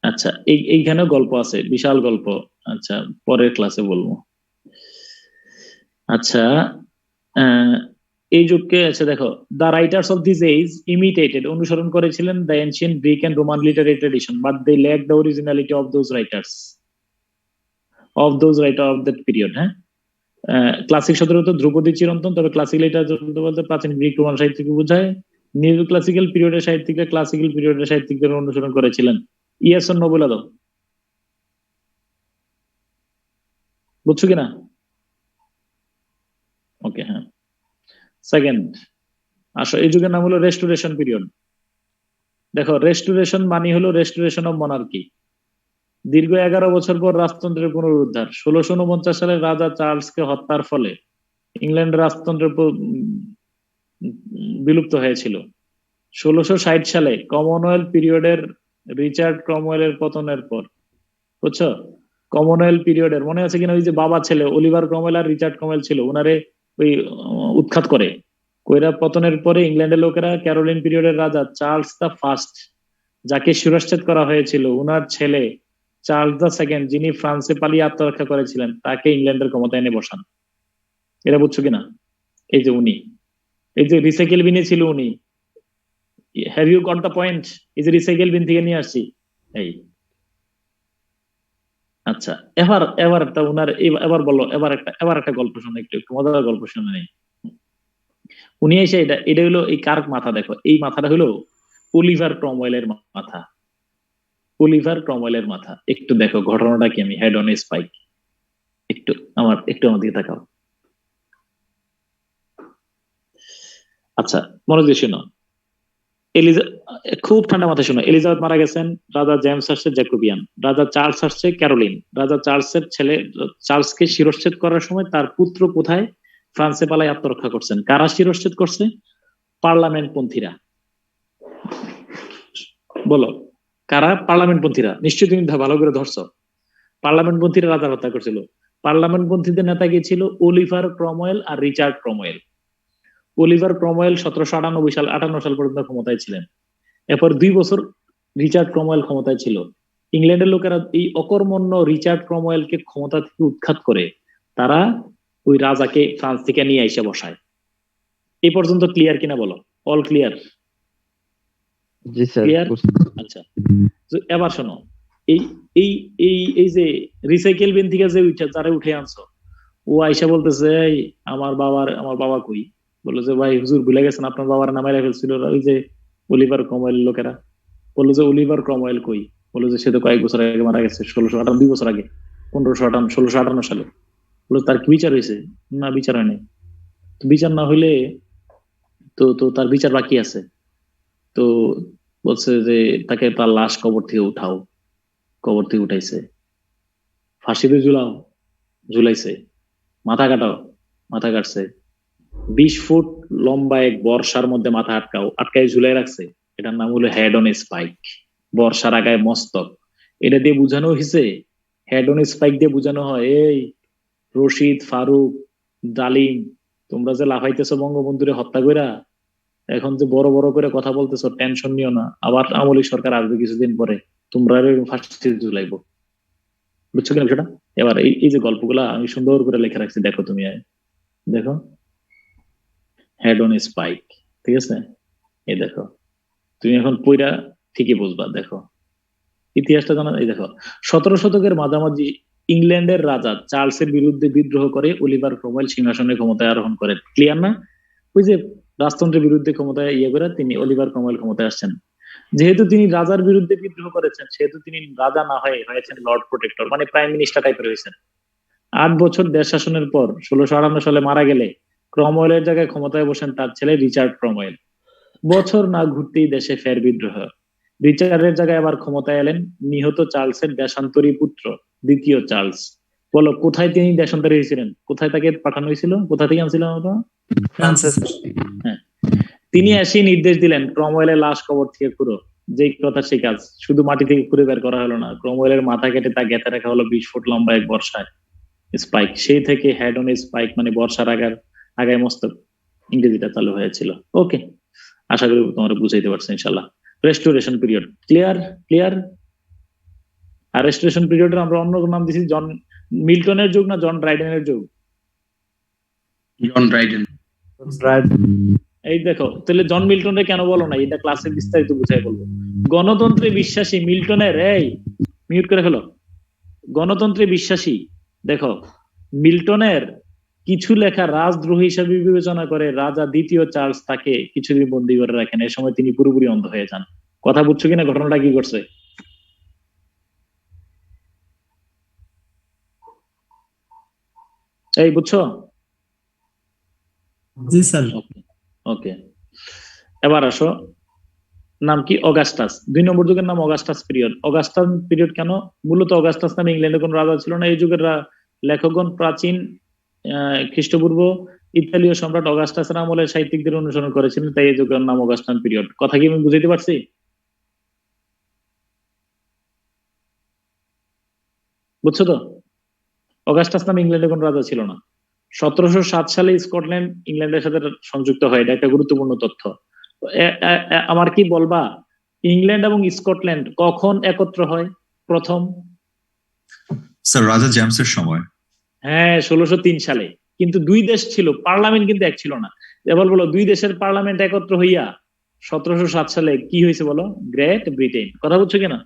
আচ্ছা এইখানেও গল্প আছে, বিশাল গল্প। আচ্ছা পরের ক্লাসে বলবো। আচ্ছা এই যুগকে আচ্ছা দেখো, the writers of this age imitated অনুসরণ করেছিলেন the ancient Greek and Roman literary tradition, but they lack the originality of those writers of that period. হ্যাঁ, ক্লাসিক শব্দের অর্থ ধ্রুপদী চিরন্তন, তবে ক্লাসিক লিটারেচার বলতে প্রাচীন গ্রিক রোমান সাহিত্যকে বোঝায়। নিউ ক্লাসিক্যাল পিরিয়ডের সাহিত্যিকরা ক্লাসিক্যাল পিরিয়ডের সাহিত্যিকদের অনুসরণ করেছিলেন। ইয়েস অর নো বলে দাও, বুঝছো কিনা? ওকে, হ্যাঁ। সেকেন্ড আসো, এই যুগের নাম হলো রেস্টোরেশন পিরিয়ড। দেখো, রেস্টোরেশন মানে হলো রেস্টোরেশন অফ মনার্কি। দীর্ঘ 11 বছর পর রাজতন্ত্রের পুনরুদ্ধার। 1649 সালে রাজা চার্লসকে হত্যার ফলে ইংল্যান্ডের রাজতন্ত্র বিলুপ্ত হয়েছিল। 1660 সালে কমনওয়েলথ পিরিয়ডের রিচার্ড ক্রমওয়েলের পতনের পর, বুঝছো? কমনওয়েলথ পিরিয়ডের মনে আছে কিনা, ওই যে বাবা ছেলে অলিভার ক্রমওয়েল আর রিচার্ড ক্রমওয়েল ছিল, ওনারে ওই উৎখাত করে কইরা পতনের পরে ইংল্যান্ডের লোকেরা ক্যারোলিন পিরিয়ডের রাজা চার্লস দ্য ফার্স্ট, যাকে শিরশ্ছেদ করা হয়েছিল, ওনার ছেলে চার্লস দ্য সেকেন্ড, যিনি ফ্রান্সে পালিয়ে আত্মরক্ষা করেছিলেন, তাকে ইংল্যান্ডের ক্ষমতায় এনে বসান। এটা বুঝছো কিনা? এই যে উনি, এই যে রিসাইকেল বিনে ছিল উনি। Have you got the point? এই যে রিসাইকেল বিন থেকে নিয়ে আসছি এই। আচ্ছা, এবার একটা উনার এবার বলো, এবার একটা গল্প শোনো, একটু মজার গল্প শুনে নেই। উনি এসে এটা হলো এই কার মাথা, দেখো এই মাথাটা হলো অলিভার ক্রমওয়েলের মাথা। অলিভার ক্রমওয়েলের মাথা। একটু দেখো ঘটনাটা কি, আমি হেড অন এ স্পাইক। একটু আমার দিকে তাকাও। আচ্ছা মনোযোগ দিয়ে শোনো, খুব ঠান্ডা মাথায় শোনো। এলিজাবেথ মারা গেছেন, রাজা জেমস আসছে জ্যাকোবিয়ান, রাজা চার্লস আসছে ক্যারোলিন। রাজা চার্লসের ছেলে চার্লসকে শিরশ্ছেদ করার সময় তার পুত্র কোথায়? ফ্রান্সে পালায় আত্মরক্ষা করছেন। কারা শিরশ্ছেদ করছে? পার্লামেন্ট পন্থীরা। বলো কারা? পার্লামেন্ট পন্থীরা। নিশ্চয়ই তুমি ভালো করে ধরছো। পার্লামেন্ট পন্থীরা রাজা হত্যা করছিল। পার্লামেন্ট পন্থীদের নেতা কে ছিল? অলিভার ক্রমওয়েল আর রিচার্ড ক্রমওয়েল। অলিভার ক্রমওয়েল 1798 সাল পর্যন্ত ক্ষমতায় ছিলেন। এরপর 2 বছর রিচার্ড ক্রমওয়েল ক্ষমতায় ছিল। ইংল্যান্ডের লোকেরা এই অকর্মণ্য রিচার্ড ক্রমওয়েলকে ক্ষমতা থেকে উৎখাত করে তারা ওই রাজাকে ফ্রান্স থেকে নিয়ে এসে বসায়। এই পর্যন্ত ক্লিয়ার কিনা বলো? All clear? ক্লিয়ার? আচ্ছা, এবার শোনো, এই এই এই এই যে রিসাইকেল বিন থেকে যে যারা উঠে আনছো, ও আইসা বলতেছে আমার বাবা কই? বললো যে ভাই হুজুর ভুলে গেছেন, আপনার বাবার নামে ফেলছিল ওই যে অলিভার ক্রমওয়েল লোকেরা। বললো যে অলিভার ক্রমওয়েল কই? বললো যে সে তো কয়েক বছর আগে মারা গেছে, 2 বছর আগে, 1658 সালে। বললো তার কি বিচার হয়েছে? না, বিচার হয় নাই। বিচার না হইলে তো তার বিচার বাকি আছে। তো বলছে যে তাকে তার লাশ কবর থেকে উঠাও। কবর থেকে উঠাইছে, ফাঁসিতে ঝুলাও, ঝুলাইছে, মাথা কাটাও, মাথা কাটছে, 20 ফুট লম্বা এক বর্ষার মধ্যে মাথা আটকায় ঝুলাই রাখছে। এটার নাম হলো হেড অন স্পাইক। বর্ষার আগায় মস্তক। এটা দিয়ে বোঝানো হয়েছে, হেড অন স্পাইক দিয়ে বোঝানো হয়, এই রশিদ, ফারুক, ডালিম, তোমরা যে লাফাইতেছো বঙ্গবন্ধুরে হত্যা কইরা, এখন যে বড় বড় করে কথা বলতেছো, টেনশন নিও না, আবার আওয়ামী লীগ সরকার আসবে কিছুদিন পরে, তোমরা ফাঁসিতে ঝুলাইবো। বুঝছো কিনা বিষয়টা? এবার এই যে গল্পগুলা আমি সুন্দর করে লেখা রাখছি, দেখো তুমি, দেখো হেড অন স্পাইক, ঠিক আছে? এই দেখো, তুমি এখন পইরা ঠিকই বুঝবা। দেখো ইতিহাসটা জানা। এই দেখো, 17 শতকের মাঝামাঝি ইংল্যান্ডের রাজা চার্লসের বিরুদ্ধে বিদ্রোহ করে অলিভার ক্রমওয়েল সিংহাসনে ক্ষমতায় আরোহণ করেন। ক্লিয়ার না? ওই যে রাজতন্ত্রের বিরুদ্ধে ক্ষমতায় করে তিনি অলিভার ক্রমওয়েল ক্ষমতায় আসছেন। যেহেতু তিনি রাজার বিরুদ্ধে বিদ্রোহ করেছেন, সেহেতু তিনি রাজা না হয়ে হয়েছেন লর্ড প্রোটেক্টর, মানে প্রাইম মিনিস্টার টাইপের হয়েছেন। 8 বছর দেশ শাসনের পর 1658 সালে মারা গেলে ক্রমওয়েলের জায়গায় ক্ষমতায় বসেন তার ছেলে রিচার্ড ক্রমওয়েল। বছর না ঘুরতেই দেশে ফের বিদ্রোহ। রিচার্ডের জায়গায় আবার ক্ষমতায় এলেন নিহত চার্লসের দেশান্তরী পুত্র দ্বিতীয় চার্লস। বলো কোথায় তিনি দেশান্তরী হয়েছিলেন? কোথায় তাকে পাঠানো হয়েছিল? কোথা থেকে আনছিলেন ওটা? হ্যাঁ, তিনি এসে নির্দেশ দিলেন ক্রমওয়েলের লাশ কবর থেকে খুঁড়ো। যে কথা সেই কাজ, শুধু মাটি থেকে খুঁড়ে বের করা হলো না, ক্রমওয়েলের মাথা কেটে তা গেঁথে রাখা হলো 20 ফুট লম্বা এক বর্ষায় স্পাইক। সেই থেকে হেড অন স্পাইক মানে বর্ষার আগায় মস্তক ইংরেজিটা চালু হয়েছিল। ওকে, আশা করি তোমরা বুঝাইতে পারছো ইনশাল্লাহ। Restoration period clear? আর রেস্টোরেশন পিরিয়ডের আমরা অন্য নাম দিছি জন মিল্টনের যুগ না জন ড্রাইডেনের যুগ? John Dryden. এই দেখো, তাহলে জন মিল্টনের কেন বলো না? এটা ক্লাসে বিস্তারিত বুঝাই বলবো। গণতন্ত্রে বিশ্বাসী মিল্টনের, এই মিউট করে ফেলো, গণতন্ত্রে বিশ্বাসী। দেখো মিল্টনের কিছু লেখা রাজদ্রোহ হিসাবে বিবেচনা করে রাজা দ্বিতীয় চার্লস তাকে কিছুদিন বন্দী করে রাখেন। এই সময় তিনি পুরোপুরি অন্ধ হয়ে যান। কথা বুঝছো কিনা? ঘটনাটা কি করছে? এই বুঝছো? জি স্যার। ওকে, এবার আসো, নাম কি? অগাস্টাস। 2 নম্বর যুগের নাম অগাস্টাস পিরিয়ড। অগাস্টাস পিরিয়ড কেন? মূলত অগাস্টাস নামে ইংল্যান্ডে কোন রাজা ছিল না। এই যুগের লেখকগণ প্রাচীন খ্রিস্টপূর্ব ইতালীয় সম্রাট অগাস্টাসের আমলে সাহিত্যিকদের অনুসরণ করেছিলেন, তাই এই যুগের নাম অগাস্টান পিরিয়ড। কথা কি আমি বুঝাইতে পারছি? বুঝছো তো? অগাস্টাস নামে ইংল্যান্ডে কোন রাজা ছিল না। 1707 সালে স্কটল্যান্ড ইংল্যান্ডের সাথে সংযুক্ত হয়, এটা একটা গুরুত্বপূর্ণ তথ্য। আমার কি বলবা, ইংল্যান্ড এবং স্কটল্যান্ড কখন একত্র হয় প্রথম? স্যার রাজা জেমসের সময়। হ্যাঁ, 1603 সালে। কিন্তু 2 দেশ ছিল, পার্লামেন্ট কিন্তু এক ছিল না। এবার বলো, 2 দেশের পার্লামেন্ট একত্র হইয়া 1707 সালে কি হয়েছে বলো? Great Britain. কথা বুঝছো কিনা?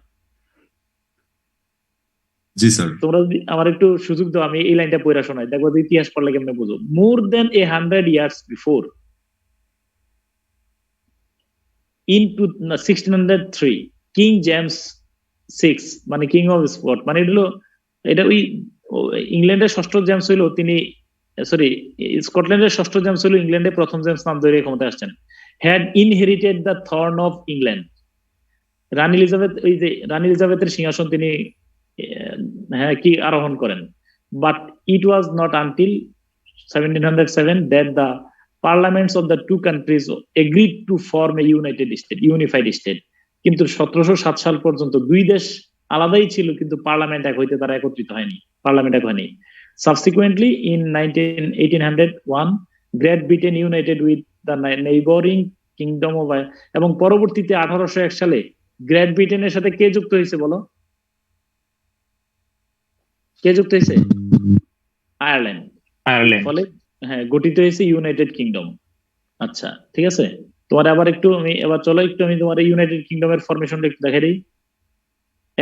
জি স্যার। তোমরা যদি আমার একটু সুযোগ দাও, আমি এই লাইনটা পড়া শোনাই, দেখো ইতিহাস পড়লে কেমনে বুঝো। মোর দেন 100 years before, in 1603 king James 6 মানে কিং অফ স্কট, মানে এটা ওই ইংল্যান্ডের ষষ্ঠ জেমস হইলো, তিনি সরি স্কটল্যান্ডের ষষ্ঠ জেমস হইলো ইংল্যান্ডে প্রথম জেমস নাম ধরে ক্ষমতায় আসছেন। Had inherited the throne of England. রানী এলিজাবেথ, ওই যে রানী এলিজাবেথের সিংহাসন তিনি কি আরোহণ করেন। But it was not until 1707 that the parliaments of the 2 countries agreed to form a unified state. কিন্তু 1707 সাল পর্যন্ত 2 দেশ আলাদাই ছিল, কিন্তু পার্লামেন্ট এক হইতে তারা একত্রিত হয়নি, পার্লামেন্ট এক হয়নি। Subsequently in 1801 Great Britain united with the neighboring kingdom of, এবং পরবর্তীতে 1801 সালে গ্রেট ব্রিটেনের সাথে কে যুক্ত হয়েছে বলো? কে যুক্ত হয়েছে? আয়ারল্যান্ড। ফলে হ্যাঁ, গঠিত হয়েছে ইউনাইটেড কিংডম। আচ্ছা ঠিক আছে, তোমার আবার একটু আমি এবার চলো একটু আমি তোমার ইউনাইটেড কিংডমের ফরমেশনটা একটু দেখাই দিই।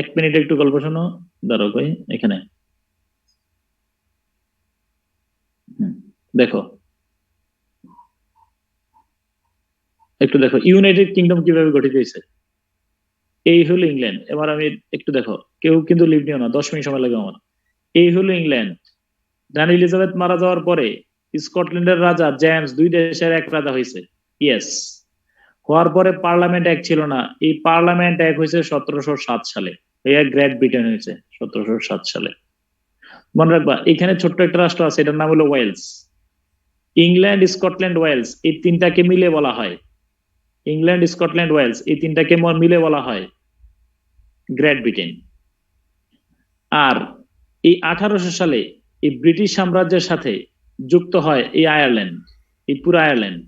1 মিনিট একটু গল্প শোনো, দাঁড়াও কই এখানে দেখো, একটু দেখো ইউনাইটেড কিংডম কিভাবে গঠিত হয়েছে। এই হলো ইংল্যান্ড। এবার আমি একটু দেখো, কেউ কিন্তু লিভ নিও না, 10 মিনিট সময় লাগে আমার। এই হলো ইংল্যান্ড। রানী এলিজাবেথ মারা যাওয়ার পরে স্কটল্যান্ডের রাজা জেমস 2 দেশের এক রাজা হয়েছে। ইয়েস, হওয়ার পরে পার্লামেন্ট এক ছিল না। এই পার্লামেন্ট এক হয়েছে 1707 সালে। এই গ্রেট ব্রিটেন হয়েছে 1707 সালে। মনে রাখবা, এখানে ছোট্ট একটা রাষ্ট্র আছে, এটার নাম হলো ওয়েলস। ইংল্যান্ড, স্কটল্যান্ড, ওয়েলস এই তিনটাকে মিলে বলা হয়, ইংল্যান্ড, স্কটল্যান্ড, ওয়েলস এই তিনটাকে মিলে বলা হয় গ্রেট ব্রিটেন। আর এই 1800 সালে এই ব্রিটিশ সাম্রাজ্যের সাথে যুক্ত হয় এই আয়ারল্যান্ড, এই পুরো আয়ারল্যান্ড।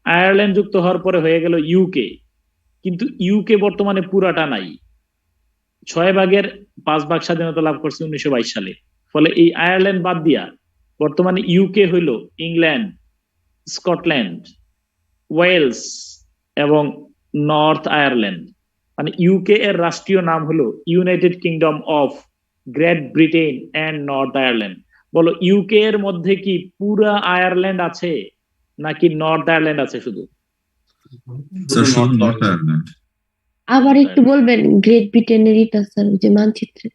আয়ারল্যান্ড যুক্ত হওয়ার পরে হয়ে গেল ইউকে। কিন্তু ইউকে বর্তমানে পুরাটা নাই, 6 ভাগের 5 ভাগ স্বাধীনতা লাভ করছে 1922 সালে। ফলে এই আয়ারল্যান্ড বাদ দিয়া বর্তমানে ইউকে হইল ইংল্যান্ড, স্কটল্যান্ড, ওয়েলস এবং নর্থ আয়ারল্যান্ড। মানে ইউকে এর রাষ্ট্রীয় নাম হলো United Kingdom of Great Britain and North Ireland. বলো, ইউকে এর মধ্যে কি পুরা আয়ারল্যান্ড আছে নাকি নর্থ আয়ারল্যান্ড আছে শুধু? আবার একটু বলবেন গ্রেট ব্রিটেনের ইটা স্যার, যে মানচিত্রে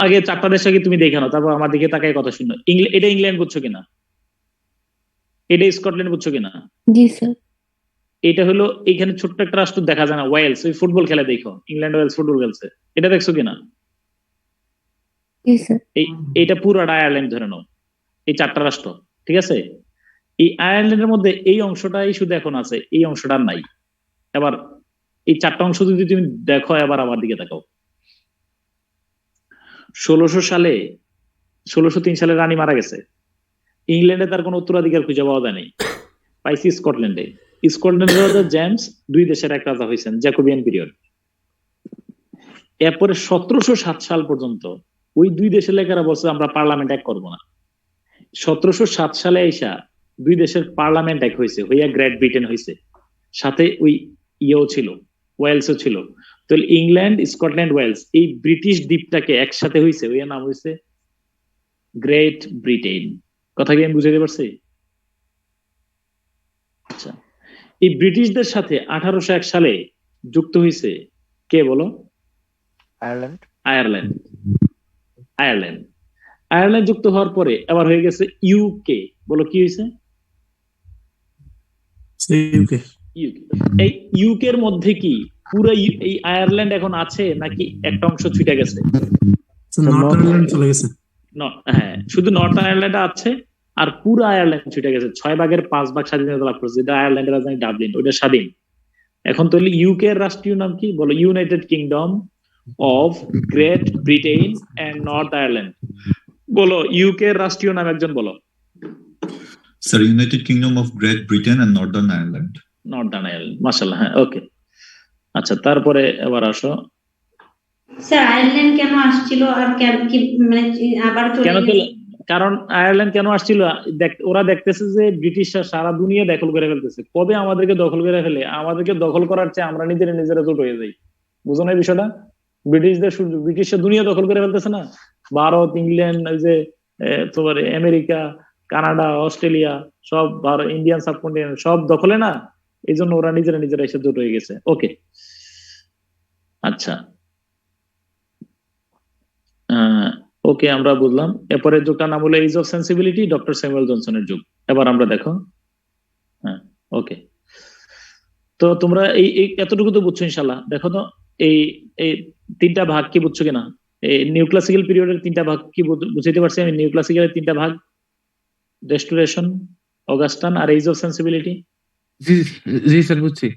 আগে 4টা দেশ আগে তুমি দেখে নাও, তারপর আমার দিকে তাকায় কথা শুনো। এটা ইংল্যান্ড বুঝছো কিনা? এটা স্কটল্যান্ড বুঝছো কিনা? জি স্যার। এটা হলো এখানে ছোট্ট একটা রাষ্ট্র দেখা যায় না, ওয়েলস। ওই ফুটবল খেলা দেখো, ইংল্যান্ড ওয়েলস ফুটবল খেলছে, এটা দেখছো কিনা? এইটা পুরোটা আয়ারল্যান্ড ধরে নাও, এই 4টা রাষ্ট্র, ঠিক আছে? এই আয়ারল্যান্ডের মধ্যে এই অংশটাই শুধু এখন আছে, এই অংশটা নাই। এবার এই 4টা অংশ যদি তুমি দেখো, এবার আমার দিকে তাকাও। 1603 সালে রানী মারা গেছে। ইংল্যান্ডে তার কোনো উত্তরাধিকার খুঁজে পাওয়া যায় নাই, পাইছি স্কটল্যান্ডে। স্কটল্যান্ডের রাজা জেমস 2 দেশের এক রাজা হয়েছেন, জ্যাকোবিয়ান পিরিয়ড। এরপরে 1707 সাল পর্যন্ত ওই দুই দেশের লেখারা বলছে আমরা পার্লামেন্ট এক করবো না। 1707 সালে আইসা দুই দেশের পার্লামেন্ট এক হয়েছে, হইয়া গ্রেট ব্রিটেন হয়েছে, সাথে ওই ইয়েও ছিল, ওয়েলসও ছিল। তাহলে ইংল্যান্ড, স্কটল্যান্ড, ওয়েলস এই ব্রিটিশ দ্বীপটাকে একসাথে হয়েছে, ওই নাম হয়েছে গ্রেট ব্রিটেন। কথা কি আমি বুঝাইতে পারছি? আচ্ছা, এই ব্রিটিশদের সাথে 1801 সালে যুক্ত হয়েছে কে বলো? আয়ারল্যান্ড। আয়ারল্যান্ড। আয়ারল্যান্ড আয়ারল্যান্ড যুক্ত হওয়ার পরে আবার হয়ে গেছে ইউকে। বলো কি হয়েছে? ইউকে। এই ইউকের মধ্যে কি পুরো এই আয়ারল্যান্ড এখন আছে নাকি একটা অংশ ছুটে গেছে? নর্থ আয়ারল্যান্ড চলে গেছে। হ্যাঁ, শুধু নর্থ আয়ারল্যান্ড আছে, আর পুরো আয়ারল্যান্ড ছুটে গেছে। 6 ভাগের 5 ভাগ স্বাধীনতা লাভ করেছে, যেটা আয়ারল্যান্ডের রাজধানী ডাবলিন, ওইটা স্বাধীন। এখন তাহলে ইউকে এর রাষ্ট্রীয় নাম কি? বলো। United Kingdom of Great Britain and North Ireland. বলো ইউকে এর রাষ্ট্রীয় নাম একজন বলো। Sir, United Kingdom of Great Britain and Northern Ireland. Northern Ireland, মাশাআল্লাহ। হ্যাঁ, ওকে। আচ্ছা, তারপরে এবার আসো। স্যার আয়ারল্যান্ড কেন আসছিল আর মানে আবার চলে কেন? কারণ আয়ারল্যান্ড কেন আসছিল? ওরা দেখতেছে যে ব্রিটিশরা সারা দুনিয়া দখল করে ফেলতেছে। কবে আমাদেরকে দখল করে ফেলে? আমাদেরকে দখল করার চেয়ে আমরা নিজেরা জোট হয়ে যাই। বুঝো না এই বিষয়টা? ব্রিটিশরা দুনিয়া দখল করে ফেলতেছে না? ভারত, ইংল্যান্ড, ওই যে তোমার আমেরিকা, কানাডা, অস্ট্রেলিয়া, সব ইন্ডিয়ান সাবকন্টিনেন্ট সব দখলে না, এই জন্য ওরা নিজেরা এসে জোট হয়ে গেছে। ওকে, আচ্ছা, ওকে, আমরা বুঝলাম। এরপরে যুগটার নাম হলো age of sensibility, doctor Samuel জনসনের যুগ। এবার আমরা দেখো। হ্যাঁ, ওকে। তো তোমরা এই এতটুকু তো বুঝছো ইনশাল্লাহ। দেখো তো এই এই তিনটা ভাগ কি বুঝছো কিনা? এই নিউ ক্লাসিক্যাল পিরিয়ডের তিনটা ভাগ কি বুঝাইতে পারছি আমি? নিউ ক্লাসিক্যালের তিনটা ভাগ, রেস্টোরেশন, অগাস্টান আর এজ অফ সেন্সিবিলিটি। জি স্যার, বুঝছি।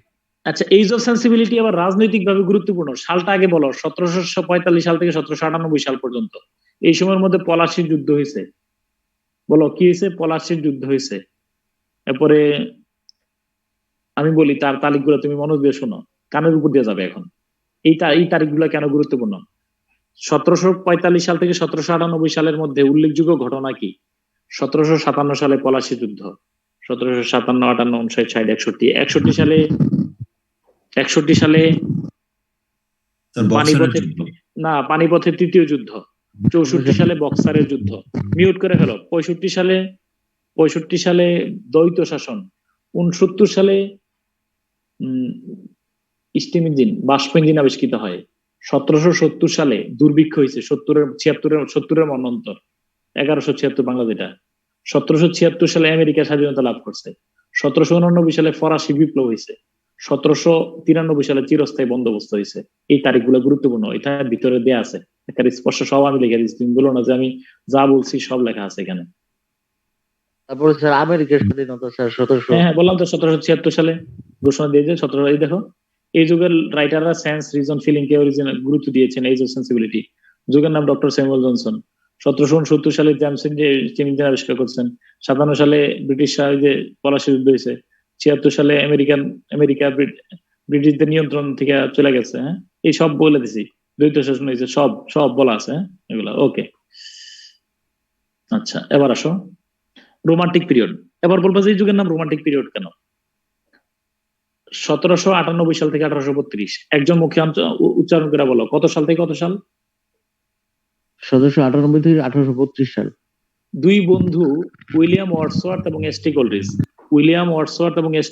আচ্ছা, এজ অফ সেন্সিবিলিটি আবার রাজনৈতিক ভাবে গুরুত্বপূর্ণ। সালটা আগে বলো। 1745 সাল থেকে 1798 সাল পর্যন্ত এই সময়ের মধ্যে পলাশির যুদ্ধ হয়েছে। বলো কি হয়েছে? পলাশির যুদ্ধ হয়েছে। এরপরে আমি বলি তার তারিখগুলো, তুমি মনোযোগ দিয়ে শোনো, কানের উপর দিয়ে যাবে এখন। এই তারিখগুলো কেন গুরুত্বপূর্ণ? 1745 সাল থেকে 1798 সালের মধ্যে উল্লেখযোগ্য ঘটনা কি? 1757 সালে পলাশি যুদ্ধ, 1757, 58, 59, 60, 61 সালে 61 সালে পানিপথের তৃতীয় যুদ্ধ, 64 সালে বক্সারের যুদ্ধ, মিউট করে ফেলো। 65 সালে দ্বৈত শাসন, 69 সালে স্টিম ইঞ্জিন, বাষ্প ইঞ্জিন আবিষ্কৃত হয়, 1770 সালে দুর্ভিক্ষ হয়েছে, 70-এর মন্বন্তর, 1176 বাংলা যেটা। 1776 সালে আমেরিকা স্বাধীনতা লাভ করছে। 1789 সালে ফরাসি বিপ্লব হয়েছে। 1793 সালে চিরস্থায়ী বন্দোবস্ত হয়েছে। এই তারিখগুলো গুরুত্বপূর্ণ, এটা ভিতরে দেয়া আছে, একটা স্পষ্ট সব আমি লিখে দিচ্ছি। তুমি বলো না যে আমি যা বলছি সব লেখা আছে এখানে। তারপরে স্যার আমেরিকার স্বাধীনতা স্যার 1700। হ্যাঁ, বললাম তো 1776 সালে ঘোষণা দিয়েছে। 17, এই দেখো, এই যুগের রাইটাররা সেন্স, রিজন, ফিলিং কে গুরুত্ব দিয়েছেন। এজ অফ সেন্সিবিলিটি, যুগের নাম ডক্টর স্যামুয়েল জনসন। 1769 সালে জেমস স্টিম ইঞ্জিন আবিষ্কার করছেন। 57 সালে ব্রিটিশরা যে পলাশি যুদ্ধ হয়েছে। 76 সালে আমেরিকা ব্রিটিশদের নিয়ন্ত্রণ থেকে চলে গেছে। হ্যাঁ, এই সব বলে দিছি। দ্বৈত শাসন হয়েছে, সব বলা আছে। হ্যাঁ, এগুলা ওকে। আচ্ছা, এবার আসো রোমান্টিক পিরিয়ড। এবার বলবো যে এই যুগের নাম রোমান্টিক পিরিয়ড কেন? 1798 সাল থেকে 1832। একজন মুখে উচ্চারণ করে বলো, কত সাল থেকে কত সাল? 1798 থেকে 1832 সাল। দুই বন্ধু উইলিয়াম ওয়ার্ডসওয়ার্থ এবং এস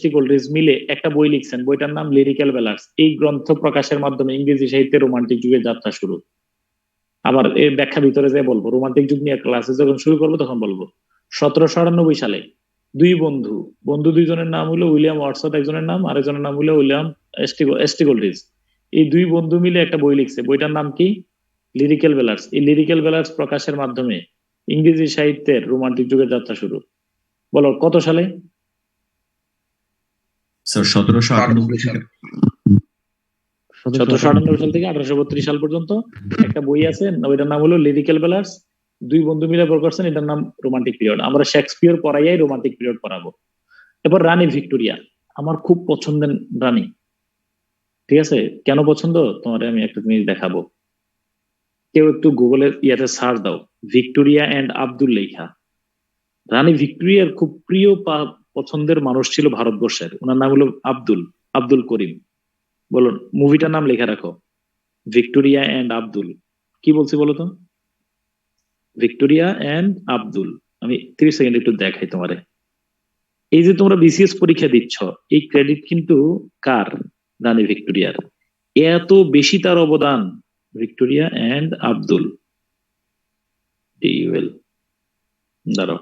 টি গোল্ডরিজ মিলে একটা বই লিখছেন। বইটার নাম লিরিক্যাল বেলার্স। এই গ্রন্থ প্রকাশের মাধ্যমে ইংরেজি সাহিত্যে রোমান্টিক যুগের যাত্রা শুরু। আবার এর ব্যাখ্যা ভিতরে যে বলবো, রোমান্টিক যুগ নিয়ে ক্লাসে যখন শুরু করবো তখন বলবো। 1798 সালে দুই বন্ধু দুইজনের নাম হলো উইলিয়াম ওয়ার্ডসওয়ার্থ একজনের নাম, আরেকজনের নাম হলো উইলিয়াম এস টি গোল্ডরিজ। এই দুই বন্ধু মিলে একটা বই লিখছে। বইটার নাম কি? লিরিক্যাল বেলার্স। এই লিরিক্যাল বেলার্স প্রকাশের মাধ্যমে ইংরেজি সাহিত্যের রোমান্টিক যুগের যাত্রা শুরু। বলো কত সালে? স্যার 1798 সাল থেকে 1832 সাল পর্যন্ত একটা বই আছে, ওইটার নাম হলো লিরিক্যাল বেলার্স। দুই বন্ধু মিলে বের করছেন, এটার নাম রোমান্টিক পিরিয়ড। আমরা শেক্সপিয়র পড়াইয়াই রোমান্টিক পিরিয়ড পড়াবো। এরপর রানী ভিক্টোরিয়া, আমার খুব পছন্দের রানী। ঠিক আছে, কেন পছন্দ তোমার আমি একটা জিনিস দেখাবো। কেউ একটু গুগলের ইয়াতে সার্চ দাও, ভিক্টোরিয়া এন্ড আব্দুল লেখা। রানী ভিক্টোরিয়ার খুব প্রিয় পছন্দের মানুষ ছিল ভারতবর্ষের, ওনার নাম হলো আব্দুল করিম। বলুন মুভিটার নাম লেখা রাখো, ভিক্টোরিয়া এন্ড আব্দুল। কি বলছি বলো তো? Victoria and Abdul. আমি 30 সেকেন্ড একটু দেখাই তোমারে। এই যে তোমরা বিসিএস পরীক্ষা দিচ্ছ, এই ক্রেডিট কিন্তু কার? রানী ভিক্টোরিয়ার। এত বেশি তার অবদান, ভিক্টোরিয়া এন্ড আব্দুল। ডিউএল দাঁড়াও,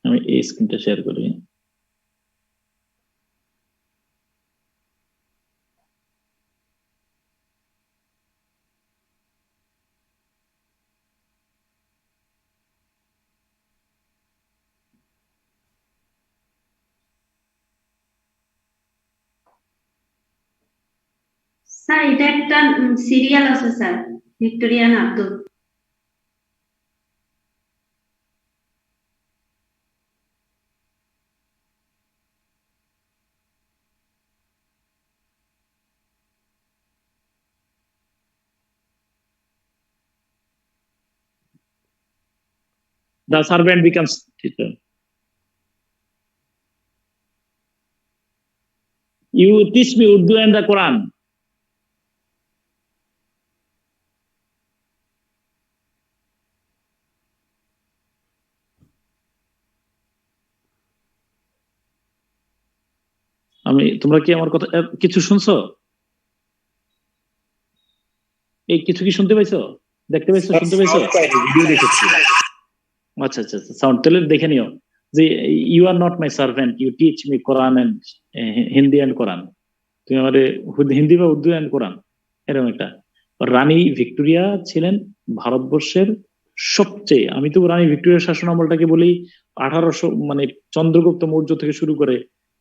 আমি এই স্ক্রিনটা শেয়ার করি। স্যার এটা একটা সিরিয়াল আছে sir, Victorian Abdul. The servant becomes teacher. You teach me Urdu and the Quran. তোমরা কি আমার কথা কিছু শুনছো? এই কিছু কি শুনতে পাইছো, দেখতে পাইছো, শুনতে পাইছো? ভিডিও দেখেছি। আচ্ছা আচ্ছা আচ্ছা, সাউন্ড তাহলে দেখে নিও যে you are not my servant, you teach me Quran and Hindi and Quran. তুমি আমাদের হিন্দি বা উর্দু এন্ড কোরআন, এরকম একটা। রানী ভিক্টোরিয়া ছিলেন ভারতবর্ষের সবচেয়ে, আমি তো রানী ভিক্টোরিয়ার শাসন আমলটাকে বলি 1800 মানে চন্দ্রগুপ্ত মৌর্য থেকে শুরু করে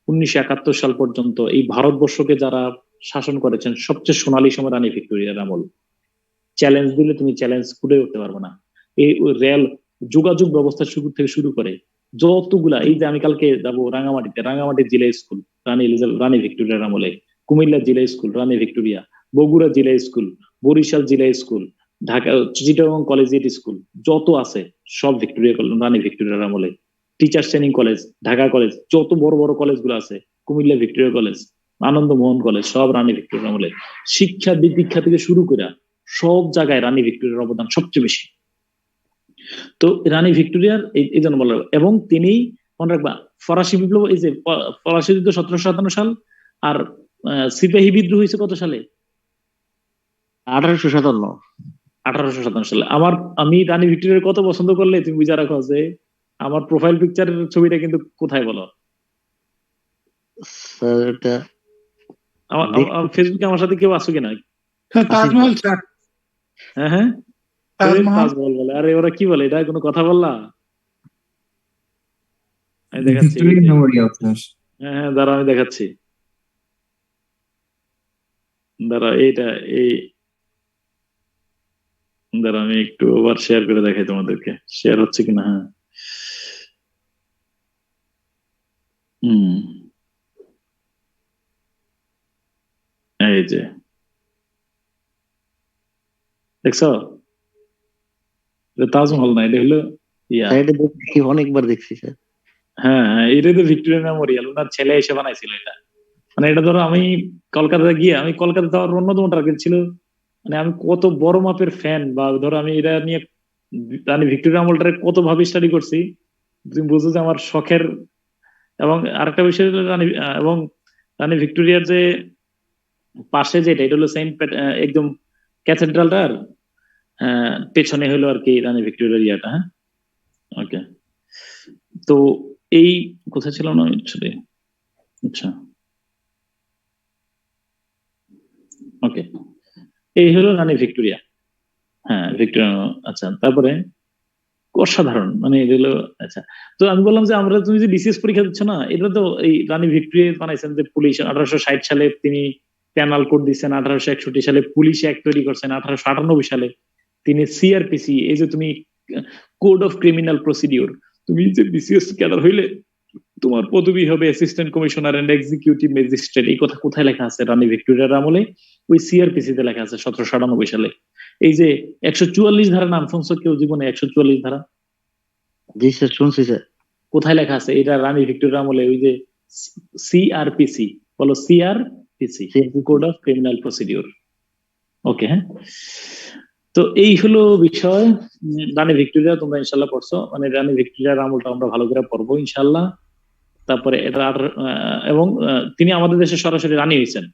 1971 সাল পর্যন্ত এই ভারতবর্ষকে যারা শাসন করেছেন সবচেয়ে সোনালী সময় রানী ভিক্টোরিয়ার আমল। চ্যালেঞ্জ দিলে তুমি চ্যালেঞ্জ করে উঠতে পারবে না। এই রেল যোগাযোগ ব্যবস্থা থেকে শুরু করে যতগুলা, এই যে আমি কালকে যাবো রাঙামাটি জেলা স্কুল রানী ভিক্টোরিয়ার আমলে, কুমিল্লা জেলা স্কুল রানী ভিক্টোরিয়া, বগুড়া জেলা স্কুল, বরিশাল জেলা school, Dhaka Chittagong collegiate school যত আছে সব রানী ভিক্টোরিয়ার আমলে। Teachers training college, Dhaka college, যত বড় বড় কলেজগুলো আছে, কুমিল্লা ভিক্টোরিয়া কলেজ, আনন্দ মোহন কলেজ, সব রানী ভিক্টোরিয়ার আমলে। শিক্ষা দীক্ষা থেকে শুরু করে সব জায়গায় রানী ভিক্টোরিয়ার অবদান সবচেয়ে বেশি। তো রানী ভিক্টোরিয়ার এই জন্য বলা, এবং তিনি মনে রাখবা ফরাসি বিপ্লব, এই যে ফরাসি যুদ্ধ 1757 সাল, আর সিপাহী বিদ্রোহ হয়েছে কত সালে? 1857 সালে। আমি রানী ভিক্টোরিয়ার কত পছন্দ করলে তুমি বুঝা রাখো যে আমার প্রোফাইল পিকচারের ছবিটা কিন্তু কোথায় বলো? আমার ফেসবুকে আমার সাথে কেউ আসো কিনা? তাজমহল স্যার। হ্যাঁ হ্যাঁ, তাজমহল বলে। আরে ওরা কি বলে, এটা কোনো কথা বললা? আমি দেখাচ্ছি, হ্যাঁ দাঁড়া আমি দেখাচ্ছি, দাঁড়া এইটা দাঁড়া আমি একটু আবার শেয়ার করে দেখাই তোমাদেরকে, শেয়ার হচ্ছে কিনা। হ্যাঁ এই যে দেখছো, তাজমহল না, এটা হলো অনেকবার দেখছি স্যার। হ্যাঁ হ্যাঁ, এটা তো ভিক্টোরিয়া মেমোরিয়াল, ওনার ছেলে এসে বানাইছিল এটা। মানে এটা ধরো আমি কলকাতা গিয়ে, আমি কলকাতা যাওয়ার অন্যতম টার্গেট ছিল, মানে আমি কত বড় মাপের ফ্যান, বা ধরো আমি এটা নিয়ে রানী ভিক্টোরিয়া আমলটারে কত ভাবে স্টাডি করছি, তুমি বুঝো যে আমার শখের। এবং আরেকটা বিষয় হলো রানী ভিক্টোরিয়ার যে পাশে যেটা, এটা হলো সেন্ট একদম ক্যাথেড্রালটার পেছনে হলো আর কি রানী ভিক্টোরিয়ার ইয়াটা। হ্যাঁ ওকে, তো এই কোথায় ছিল না অ্যাকচুয়ালি। আচ্ছা ওকে, এই হলো রানী ভিক্টোরিয়া। হ্যাঁ ভিক্টোরিয়া। আচ্ছা, তারপরে অসাধারণ, মানে এগুলো। আচ্ছা, তো আমি বললাম যে তুমি যে বিসিএস পরীক্ষা দিচ্ছ না, এটা তো এই রানী ভিক্টোরিয়া বানাইছেন যে পুলিশ 1860 সালে তিনি প্যানাল কোড দিচ্ছেন, 1861 সালে পুলিশ অ্যাক্ট তৈরি করছেন, 1898 সালে তিনি সিআরপিসি, এই যে তুমি কোড অফ ক্রিমিনাল প্রসিডিওর, তুমি যে বিসিএস ক্যাডার হইলে তোমার পদবি হবে assistant commissioner and executive magistrate. এই কথা কোথায় লেখা আছে? রানী ভিক্টোরিয়ার আমলে ওই সিআরপিসি তে লেখা আছে 1798 সালে। এই যে 144 ধারা নাম শুনছো কেউ জীবনে? 144 ধারা জি স্যার শুনছি স্যার। কোথায় লেখা আছে? এটা রানী ভিক্টোরিয়া আমলে ওই যে সিআরপিসি, বলো CrPC, code of criminal procedure. Okay, হ্যাঁ। তো এই হলো বিষয়। রানী ভিক্টোরিয়া তোমরা ইনশাল্লাহ পড়ছো, মানে রানী ভিক্টোরিয়ার আমলটা আমরা ভালো করে পড়বো ইনশাল্লাহ। তারপরে এটা এবং তিনি আমাদের দেশে সরাসরি রানী হয়েছেন।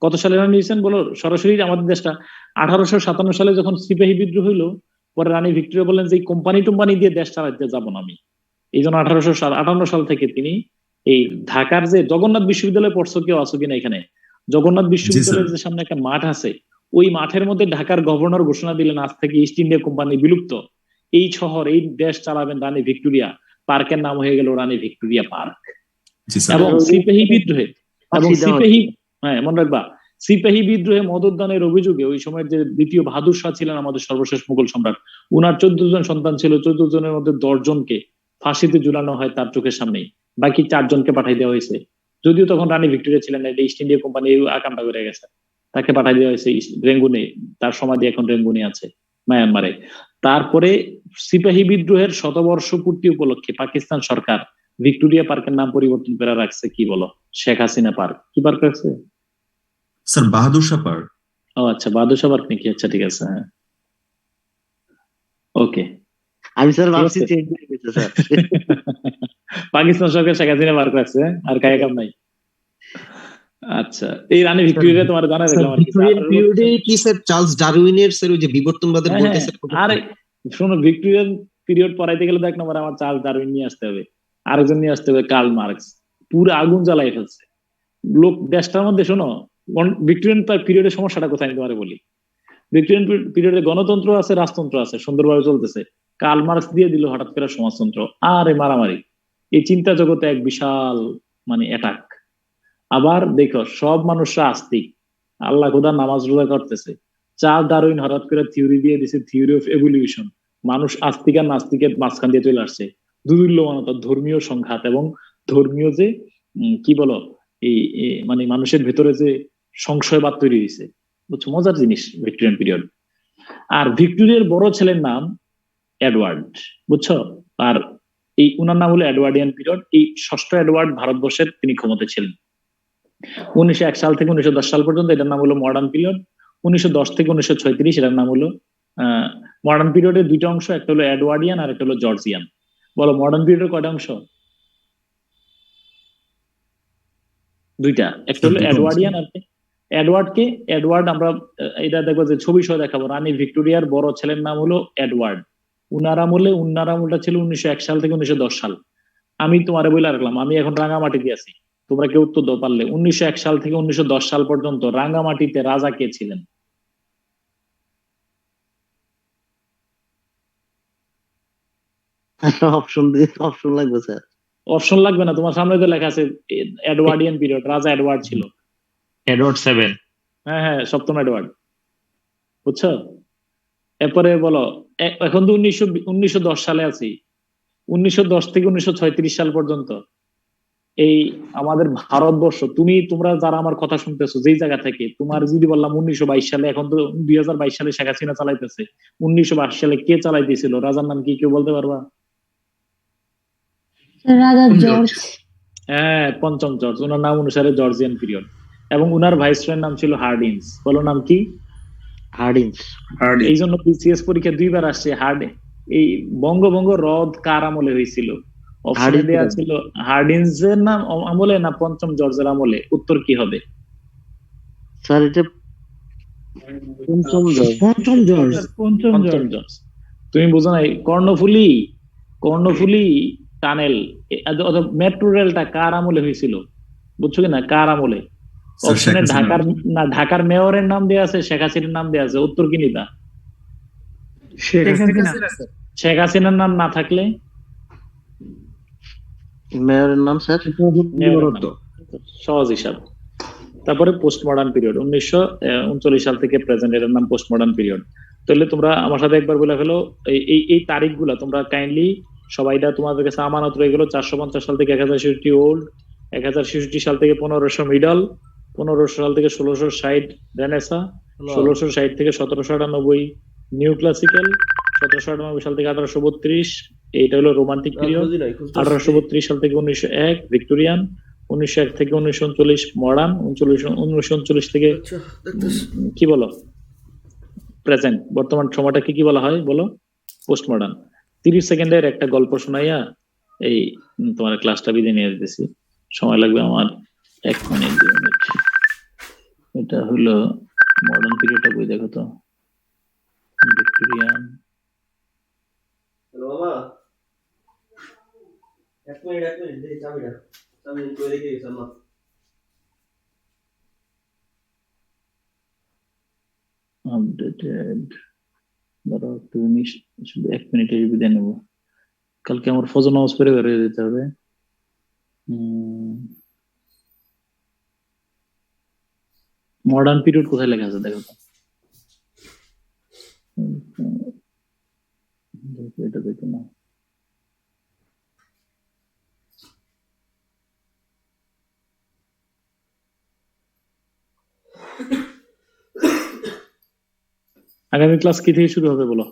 কত সালে রানী হয়েছেন বলো? সরাসরি আমাদের দেশটা 1857 সালে যখন সিপাহী বিদ্রোহ হইলো, পরে রানী ভিক্টোরিয়া বললেন যে এই কোম্পানি টোম্পানি দিয়ে দেশ চালাতে যাবো না আমি। এই জন্য 1858 সাল থেকে তিনি এই ঢাকার যে জগন্নাথ বিশ্ববিদ্যালয় পড়ছো, কেউ আছো কিনা এখানে? জগন্নাথ বিশ্ববিদ্যালয়ের যে সামনে একটা মাঠ আছে, ওই মাঠের মধ্যে ঢাকার গভর্নর ঘোষণা দিলেন আজ থেকে ইস্ট ইন্ডিয়া কোম্পানি বিলুপ্ত, এই শহর এই দেশ চালাবেন রানী ভিক্টোরিয়া। পার্কের নাম হয়ে গেল রানী ভিক্টোরিয়া পার্ক। এবং সিপাহী বিদ্রোহে মনে রাখবা, সিপাহী বিদ্রোহে মদতদানের অভিযোগে ওই সময়ের যে দ্বিতীয় বাহাদুর শাহ ছিলেন আমাদের সর্বশেষ মুঘল সম্রাট, উনার 14 জন সন্তান ছিল, 14 জনের মধ্যে 10 জনকে ফাঁসিতে ঝুলানো হয় তার চোখের সামনেই, বাকি 4 জনকে পাঠিয়ে দেওয়া হয়েছে। যদিও তখন রানী ভিক্টোরিয়া ছিলেন না, ইস্ট ইন্ডিয়া কোম্পানি আকামটা করে গেছে, তাকে পাঠিয়ে দেওয়া হয়েছে রেঙ্গুনে, তার সমাধি এখন রেঙ্গুনে আছে মায়ানমারে। তারপরে সিপাহী বিদ্রোহের 100 পূর্তি উপলক্ষে পাকিস্তান সরকার ভিক্টোরিয়া পার্কের নাম পরিবর্তন করে রাখছে, কি বলো? শেখ হাসিনা পার্ক। কি পার্ক রাখছে স্যার? বাহাদুর শাহ পার্ক। ও আচ্ছা, বাহাদুর শাহ পার্ক নাকি? আচ্ছা ঠিক আছে, হ্যাঁ ওকে। আমি স্যার ভাবছি চেঞ্জ হয়ে গেছে স্যার। পাকিস্তান সরকার শেখ হাসিনা পার্ক রাখছে, আর কায়ে কাম নাই। আচ্ছা, এই রানী ভিক্টোরিয়া তোমার জানা রাখলাম আর কি। ভিক্টোরিয়ান পিরিয়ডে কি স্যার চার্লস ডারউইনের স্যার ওই যে বিবর্তনবাদের বলতেছে? আরে শোনো, ভিক্টোরিয়ান পিরিয়ড পড়াইতে গেলে তো এক নম্বর আমার চার্লস ডারউইন নিয়ে আসতে হবে, আরেকজন নিয়ে আসতে হবে কার্ল মার্কস। পুরো আগুন জ্বালাই ফেলছে লোক দেশটার মধ্যে। শোনো, ভিক্টোরিয়ান পিরিয়ডের সমস্যাটা কোথায় আমি তোমারে বলি। ভিক্টোরিয়ান পিরিয়ডে গণতন্ত্র আছে, রাজতন্ত্র আছে, সুন্দরভাবে চলতেছে। কার্ল মার্কস দিয়ে দিল হঠাৎ করে সমাজতন্ত্র, আরে মারামারি। এই চিন্তা জগতে এক বিশাল মানে অ্যাটাক। আবার দেখো, সব মানুষরা আস্তিক, আল্লাহ খোদা নামাজ রোজা করতেছে। চার্লস ডারউইন হঠাৎ করে থিওরি দিয়ে দিছে, থিওরি অফ এভলিউশন। মানুষ আস্তিক আর নাস্তিকের মাঝখান দিয়ে চলে আসছে। দুর্মূল্যমানতা, ধর্মীয় সংঘাত এবং ধর্মীয় যে কি বলো এই মানে মানুষের ভেতরে যে সংশয়বাদ তৈরি হয়েছে, বুঝছো? মজার জিনিস ভিক্টোরিয়ান পিরিয়ড। আর ভিক্টোরিয়ার বড় ছেলের নাম এডওয়ার্ড, বুঝছো? আর এই উনার নাম হলো এডওয়ার্ডিয়ান পিরিয়ড। এই 6ষ্ঠ এডওয়ার্ড ভারতবর্ষের তিনি ক্ষমতায় ছিলেন 1901 সাল থেকে 1910 সাল পর্যন্ত। এটার নাম হলো মডার্ন পিরিয়ড। 1910 থেকে 1936 এটার নাম হলো মডার্ন পিরিয়ডের 2টা অংশ, একটা হলো এডওয়ার্ডিয়ান আর একটা হলো জর্জিয়ান। বলো মডার্ন পিরিয়ডের কয়টা অংশ? 2টা, একটা হলো এডওয়ার্ডিয়ান আর এডওয়ার্ড আমরা এটা দেখবো যে ছবি সহ দেখাবো। রানী ভিক্টোরিয়ার বড় ছেলের নাম হলো এডওয়ার্ড। উনার আমলটা ছিল 1901 সাল থেকে 1910 সাল। আমি তোমারে বলে রাখলাম, আমি এখন রাঙামাটিতে আছি, তোমরা কেউ উত্তর দাও পারলে। 1901 সাল থেকে 1910 সাল পর্যন্ত রাঙামাটিতে রাজা কে ছিলেন? অপশন লাগবে স্যার? অপশন লাগবে না, তোমার সামনে তো লেখা আছে এডওয়ার্ডিয়ান পিরিয়ড, রাজা এডওয়ার্ড ছিল। এডওয়ার্ড 7। হ্যাঁ, 7ম এডওয়ার্ড, বুঝছো? এরপরে বলো, এখন তো 1910 সালে আছি। 1910 থেকে 1936 সাল পর্যন্ত এই আমাদের ভারতবর্ষ, তোমরা যারা আমার কথা শুনতেছো যেই জায়গা থেকে, তোমার যদি বললাম 1922 সালে, এখন তো 2022 সালে শেখ হাসিনা চালাইতেছে, 1922 সালে কে চালাইতেছিল? রাজার নাম কি কেউ বলতে পারবা? রাজা জর্জ। হ্যাঁ, 5ম জর্জ। ওনার নাম অনুসারে জর্জিয়ান পিরিয়ড। এবং উনার ভাইসরয়ের নাম ছিল হার্ডিন্স। বলো নাম কি? হার্ডিন্স। এই জন্য বিসিএস পরীক্ষা 2বার আসছে। এই বঙ্গভঙ্গ রদ কার আমলে হয়েছিল? অপশনে দেয়া ছিল হার্ডিন্সের নাম আমলে না 5ম জর্জের আমলে। উত্তর কি হবে স্যার? এটা 5ম জর্জ। তুমি বুঝো নাই? কর্ণফুলী টানেল মেট্রো রেলটা কার আমলে হয়েছিল? বুঝছো কিনা? কার আমলে? অপশনে ঢাকার মেয়রের নাম দেয়া আছে, শেখ হাসিনার নাম দেয়া আছে। উত্তর কি নিবা? শেখ হাসিনার নাম না থাকলে মেয়রের নাম স্যার? সহজ হিসাব। তারপরে পোস্ট মডার্ন পিরিয়ড 1939 সাল থেকে প্রেজেন্ট, এর নাম পোস্ট মডার্ন পিরিয়ড। তাহলে তোমরা আমার সাথে একবার বলে ফেলো এই তারিখগুলা তোমরা কাইন্ডলি সবাইটা তোমাদের কাছে আমানত রয়ে গেল। 450 সাল থেকে 1066 ওল্ড, 1066 সাল থেকে 1500 মিডল, 1500 সাল থেকে 1660 রেনেসা, 1660 থেকে 1798 নিউ ক্লাসিক্যাল, 1798 সাল থেকে 1832 এইটা হলো রোমান্টিক পিরিয়ড, 1832 সাল থেকে 1901 ভিক্টোরিয়ান, 1901 থেকে 1939 মডার্ন, 1939 থেকে কি বলো প্রেজেন্ট, বর্তমান সময়টাকে কি বলা হয় বলো? Post modern. 30 সেকেন্ডের একটা গল্প শোনাইয়া এই তোমার ক্লাসটা বিদায় নিয়ে দিতেছি, সময় লাগবে আমার 1 মিনিট 2 মিনিট। এটা হলো মডার্ন পিরিয়ডটা, বই দেখো তো, ভিক্টোরিয়ান। হ্যালো মামা, 1 মিনিট দেখি চাবিটা, চাবি কই রেখে গেছ মা? আপডেটেড ধরো 1 মিনিটের বিদায় নেবো। কালকে আমার ফজর নামাজ পড়ে বের হয়ে যেতে হবে। মডার্ন পিরিয়ড কোথায় লেখা আছে দেখো তো, এটা দেখো না। আগামী ক্লাস কি থেকে শুরু হবে বলো?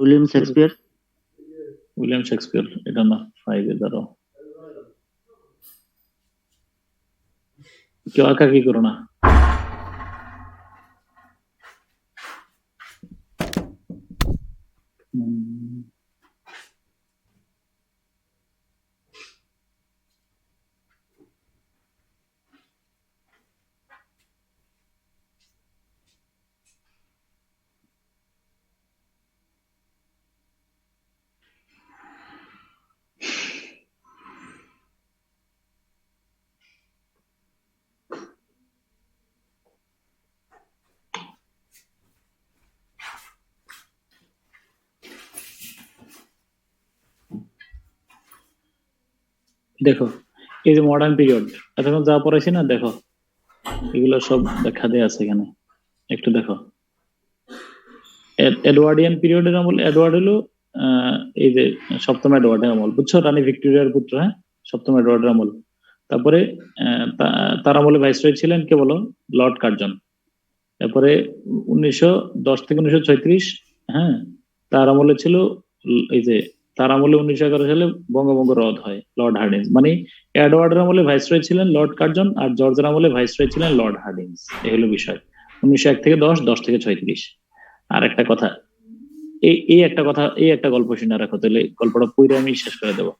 William Shakespeare. উইলিয়াম শেক্সপিয়ার, এটা না 5 এ ধরো। কেউ আঁকাকি করো না। দেখো এই যে মডার্ন পিরিয়ড, এতক্ষণ যা পড়াইছি না, দেখো এগুলো সব দেখা দেয়া আছে এখানে, একটু দেখো। এডওয়ার্ডিয়ান পিরিয়ডের আমল, এডওয়ার্ড হলো এই যে 7ম এডওয়ার্ডের আমল, বুঝছো, রানী ভিক্টোরিয়ার পুত্র, হ্যাঁ, 7ম এডওয়ার্ডের আমল। তারপরে তার আমলে ভাইসরয় ছিলেন কে বলো? Lord Curzon. তারপরে 1910 থেকে 1936, হ্যাঁ, তার আমলে ছিল এই যে, তার আমলে 1911 সালে বঙ্গভঙ্গ রদ হয়, লর্ড হার্ডিন্স। মানে এডওয়ার্ডের আমলে ভাইসরয় ছিলেন লর্ড কার্জন, আর জর্জের আমলে ভাইসরয় ছিলেন লর্ড হার্ডিন্স। এই হলো বিষয়। 1901 থেকে 10, 10 থেকে 36। আর একটা কথা, এই একটা গল্প শুনে রাখো, তাহলে গল্পটা পুরো আমি শেষ করে দেবো।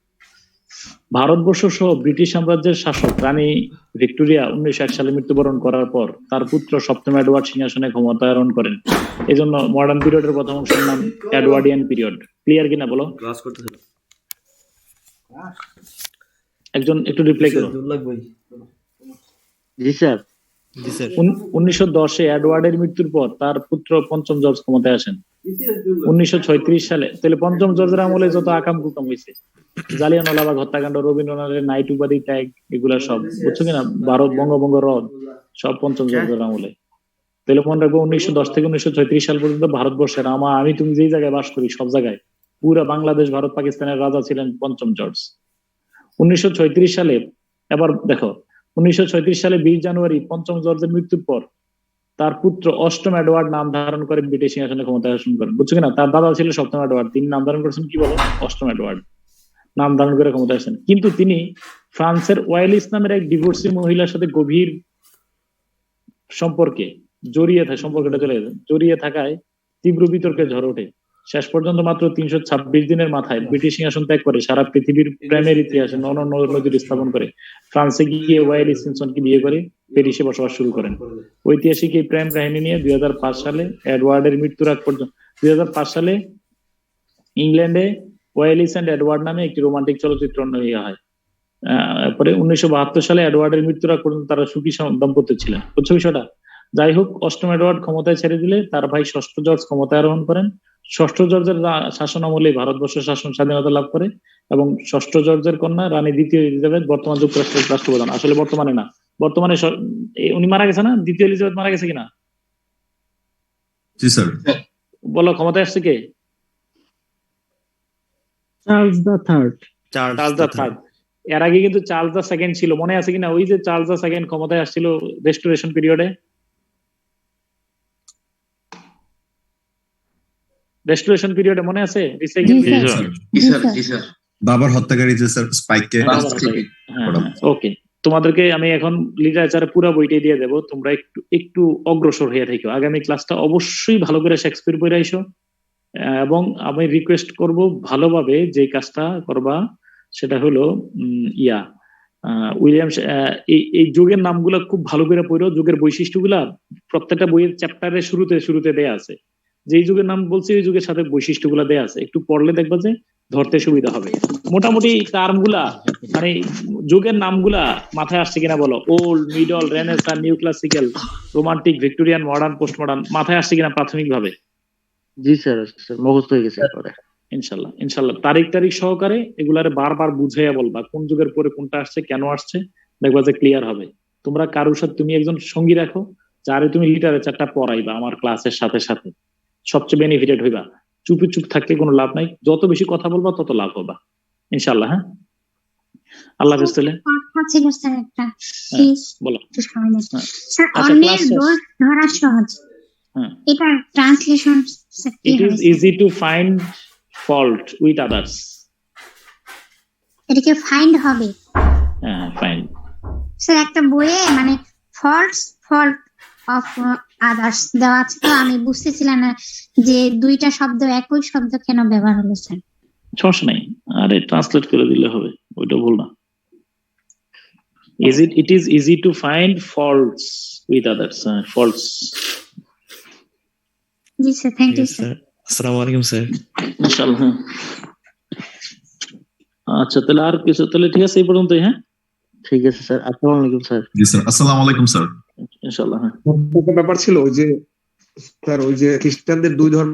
ভারতবর্ষ সহ ব্রিটিশ সাম্রাজ্যের শাসক রানী ভিক্টোরিয়া 1901 সালে মৃত্যুবরণ করার পর তার পুত্র 7ম এডওয়ার্ড সিংহাসনে ক্ষমতায়ন করেন। এজন্য মডার্ন পিরিয়ডের প্রথম অংশের নাম এডওয়ার্ডিয়ান পিরিয়ড। ক্লিয়ার কিনা বলো? ক্লাস করতেছিল একজন একটু রিপ্লাই করো। জি স্যার। 1910-এ এডওয়ার্ডের মৃত্যুর পর তার পুত্র 5ম জর্জ ক্ষমতায় আসেন 1936 সালে। তাহলে 5ম জর্জের আমলে যত আকাম কুকাম হয়েছে, জালিয়ানওয়ালাবাগ হত্যাকাণ্ড, রবীন্দ্রনাথের নাইট উপাধি ত্যাগ, এগুলা সব, বুঝছো কিনা, ভারত বঙ্গভঙ্গ রদ, সব 5ম জর্জের আমলে। তাহলে মনে রাখবো 1910 থেকে 1936 সাল পর্যন্ত ভারতবর্ষের আমি তুমি যেই জায়গায় বাস করি সব জায়গায় পুরা বাংলাদেশ, ভারত, পাকিস্তানের রাজা ছিলেন 5ম জর্জ। 1936 সালে, এবার দেখো, 1936 সালে 20 জানুয়ারি 5ম জর্জের মৃত্যুর পর তার পুত্র 8ম এডওয়ার্ড নাম ধারণ করে ব্রিটিশ সিংহাসনে ক্ষমতা আসন করেন, বুঝছো কিনা। তার দাদা ছিল 7ম এডওয়ার্ড, তিনি নাম ধারণ করেছেন কি বলো? 8ম এডওয়ার্ড নাম ধারণ করে ক্ষমতা আসেন। কিন্তু তিনি ফ্রান্সের ওয়াইলিস নামের এক ডিভোর্সি মহিলার সাথে গভীর সম্পর্কে জড়িয়ে থাকায় তীব্র বিতর্কে ঝড় ওঠে। শেষ পর্যন্ত মাত্র 326 দিনের মাথায় ব্রিটিশ সিংহাসন ত্যাগ করে সারা পৃথিবীর প্রেমের ইতিহাসে অনন্য নজির স্থাপন করে ফ্রান্সে গিয়ে ওয়াইলিস সিমসনকে বিয়ে করে প্যারিসে বসবাস শুরু করেন। ঐতিহাসিক এই প্রেম কাহিনী নিয়ে 2005 সালে এডওয়ার্ডের মৃত্যুর আগ পর্যন্ত 2005 সালে ইংল্যান্ডে ওয়াইলিস এন্ড এডওয়ার্ড নামে একটি রোমান্টিক চলচ্চিত্র নেওয়া হয়। পরে 1972 সালে এডওয়ার্ডের মৃত্যুর আগ পর্যন্ত তারা সুখী দম্পতি ছিলেন, বুঝছো বিষয়টা। যাই হোক, 8ম এডওয়ার্ড ক্ষমতায় ছেড়ে দিলে তার ভাই 6ষ্ঠ জর্জ ক্ষমতায় আরোহণ করেন। 6ষ্ঠ জর্জের শাসন আমলে ভারতবর্ষের শাসন স্বাধীনতা লাভ করে এবং 6ষ্ঠ জর্জের কন্যা রানী দ্বিতীয় এলিজাবেথ বর্তমান যুক্তরাষ্ট্রের রাষ্ট্রপ্রধান। আসলে বর্তমানে না, বর্তমানে উনি মারা গেছে না, দ্বিতীয় এলিজাবেথ মারা গেছে কিনা? জি স্যার। বলো ক্ষমতায় আসছে কে? Charles the third. Charles the third. এর আগে কিন্তু চার্লস দ্য সেকেন্ড ছিল, মনে আছে কিনা? ওই যে চার্লস দ্য সেকেন্ড ক্ষমতায় আসছিল রেস্টোরেশন পিরিয়ডে, মনে আছে? বাবার হত্যাকারী যে স্যার স্পাইককে। ওকে, তোমাদেরকে আমি এখন লিটারেচারে পুরো বইটাই দিয়ে দেবো, তোমরা একটু একটু অগ্রসর হয়ে থাকো। আগামী ক্লাসটা অবশ্যই ভালো করে শেক্সপিয়ার পড়ে আইসো, এবং আমি রিকোয়েস্ট করব ভালোভাবে যে কাজটা করবা সেটা হলো উইলিয়াম এই যুগের নামগুলো খুব ভালো করে পড়ো, যুগের বৈশিষ্ট্যগুলা প্রত্যেকটা বইয়ের চ্যাপ্টারের শুরুতে দেয়া আছে, যেই যুগের নাম বলছি ওই যুগের সাথে বৈশিষ্ট্যগুলা দেয়া আছে, একটু পড়লে দেখবা যে ধরতে সুবিধা হবে। মোটামুটি টার্মগুলা মানে যুগের নামগুলা মাথায় আসছে কিনা বলো? Old, middle, renaissance, new classical, romantic, Victorian, modern, post modern মাথায় আসছে কিনা প্রাথমিকভাবে? জি স্যার, মুখস্থ হয়ে গেছে। ইনশাল্লাহ তারিখ সহকারে এগুলারে বারবার বুঝাইয়া বলবা কোন যুগের পরে কোনটা আসছে, কেন আসছে, দেখবা যে ক্লিয়ার হবে। তোমরা কারোর সাথে তুমি একজন সঙ্গী রাখো যারে তুমি লিটারেচারটা পড়াইবা আমার ক্লাসের সাথে সাথে, সবচেয়ে বেনিফিটেড হইবা। চুপ থাকলে কোনো লাভ নাই, যত বেশি কথা বলবা তত লাভ হবা ইনশাল্লাহ। হ্যাঁ, আল্লাহ হাফেজ। তাহলে ছিল স্যার একটা, বলো। স্যার অন্যের দোষ ধরা সহজ, এটা translation it is easy to find fault with others. এটাকে ফাইন্ড হবে। হ্যাঁ, ফাইন্ড। স্যার একটা বইয়ে মানে ফল্ট অফ আদার্স দেওয়া আছে, তো আমি বুঝতেছিলাম না যে দুইটা শব্দ একই শব্দ কেন ব্যবহার হলো স্যার। সমস্যা নেই, আরে ট্রান্সলেট করে দিলে হবে, ওইটা ভুল না। It is easy to find faults with others. Faults. জি স্যার, থ্যাংক ইউ স্যার। আসসালামু আলাইকুম স্যার। ইনশাআল্লাহ। আচ্ছা, তাহলে আর কিছু? তাহলে ঠিক আছে, এই পর্যন্তই। হ্যাঁ, ঠিক আছে স্যার। আসসালামু আলাইকুম স্যার। জি স্যার, আসসালামু আলাইকুম স্যার। ইনশাআল্লাহ। ব্যাপার ছিল ওই যে স্যার, ওই যে খ্রিস্টানদের দুই ধর্ম